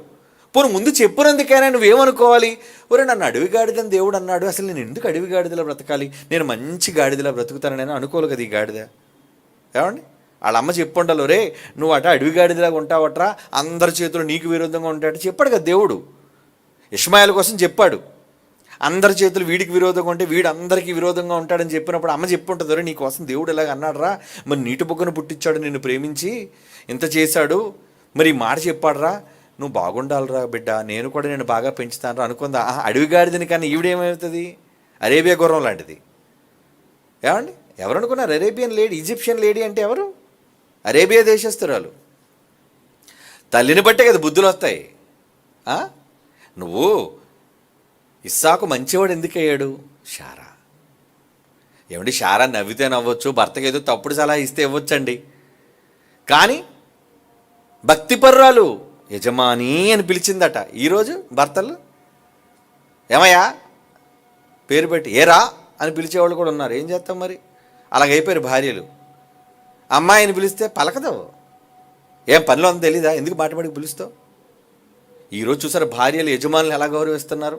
పోను ముందు చెప్పినందుకైనా నువ్వేమనుకోవాలి? ఒరే నన్ను అడవి గాడిదని దేవుడు అన్నాడు, అసలు నేను ఎందుకు అడవి గాడిదలా బ్రతకాలి? నేను మంచి గాడిదలా బ్రతుకుతానని అనుకోవాలి కదా ఈ గాడిద. ఏమండి? వాళ్ళ అమ్మ చెప్పుండాలి, రే నువ్వు అడవి గాడిదలాగా ఉంటావట్రా, అందరి చేతులు నీకు విరోధంగా ఉంటాడు చెప్పాడు కదా దేవుడు. ఇష్మాయేలు కోసం చెప్పాడు. అందరి చేతులు వీడికి విరోధంగా ఉంటే వీడు అందరికీ విరోధంగా ఉంటాడని చెప్పినప్పుడు అమ్మ చెప్పుంటుంది, రే నీ కోసం దేవుడు ఇలాగ అన్నాడురా, మరి నీటి బొగ్గను పుట్టించాడు, నిన్ను ప్రేమించి ఇంత చేశాడు, మరి ఈ మాట చెప్పాడురా, నువ్వు బాగుండాలిరా బిడ్డ, నేను కూడా నేను బాగా పెంచుతాను రా అనుకుందా. అడవి గాడిదని కానీ ఈవిడేమవుతుంది? అరేబియా గుర్రం లాంటిది. ఏమండి? ఎవరు అనుకున్నారు? అరేబియన్ లేడీ, ఈజిప్షియన్ లేడీ అంటే ఎవరు? అరేబియా దేశస్తురాలు. తల్లిని బట్టే కదా బుద్ధులు వస్తాయి. నువ్వు ఇస్సాకు మంచివాడు ఎందుకు అయ్యాడు? షారా. ఏమండి? షారా నవ్వితే నవ్వచ్చు, భర్తకి ఏదో తప్పుడు సలహా ఇస్తే ఇవ్వచ్చండి. కానీ భక్తిపర్రాలు యజమాని అని పిలిచిందట. ఈరోజు భర్తలు ఏమయ్యా పేరు పెట్టి ఏరా అని పిలిచేవాళ్ళు కూడా ఉన్నారు. ఏం చేస్తాం మరి? అలాగైపోయారు భార్యలు. అమ్మాయిని పిలిస్తే పలకదు. ఏం పనిలో ఉందో తెలీదా? ఎందుకు మాటపడికి పిలుస్తావు? ఈరోజు చూసారు భార్యలు యజమానులు ఎలా గౌరవిస్తున్నారు.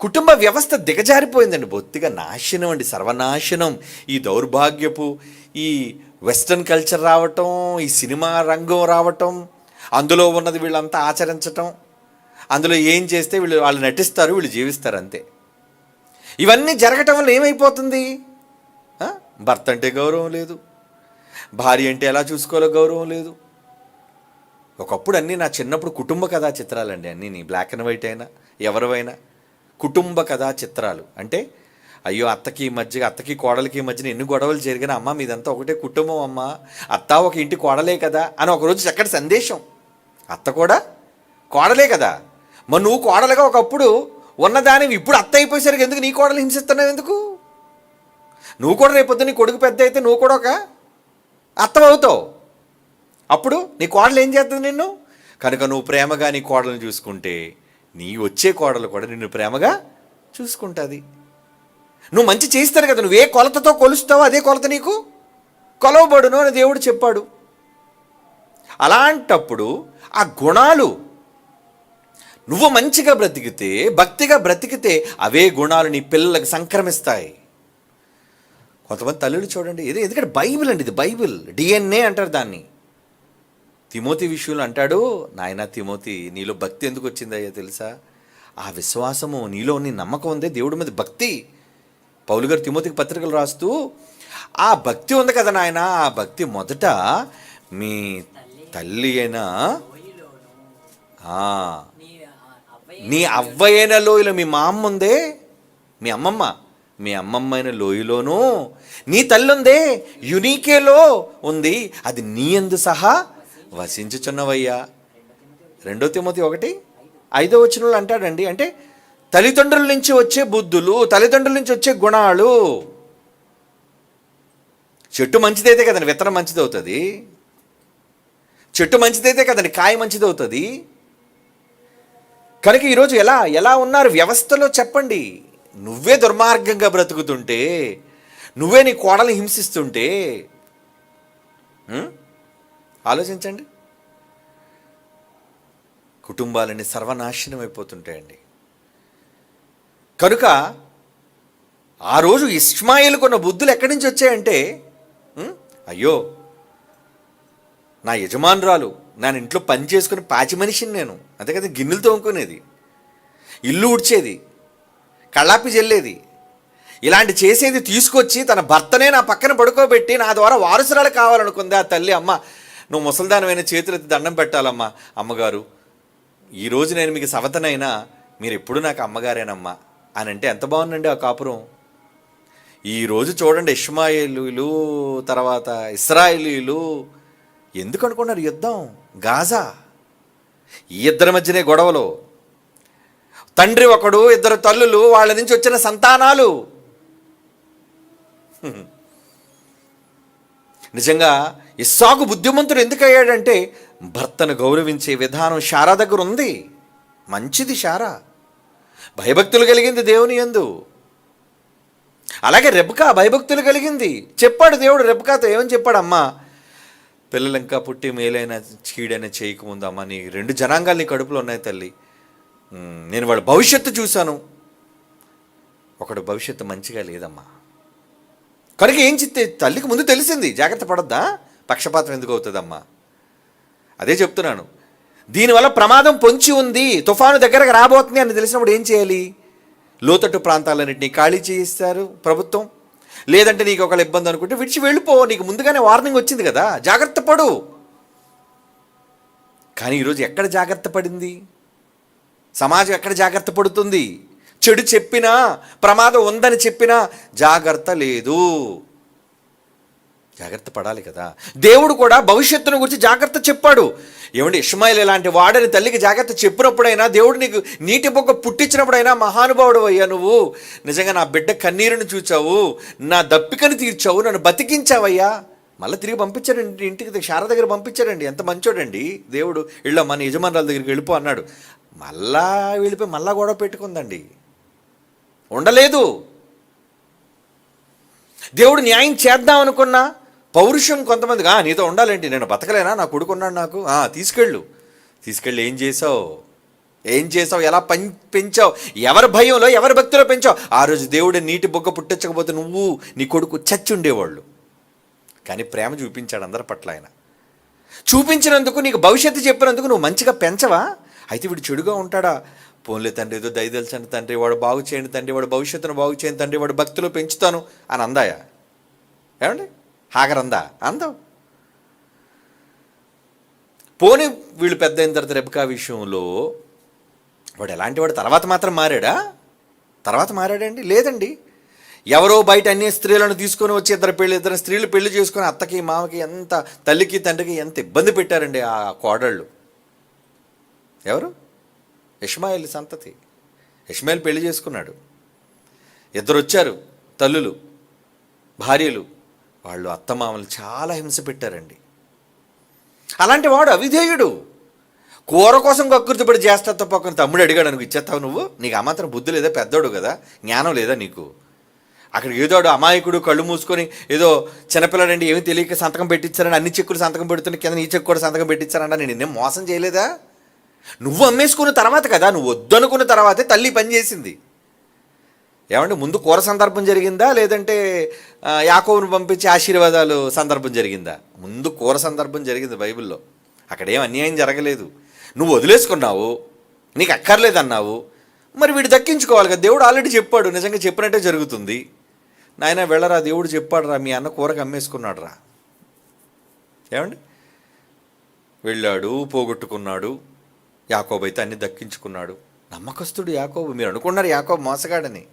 కుటుంబ వ్యవస్థ దిగజారిపోయిందండి, బొత్తిగా నాశనం అండి, సర్వనాశనం. ఈ దౌర్భాగ్యపు ఈ వెస్ట్రన్ కల్చర్ రావటం, ఈ సినిమా రంగం రావటం, అందులో ఉన్నది వీళ్ళంతా ఆచరించటం, అందులో ఏం చేస్తే వాళ్ళు నటిస్తారు, వీళ్ళు జీవిస్తారు అంతే. ఇవన్నీ జరగటం వల్ల ఏమైపోతుంది? భర్త అంటే గౌరవం లేదు, భార్య అంటే ఎలా చూసుకోవాలో గౌరవం లేదు. ఒకప్పుడు అన్నీ నా చిన్నప్పుడు కుటుంబ కథా చిత్రాలండి, అన్నీ నీ బ్లాక్ అండ్ వైట్ అయినా ఎవరివైనా కుటుంబ కథా చిత్రాలు. అంటే అయ్యో అత్తకి కోడలికి మధ్యన ఎన్ని గొడవలు జరిగినా, అమ్మ మీదంతా ఒకటే కుటుంబం అమ్మ, అత్త ఒక ఇంటి కోడలే కదా అని ఒకరోజు చక్కటి సందేశం. అత్త కూడా కోడలే కదా, మరి నువ్వు కోడలుగా ఒకప్పుడు ఉన్నదానివి ఇప్పుడు అత్త అయిపోయేసరికి ఎందుకు నీ కోడలు హింసిస్తున్నావు? ఎందుకు? నువ్వు కూడా రేపొద్దు నీ కొడుకు పెద్ద అయితే నువ్వు కూడా ఒక అత్తమవుతావు. అప్పుడు నీ కోడలు ఏం చేస్తుంది నిన్ను? కనుక నువ్వు ప్రేమగా నీ కోడలను చూసుకుంటే నీ వచ్చే కోడలు కూడా నిన్ను ప్రేమగా చూసుకుంటుంది. నువ్వు మంచి చేస్తారు కదా, నువ్వే కొలతతో కొలుస్తావో అదే కొలత నీకు కొలవబడును అని దేవుడు చెప్పాడు. అలాంటప్పుడు ఆ గుణాలు నువ్వు మంచిగా బ్రతికితే, భక్తిగా బ్రతికితే అవే గుణాలు నీ పిల్లలకు సంక్రమిస్తాయి. కొంతమంది తల్లులు చూడండి, ఎందుకంటే బైబిల్ అండి, ఇది బైబిల్ DNA అంటారు దాన్ని. తిమోతి విషయంలో అంటాడు, నాయనా తిమోతి నీలో భక్తి ఎందుకు వచ్చిందయ్యా తెలుసా? ఆ విశ్వాసము నీలో నీ నమ్మకం ఉందే దేవుడి మీద భక్తి. పౌలు గారు తిమోతికి పత్రికలు రాస్తూ ఆ భక్తి ఉంది కదా నాయన, ఆ భక్తి మొదట మీ తల్లి అయినా నీ అవ్వైన లోయలో మీ మా అమ్మ ఉందే, మీ అమ్మమ్మ అయిన లోయలోనూ నీ తల్లి ఉందే యునీకేలో ఉంది, అది నీ యందు సహా వసించుచున్నవయ్యా. 2 తిమోతి 1:5 అంటాడండి. అంటే తల్లిదండ్రుల నుంచి వచ్చే బుద్ధులు, తల్లిదండ్రుల నుంచి వచ్చే గుణాలు. చెట్టు మంచిదైతే కదండి విత్తనం మంచిది అవుతుంది, చెట్టు మంచిదైతే కదండి కాయ మంచిది అవుతుంది. కనుక ఈరోజు ఎలా ఉన్నారు వ్యవస్థలో చెప్పండి? నువ్వే దుర్మార్గంగా బ్రతుకుతుంటే, నువ్వే నీ కోడల్ని హింసిస్తుంటే ఆలోచించండి. కుటుంబాలన్నీ సర్వనాశనం అయిపోతుంటాయండి. కనుక ఆ రోజు ఇష్మాయేలుకున్న బుద్ధులు ఎక్కడి నుంచి వచ్చాయంటే, అయ్యో నా యజమానురాలు నా ఇంట్లో పని చేసుకుని పాచి మనిషిని నేను, అంతే కదా, గిన్నెలు తోముకునేది, ఇల్లు ఉడ్చేది, కళ్ళాపి జల్లేది, ఇలాంటి చేసేది తీసుకొచ్చి తన భర్తనే నా పక్కన పడుకోబెట్టి నా ద్వారా వారసురాలు కావాలనుకుంది ఆ తల్లి. అమ్మ నువ్వు ముసల్దానమైన చేతులెత్తి దండం పెట్టాలమ్మా, అమ్మగారు ఈరోజు నేను మీకు సవతనైనా మీరు ఎప్పుడు నాకు అమ్మగారేనమ్మా అని అంటే ఎంత బాగుందండి ఆ కాపురం. ఈరోజు చూడండి, ఇష్మాయేలీలు తర్వాత ఇశ్రాయేలీలు ఎందుకు అనుకున్నారు యుద్ధం? గాజా, ఈ ఇద్దరి మధ్యనే గొడవలు. తండ్రి ఒకడు, ఇద్దరు తల్లులు, వాళ్ళ నుంచి వచ్చిన సంతానాలు. నిజంగా ఇస్సాకు బుద్ధిమంతుడు ఎందుకు అయ్యాడంటే భర్తను గౌరవించే విధానం శారా దగ్గర ఉంది. మంచిది శారా, భయభక్తులు కలిగింది దేవుని యందు. అలాగే రెబ్కా భయభక్తులు కలిగింది. చెప్పాడు దేవుడు రెబ్కాతో, ఏమని చెప్పాడు? అమ్మా, పిల్లలు ఇంకా పుట్టి మేలైన చీడైనా చేయకముందు అమ్మ, నీ 2 జనాంగాలు నీ కడుపులో ఉన్నాయి తల్లి. నేను వాడు భవిష్యత్తు చూశాను, ఒకడు భవిష్యత్తు మంచిగా లేదమ్మా. కనుక ఏం చిత్తే తల్లికి ముందు తెలిసింది, జాగ్రత్త పడద్దా, పక్షపాతం ఎందుకు అవుతుందమ్మా? అదే చెప్తున్నాను. దీనివల్ల ప్రమాదం పొంచి ఉంది, తుఫాను దగ్గరకు రాబోతుంది అని తెలిసినప్పుడు ఏం చేయాలి? లోతట్టు ప్రాంతాలన్నింటినీ ఖాళీ చేయిస్తారు ప్రభుత్వం. లేదంటే నీకు ఒకళ్ళ ఇబ్బంది అనుకుంటే విడిచి వెళ్ళిపో, నీకు ముందుగానే వార్నింగ్ వచ్చింది కదా, జాగ్రత్త పడు. కానీ ఈరోజు ఎక్కడ జాగ్రత్త పడింది? సమాజం ఎక్కడ జాగ్రత్త పడుతుంది? చెడు చెప్పినా, ప్రమాదం ఉందని చెప్పినా జాగ్రత్త లేదు. జాగ్రత్త పడాలి కదా. దేవుడు కూడా భవిష్యత్తును గురించి జాగ్రత్త చెప్పాడు. ఏమండి, ఇష్మాయేలు లాంటి వాడని తల్లికి జాగ్రత్త చెప్పినప్పుడైనా, దేవుడు నీకు నీటి బొగ్గ పుట్టించినప్పుడైనా, మహానుభావుడు అయ్యా నువ్వు, నిజంగా నా బిడ్డ కన్నీరుని చూచావు, నా దప్పికను తీర్చావు, నన్ను బతికించావయ్యా. మళ్ళీ తిరిగి పంపించాడండి ఇంటికి, శార దగ్గర పంపించాడండి. ఎంత మంచోడండి దేవుడు. ఇళ్ళ మన యజమానురాల దగ్గరికి వెళ్ళిపో అన్నాడు. మళ్ళా వెళ్ళిపోయి మళ్ళా గొడవ పెట్టుకుందండి, ఉండలేదు. దేవుడు న్యాయం చేద్దాం అనుకున్నా పౌరుషం కొంతమంది, నీతో ఉండాలేంటి, నేను బతకలేనా, నా కొడుకున్నాడు నాకు, తీసుకెళ్ళి ఏం చేసావు, ఎలా పెంచావు, ఎవరి భయంలో ఎవరి భక్తిలో పెంచావు. ఆ రోజు దేవుడు నీటి బొగ్గ పుట్టించకపోతే నువ్వు నీ కొడుకు చచ్చి ఉండేవాళ్ళు. కానీ ప్రేమ చూపించాడు అందరి పట్ల ఆయన. చూపించినందుకు, నీకు భవిష్యత్తు చెప్పినందుకు నువ్వు మంచిగా పెంచవా? అయితే వీడు చెడుగా ఉంటాడా? పోన్లే తండ్రి, ఏదో దయదలిచండి తండ్రి, వాడు బాగు చేయండి తండ్రి, వాడు భవిష్యత్తును బాగు చేయండి తండ్రి, వాడు భక్తిలో పెంచుతాను అని అందాయా? ఏమండి, హాగరందా? అందం. పోనీ వీళ్ళు పెద్ద అయిన తర్వాత రెబ్కా విషయంలో వాడు ఎలాంటి వాడు తర్వాత మాత్రం మారాడా? తర్వాత మారాడండి? లేదండి. ఎవరో బయట అన్ని స్త్రీలను తీసుకొని వచ్చి ఇద్దరు స్త్రీలు పెళ్లి చేసుకొని అత్తకి మామకి ఎంత, తల్లికి తండ్రికి ఎంత ఇబ్బంది పెట్టారండి ఆ కోడళ్ళు. ఎవరు? ఇష్మాయేలు సంతతి. ఇష్మాయేలు పెళ్లి చేసుకున్నాడు, 2 వచ్చారు తల్లులు, భార్యలు. వాళ్ళు అత్తమామలు చాలా హింస పెట్టారండి. అలాంటి వాడు అవిధేయుడు. కూర కోసం కక్కుర్తిపడి చేస్తా తప్ప తమ్ముడు అడిగాడు అనుకో, ఇచ్చేస్తావు నువ్వు? నీకు ఆ మాత్రం బుద్ధి లేదా? పెద్దోడు కదా, జ్ఞానం లేదా నీకు? అక్కడ ఏదోడు అమాయకుడు కళ్ళు మూసుకొని ఏదో చిన్నపిల్లడండి, ఏమీ తెలియక సంతకం పెట్టించారని అన్ని చెక్కులు సంతకం పెడుతున్న కింద ఈ చెక్కు కూడా సంతకం పెట్టించారన్నా, నేను నిన్నేం మోసం చేయలేదా? నువ్వు అమ్మేసుకున్న తర్వాత కదా, నువ్వు వద్దనుకున్న తర్వాతే తల్లి పని చేసింది. ఏమంటే ముందు కూర సందర్భం జరిగిందా, లేదంటే యాకోబును పంపించి ఆశీర్వాదాలు సందర్భం జరిగిందా? ముందు కూర సందర్భం జరిగింది బైబిల్లో. అక్కడేం అన్యాయం జరగలేదు. నువ్వు వదిలేసుకున్నావు, నీకు అక్కర్లేదన్నావు, మరి వీడు దక్కించుకోవాలి కదా. దేవుడు ఆల్రెడీ చెప్పాడు, నిజంగా చెప్పినట్టే జరుగుతుంది. నాయన వెళ్ళరా, దేవుడు చెప్పాడు రా, మీ అన్న కూరకు అమ్మేసుకున్నాడు రా. ఏమండి, వెళ్ళాడు, పోగొట్టుకున్నాడు. యాకోబు అయితే అన్ని దక్కించుకున్నాడు. నమ్మకస్తుడు యాకోబు. మీరు అనుకున్నారు యాకోబు మోసగాడని.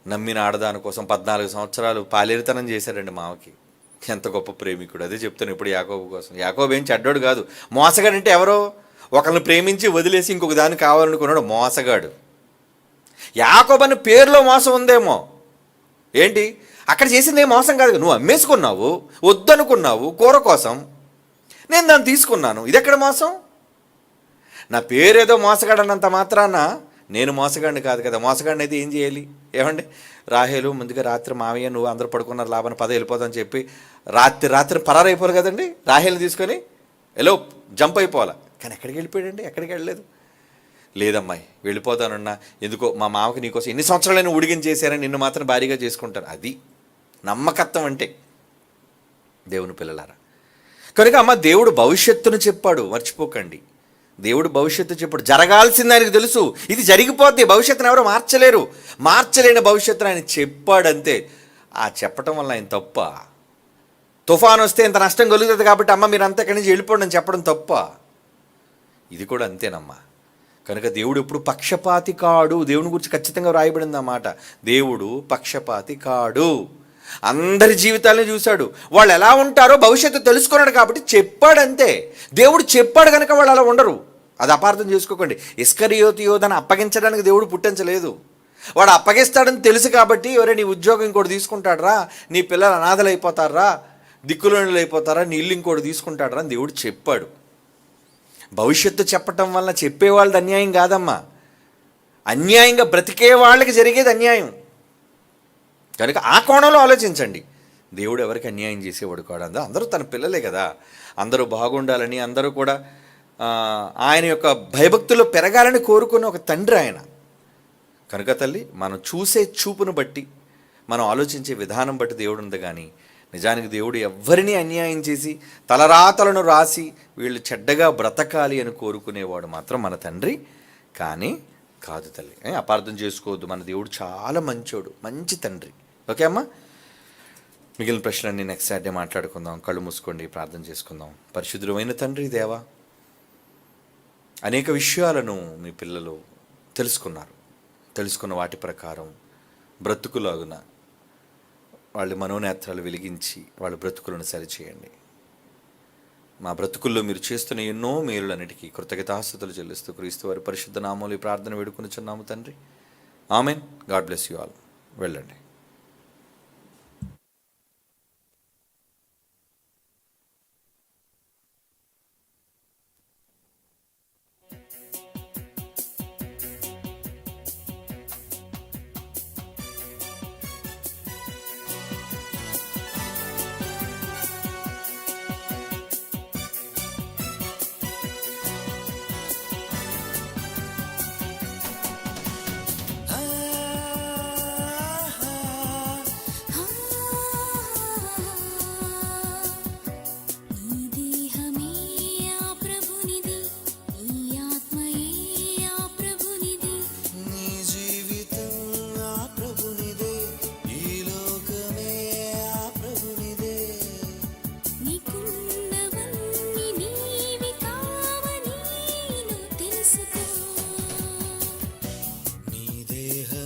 నమ్మిన ఆడదాని కోసం 14 సంవత్సరాలు పాలేరుతనం చేశాడండి మామకి. ఎంత గొప్ప ప్రేమికుడు. అదే చెప్తాను ఇప్పుడు యాకోబు కోసం. యాకోబు ఏం చెడ్డోడు కాదు. మోసగాడంటే ఎవరో ఒకరిని ప్రేమించి వదిలేసి ఇంకొక దాన్ని కావాలనుకున్నాడు మోసగాడు. యాకోబు అనే పేరులో మోసం ఉందేమో. ఏంటి అక్కడ చేసింది ఏం మోసం కాదు. నువ్వు అమ్మేసుకున్నావు, వద్దనుకున్నావు కూర కోసం, నేను దాన్ని తీసుకున్నాను. ఇది ఎక్కడ మోసం? నా పేరేదో మోసగాడన్నంత మాత్రాన నేను మోసగాడిని కాదు కదా. మోసగాడిని అయితే ఏం చేయాలి? ఏమండి, రాహేలు ముందుగా రాత్రి మావయ్య నువ్వు అందరూ పడుకున్నారు లాభాన్ని వెళ్ళిపోతామని చెప్పి రాత్రి పరారైపోవాలి కదండి. రాహేల్ని తీసుకొని ఎలా జంప్ అయిపోవాలి. కానీ ఎక్కడికి వెళ్ళిపోయాడండి? ఎక్కడికి వెళ్ళలేదు. లేదమ్మాయి వెళ్ళిపోతానన్నా, ఎందుకో మా మామకి నీకోసం ఎన్ని సంవత్సరాలైనా ఉడిగిన చేశారని నిన్ను మాత్రం భారీగా చేసుకుంటాను. అది నమ్మకత్వం అంటే. దేవుని పిల్లలారా, కనుక అమ్మ దేవుడు భవిష్యత్తును చెప్పాడు, మర్చిపోకండి. దేవుడు భవిష్యత్తు చెప్పాడు, జరగాల్సింది ఆయనకు తెలుసు. ఇది జరిగిపోద్ది, భవిష్యత్తును ఎవరు మార్చలేరు. మార్చలేని భవిష్యత్తును ఆయన చెప్పాడంతే. ఆ చెప్పటం వల్ల ఆయన తప్ప? తుఫాను వస్తే ఇంత నష్టం కలుగుతుంది కాబట్టి అమ్మ మీరు అంతా ఇక్కడి నుంచి వెళ్ళిపోండి అని చెప్పడం తప్ప? ఇది కూడా అంతేనమ్మా. కనుక దేవుడు ఎప్పుడు పక్షపాతి కాడు. దేవుని గురించి ఖచ్చితంగా వ్రాయబడింది అన్నమాట. దేవుడు పక్షపాతి కాడు. అందరి జీవితాలను చూశాడు. వాళ్ళు ఎలా ఉంటారో భవిష్యత్తు తెలుసుకున్నాడు కాబట్టి చెప్పాడంతే. దేవుడు చెప్పాడు కనుక వాళ్ళు అలా ఉండరు. అది అపార్థం చేసుకోకండి. ఇస్కరియోతు యోధను అప్పగించడానికి దేవుడు పుట్టించలేదు. వాడు అప్పగిస్తాడని తెలుసు కాబట్టి, ఎవరే నీ ఉద్యోగం ఇంకోటి తీసుకుంటాడరా, నీ పిల్లలు అనాథలు అయిపోతారా, దిక్కులోనులు అయిపోతారా, నీ ఇల్లు ఇంకోటి తీసుకుంటాడరా అని దేవుడు చెప్పాడు. భవిష్యత్తు చెప్పటం వల్ల చెప్పేవాళ్ళది అన్యాయం కాదమ్మా. అన్యాయంగా బ్రతికే వాళ్ళకి జరిగేది అన్యాయం. కనుక ఆ కోణంలో ఆలోచించండి. దేవుడు ఎవరికి అన్యాయం చేసేవాడు కాదు. అందరూ తన పిల్లలే కదా. అందరూ బాగుండాలని, అందరూ కూడా ఆయన యొక్క భయభక్తుల్లో పెరగాలని కోరుకున్న ఒక తండ్రి ఆయన. కనుక తల్లి, మనం చూసే చూపును బట్టి, మనం ఆలోచించే విధానం బట్టి దేవుడు ఉంది. కానీ నిజానికి దేవుడు ఎవ్వరినీ అన్యాయం చేసి తలరాతలను రాసి వీళ్ళు చెడ్డగా బ్రతకాలి అని కోరుకునేవాడు మాత్రం మన తండ్రి కానీ కాదు తల్లి. అపార్థం చేసుకోవద్దు. మన దేవుడు చాలా మంచోడు, మంచి తండ్రి. ఓకే అమ్మా? మిగిలిన ప్రశ్నలన్నీ నెక్స్ట్ సాటర్డే మాట్లాడుకుందాం. కళ్ళు మూసుకోండి, ప్రార్థన చేసుకుందాం. పరిశుద్ధమైన తండ్రి దేవా, అనేక విషయాలను మీ పిల్లలు తెలుసుకున్నారు. తెలుసుకున్న వాటి ప్రకారం బ్రతుకులాగున వాళ్ళ మనోనేత్రాలు వెలిగించి వాళ్ళ బ్రతుకులను సరిచేయండి. మా బ్రతుకుల్లో మీరు చేస్తున్న ఎన్నో మేలులన్నిటికీ కృతజ్ఞతాస్తుతులు చెల్లిస్తూ క్రీస్తు వారి పరిశుద్ధ నామములో ఈ ప్రార్థన వేడుకొనుచున్నాము తండ్రి. Amen. God bless you all. వెళ్ళండి.